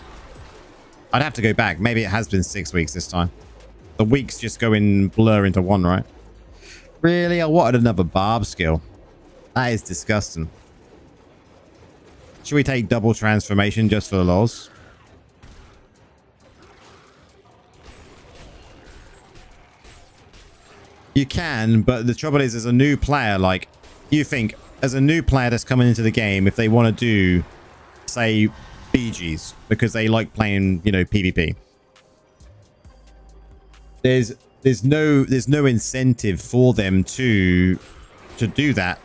I'd have to go back. Maybe it has been 6 weeks this time. The weeks just go in blur into one, right? Really? I wanted another barb skill. That is disgusting. Should we take double transformation just for the lols? You can, but the trouble is, as a new player, like, you think, as a new player that's coming into the game, if they want to do, say, BGs, because they like playing, you know, PvP, there's no incentive for them to do that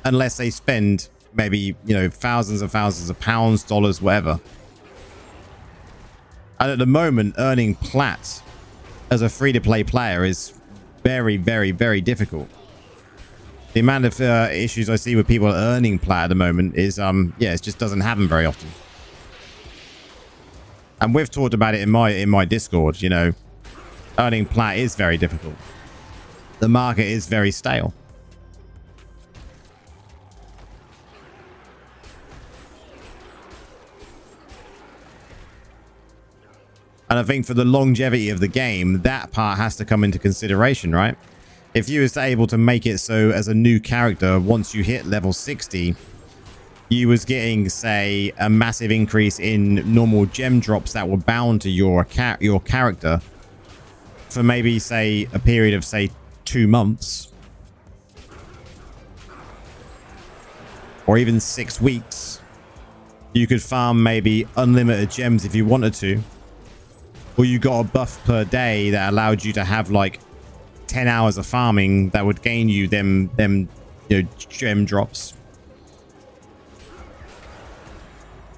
unless they spend maybe, you know, thousands and thousands of pounds, dollars, whatever. And at the moment, earning plat as a free-to-play player is very, very, very difficult. The amount of issues I see with people earning plat at the moment is, yeah, it just doesn't happen very often. And we've talked about it in my Discord, you know, earning plat is very difficult. The market is very stale. And I think for the longevity of the game, that part has to come into consideration, right? If you was able to make it so as a new character, once you hit level 60, you was getting, say, a massive increase in normal gem drops that were bound to your character for maybe, say, a period of, say, 2 months. Or even 6 weeks. You could farm maybe unlimited gems if you wanted to. Or you got a buff per day that allowed you to have like 10 hours of farming that would gain you them you know, gem drops.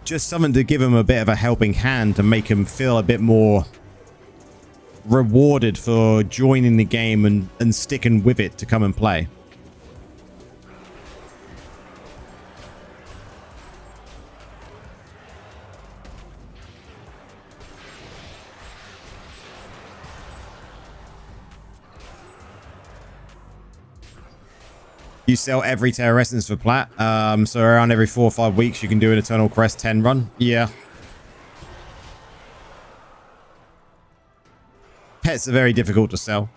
Just something to give them a bit of a helping hand to make them feel a bit more rewarded for joining the game and sticking with it to come and play. You sell every Terror Essence for plat. So around every 4 or 5 weeks, you can do an Eternal Crest 10 run. Yeah. Pets are very difficult to sell.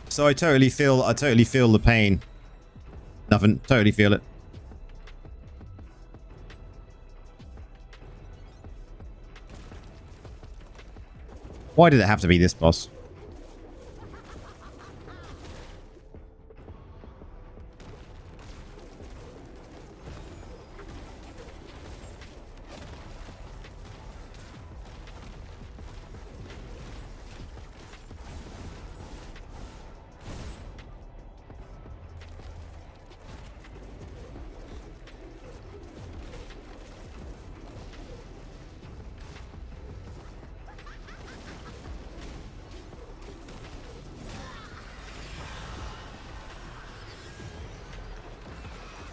So I totally feel the pain. Nothing. Totally feel it. Why did it have to be this boss?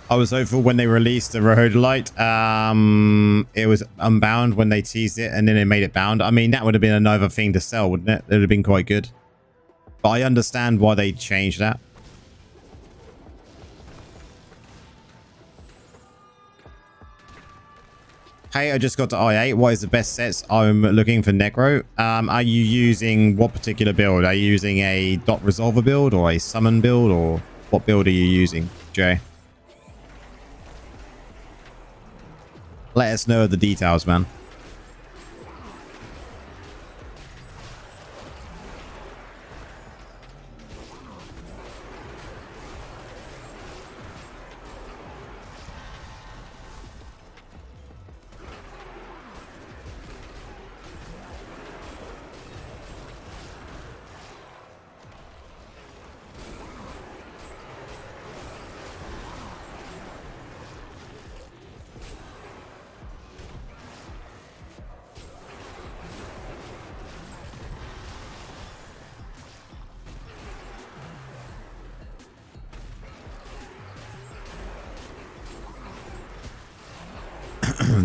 I was hopeful when they released the Rhodolite. It was unbound when they teased it and then they made it bound. I mean, that would have been another thing to sell, wouldn't it? It would have been quite good. But I understand why they changed that. Hey, I just got to I8. What is the best sets? I'm looking for Necro. Are you using what particular build? Are you using a dot resolver build or a summon build, or what build are you using, Jay? Let us know the details, man.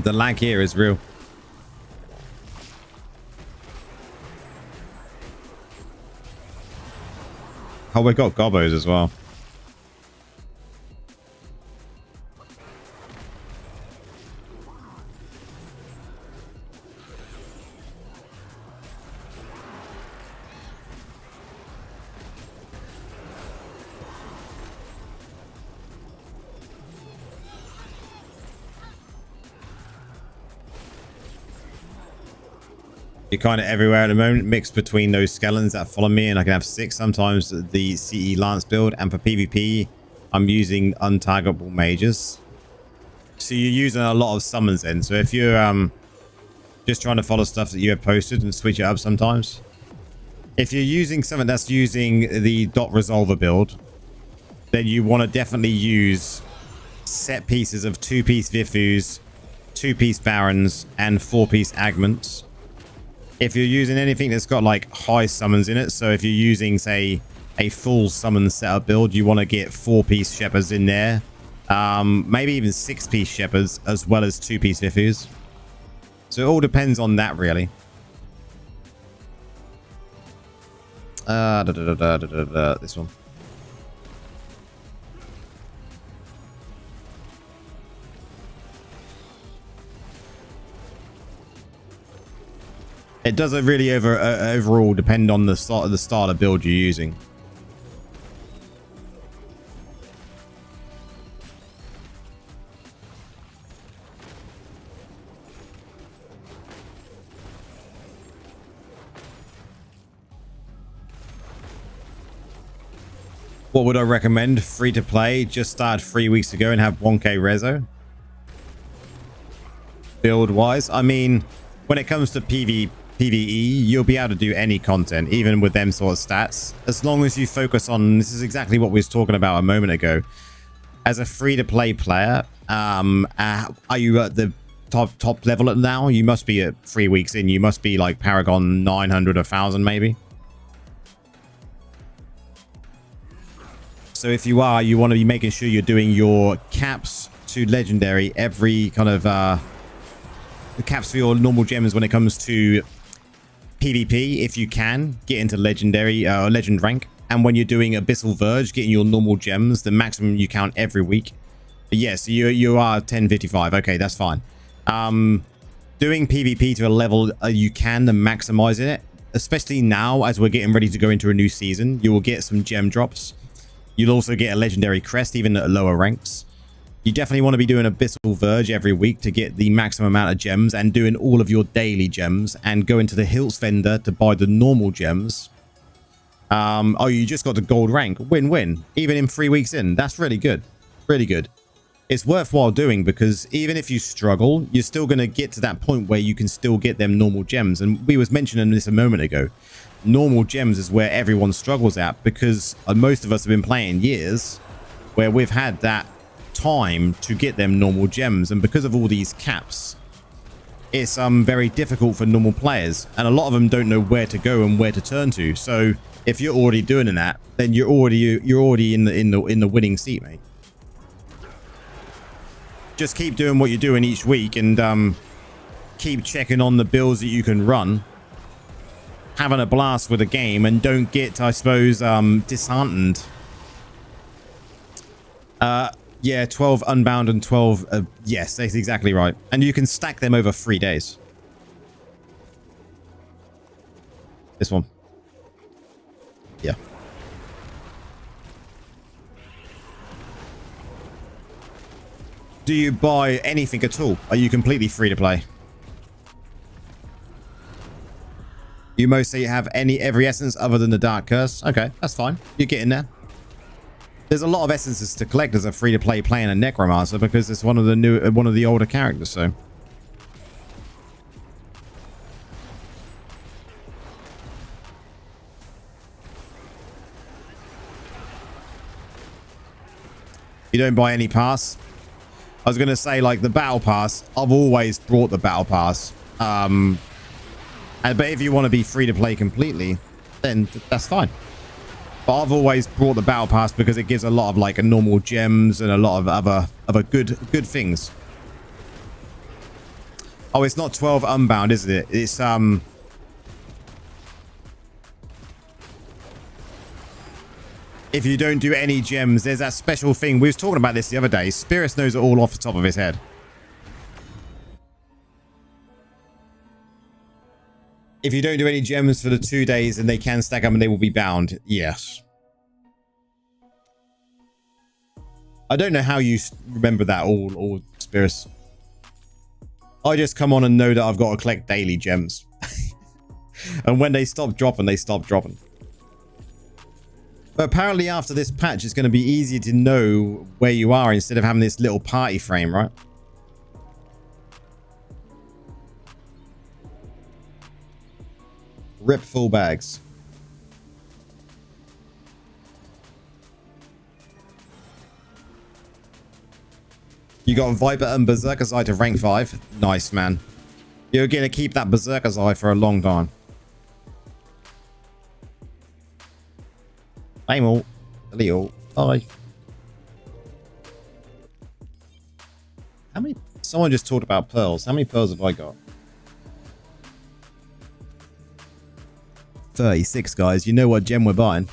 The lag here is real. Oh, we got gobos as well. You're kind of everywhere at the moment, mixed between those skeletons that follow me, and I can have 6 sometimes the CE Lance build, and for PvP, I'm using untaggable mages. So you're using a lot of summons in. So if you're just trying to follow stuff that you have posted and switch it up sometimes, if you're using something that's using the dot resolver build, then you want to definitely use set pieces of 2-piece Vifus, 2-piece Barons, and 4-piece Agments. If you're using anything that's got like high summons in it, so if you're using, say, a full summon setup build, you want to get 4-piece Shepherds in there. Maybe even 6-piece Shepherds as well as 2-piece Vifus. So it all depends on that, really. This one. It doesn't really overall depend on the style of build you're using. What would I recommend? Free to play. Just started 3 weeks ago and have 1k rezo. Build wise, I mean, when it comes to PvE, you'll be able to do any content, even with them sort of stats, as long as you focus on, this is exactly what we was talking about a moment ago. As a free-to-play player, are you at the top level now? You must be at 3 weeks in. You must be like Paragon 900, 1000 maybe. So if you are, you want to be making sure you're doing your caps to legendary every kind of the caps for your normal gems when it comes to PvP. If you can get into legendary legend rank, and when you're doing Abyssal Verge, getting your normal gems, the maximum you count every week. But yes, you are 1055. Okay, that's fine. Doing PvP to a level you can, and maximizing it, especially now as we're getting ready to go into a new season, you will get some gem drops. You'll also get a legendary crest even at lower ranks. You definitely want to be doing Abyssal Verge every week to get the maximum amount of gems, and doing all of your daily gems, and go into the Hills vendor to buy the normal gems. Oh, you just got the gold rank. Win-win. Even in 3 weeks in. That's really good. Really good. It's worthwhile doing, because even if you struggle, you're still going to get to that point where you can still get them normal gems. And we was mentioning this a moment ago. Normal gems is where everyone struggles at, because most of us have been playing years where we've had that time to get them normal gems, and because of all these caps, it's very difficult for normal players, and a lot of them don't know where to go and where to turn to. So if you're already doing that, then you're already in the winning seat, mate. Just keep doing what you're doing each week, and keep checking on the builds that you can run, having a blast with the game, and don't get, I suppose, disheartened. Yeah, 12 unbound and 12 yes, that's exactly right, and you can stack them over 3 days. This one, yeah. Do you buy anything at all? Are you completely free to play? You mostly have every essence other than the Dark Curse. Okay, that's fine. You're getting there. There's a lot of essences to collect as a free-to-play playing a Necromancer, because it's one of the older characters. So you don't buy any pass. I was gonna say, like, the battle pass. I've always brought the battle pass. But if you want to be free to play completely, then that's fine. But I've always brought the battle pass because it gives a lot of like normal gems and a lot of other good things. Oh, it's not 12 unbound, is it? It's if you don't do any gems, there's that special thing. We was talking about this the other day. Spirits knows it all off the top of his head. If you don't do any gems for the 2 days, and they can stack up and they will be bound. Yes. I don't know how you remember that all Spirits. I just come on and know that I've got to collect daily gems. And when they stop dropping, they stop dropping. But apparently after this patch, it's going to be easier to know where you are instead of having this little party frame, right? Rip full bags. You got Viper and Berserker's Eye to rank 5. Nice, man. You're going to keep that Berserker's Eye for a long time. Aim all. Delete all. Bye. How many... Someone just talked about pearls. How many pearls have I got? 36, guys. You know what gem we're buying.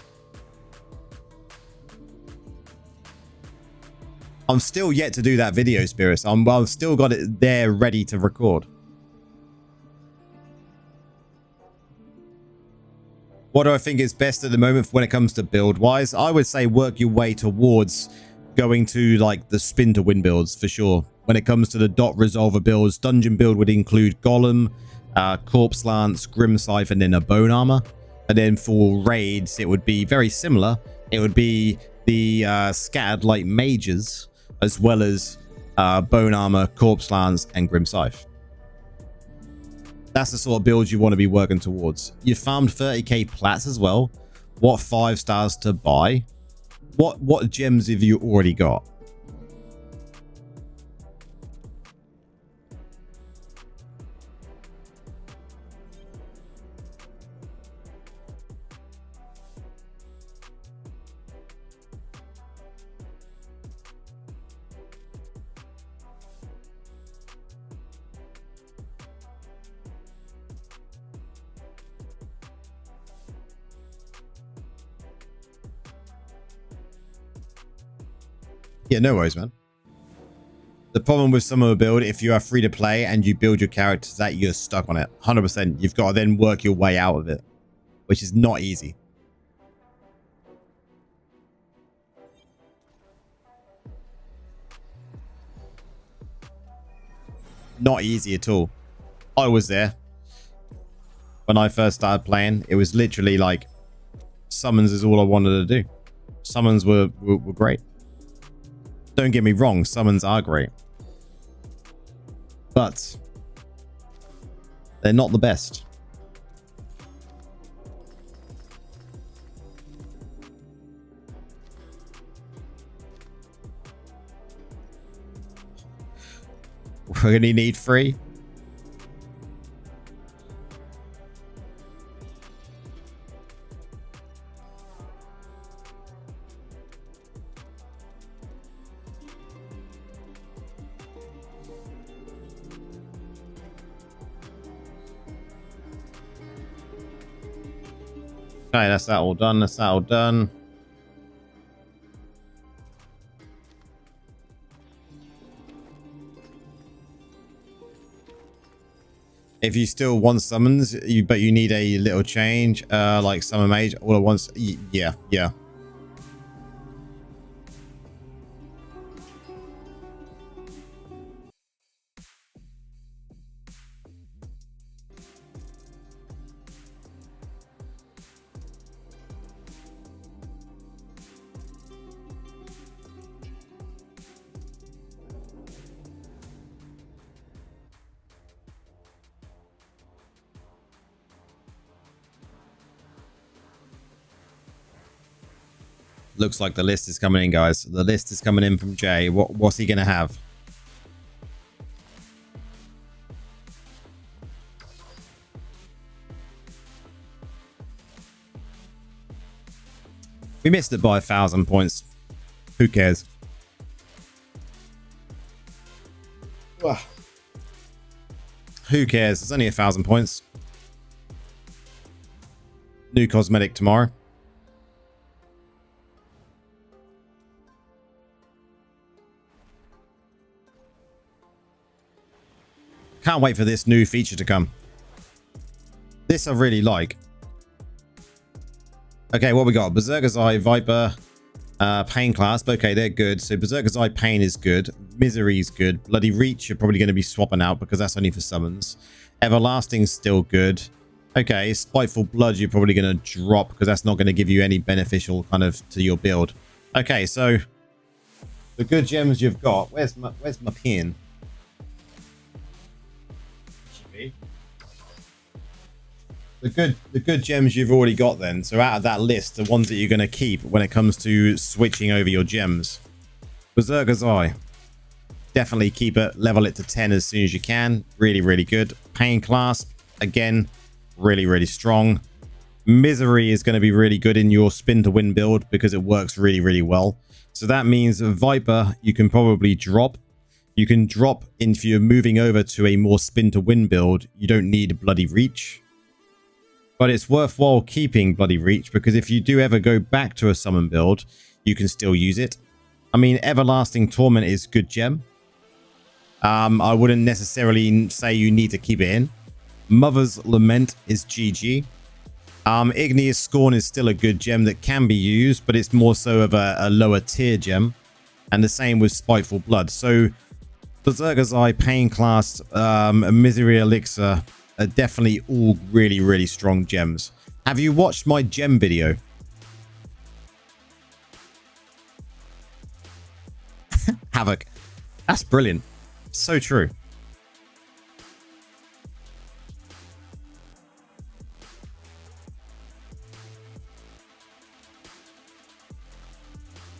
I'm still yet to do that video, Spirits. I've still got it there ready to record. What do I think is best at the moment when it comes to build-wise? I would say work your way towards going to, like, the spin-to-win builds, for sure. When it comes to the dot resolver builds, dungeon build would include Golem, Corpse Lance, Grim Scythe, and then a Bone Armor. And then for raids, it would be very similar. It would be the Scattered Light Mages, as well as Bone Armor, Corpse Lance, and Grim Scythe. That's the sort of build you want to be working towards. You farmed 30k plats as well. What 5 stars to buy? What gems have you already got? Yeah, no worries, man. The problem with some of the build, if you are free to play and you build your characters, that you're stuck on it 100%. You've got to then work your way out of it, which is not easy. Not easy at all. I was there when I first started playing. It was literally like summons is all I wanted to do. Summons were great. Don't get me wrong, summons are great. But they're not the best. We're going to need 3. Okay, that's that all done. That's that all done. If you still want summons, but you need a little change, like summon mage all at once. Yeah. Looks like the list is coming in, guys. The list is coming in from Jay. What's he gonna have? We missed it by 1,000 points. Who cares? Ugh. Who cares? It's only 1,000 points. New cosmetic tomorrow. Can't wait for this new feature to come. This I really like. Okay, what we got? Berserker's Eye, Viper, Pain class. Okay, they're good. So Berserker's Eye, Pain is good. Misery is good. Bloody Reach you're probably going to be swapping out because that's only for summons. Everlasting's still good. Okay, Spiteful Blood you're probably going to drop because that's not going to give you any beneficial kind of to your build. Okay, so the good gems you've got. Where's my pin? The good gems you've already got then. So out of that list, the ones that you're going to keep when it comes to switching over your gems. Berserker's Eye. Definitely keep it, level it to 10 as soon as you can. Really, really good. Pain Clasp, again, really, really strong. Misery is going to be really good in your spin to win build because it works really, really well. So that means Viper, you can probably drop. You can drop if you're moving over to a more spin to win build. You don't need Bloody Reach. But it's worthwhile keeping Bloody Reach because if you do ever go back to a summon build, you can still use it. I mean, Everlasting Torment is good gem. I wouldn't necessarily say you need to keep it in. Mother's Lament is GG. Igneous Scorn is still a good gem that can be used, but it's more so of a lower tier gem. And the same with Spiteful Blood. So Berserker's Eye, Pain Class, Misery Elixir are definitely all really, really strong gems. Have you watched my gem video? Havoc. That's brilliant. So true.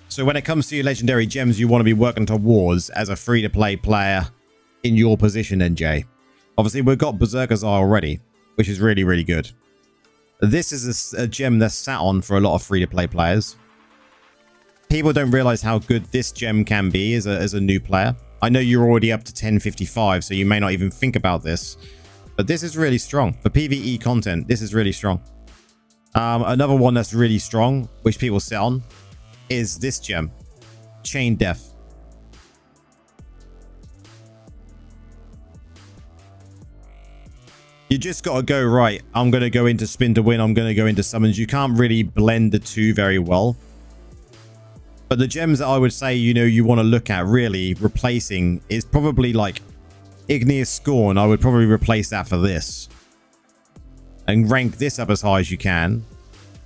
So when it comes to your legendary gems, you want to be working towards as a free-to-play player in your position, NJ. Obviously, we've got Berserker's Eye already, which is really, really good. This is a gem that's sat on for a lot of free-to-play players. People don't realize how good this gem can be as a new player. I know you're already up to 1055, so you may not even think about this. But this is really strong. For PvE content, this is really strong. Another one that's really strong, which people sit on, is this gem. Chain Death. You just got to go, right, I'm going to go into spin to win. I'm going to go into summons. You can't really blend the two very well. But the gems that I would say, you know, you want to look at really replacing is probably like Igneous Scorn. I would probably replace that for this. And rank this up as high as you can.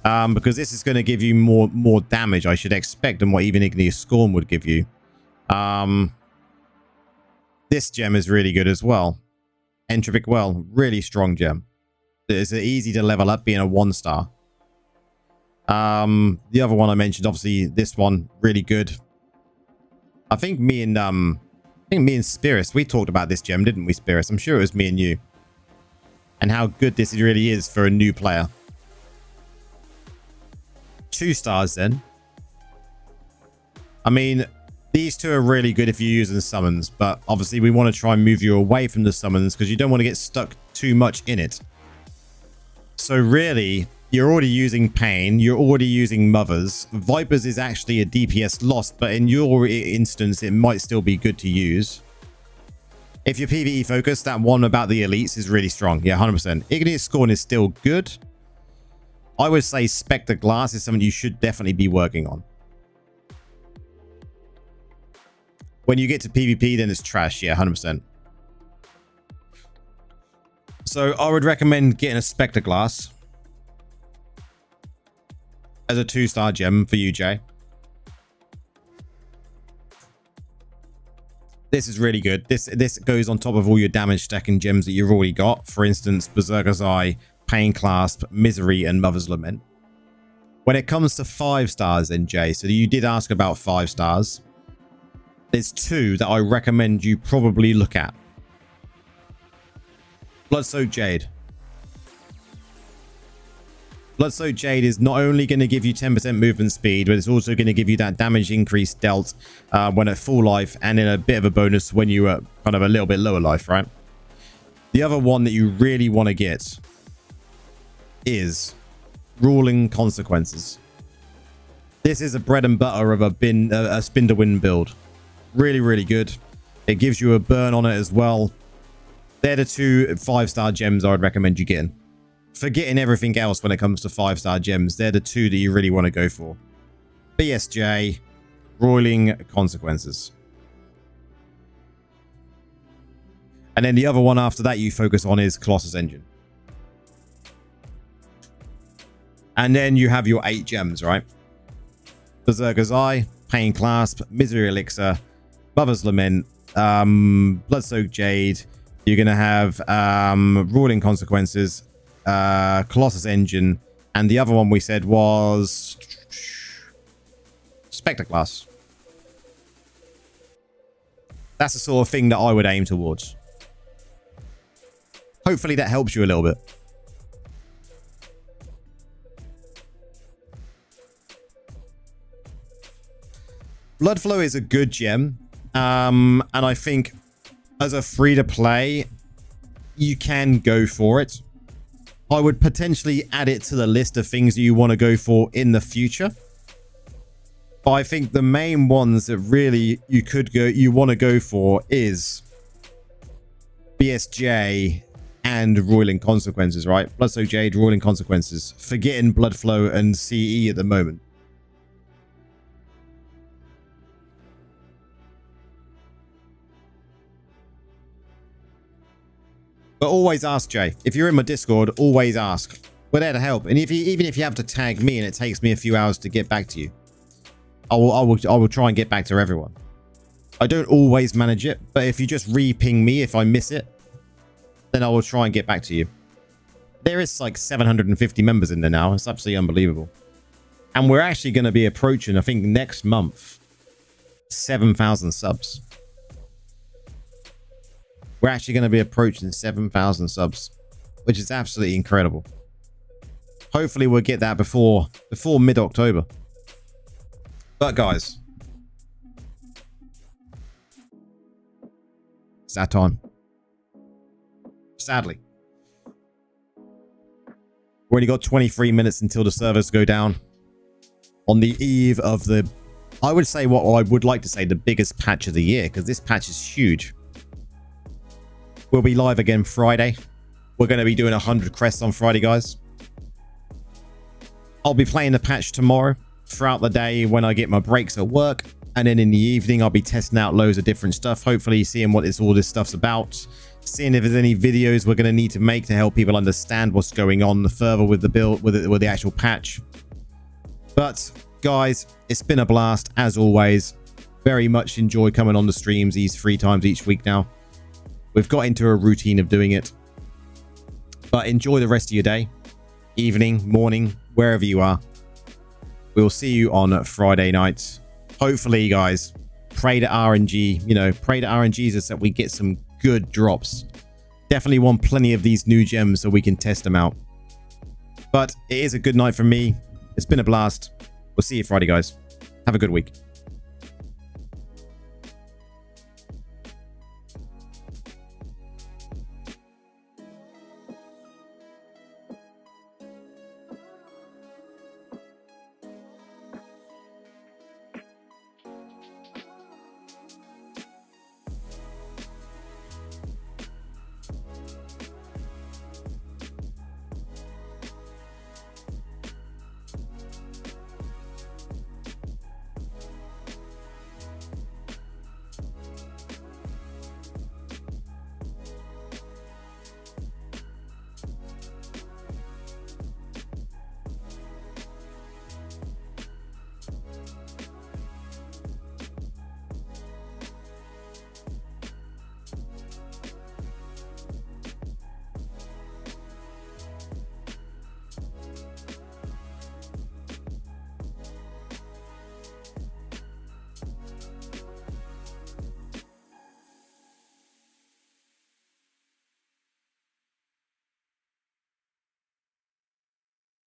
Because this is going to give you more damage, I should expect, than what even Igneous Scorn would give you. This gem is really good as well. Entropic Well, really strong gem. It's easy to level up being a 1-star. The other one I mentioned, obviously this one, really good. I think me and Spirus, we talked about this gem, didn't we, Spirus? I'm sure it was me and you. And how good this really is for a new player. 2 stars then. I mean, these two are really good if you're using summons, but obviously we want to try and move you away from the summons because you don't want to get stuck too much in it. So really, you're already using Pain, you're already using Mothers. Vipers is actually a DPS lost, but in your instance, it might still be good to use. If you're PvE focused, that one about the elites is really strong. Yeah, 100%. Igneous Scorn is still good. I would say Spectre Glass is something you should definitely be working on. When you get to PvP, then it's trash. Yeah, 100%. So I would recommend getting a Spectre Glass as a 2-star gem for you, Jay. This is really good. This goes on top of all your damage stacking gems that you've already got. For instance, Berserker's Eye, Pain Clasp, Misery, and Mother's Lament. When it comes to 5 stars, then, Jay, so you did ask about 5 stars. There's 2 that I recommend you probably look at. Bloodsoaked Jade. Bloodsoaked Jade is not only going to give you 10% movement speed, but it's also going to give you that damage increase dealt when at full life, and in a bit of a bonus when you are kind of a little bit lower life, right? The other one that you really want to get is Ruling Consequences. This is a bread and butter of a spin to win build. Really, really good. It gives you a burn on it as well. They're the 2 5-star gems I would recommend you getting. Forgetting everything else when it comes to 5-star gems, they're the 2 that you really want to go for. BSJ, Roiling Consequences. And then the other one after that you focus on is Colossus Engine. And then you have your 8 gems, right? Berserker's Eye, Pain Clasp, Misery Elixir, Mother's Lament, Blood-Soaked Jade. You're going to have Ruling Consequences, Colossus Engine, and the other one we said was Spectre Class. That's the sort of thing that I would aim towards. Hopefully that helps you a little bit. Bloodflow is a good gem. And I think as a free-to-play, you can go for it. I would potentially add it to the list of things that you want to go for in the future. But I think the main ones that really you want to go for is BSJ and Roiling Consequences, right? Bloodsoaked Jade, Roiling Consequences. Forgetting Bloodflow and CE at the moment. But always ask, Jay. If you're in my Discord, always ask. We're there to help. And even if you have to tag me and it takes me a few hours to get back to you, I will try and get back to everyone. I don't always manage it, but if you just re-ping me if I miss it, then I will try and get back to you. There is like 750 members in there now. It's absolutely unbelievable. And we're actually going to be approaching, I think, next month, 7,000 subs. We're actually going to be approaching 7,000 subs, which is absolutely incredible. Hopefully we'll get that before mid-October. But guys, it's that time. Sadly. We've already got 23 minutes until the servers go down. On the eve of the, I would say what I would like to say, the biggest patch of the year, because this patch is huge. We'll be live again Friday. We're going to be doing 100 crests on Friday, guys. I'll be playing the patch tomorrow throughout the day when I get my breaks at work. And then in the evening, I'll be testing out loads of different stuff. Hopefully seeing what all this stuff's about. Seeing if there's any videos we're going to need to make to help people understand what's going on further with the build, with the actual patch. But guys, it's been a blast as always. Very much enjoy coming on the streams these 3 times each week now. We've got into a routine of doing it. But enjoy the rest of your day, evening, morning, wherever you are. We'll see you on Friday night. Hopefully, guys, pray to RNG. You know, pray to RNG so that we get some good drops. Definitely want plenty of these new gems so we can test them out. But it is a good night for me. It's been a blast. We'll see you Friday, guys. Have a good week.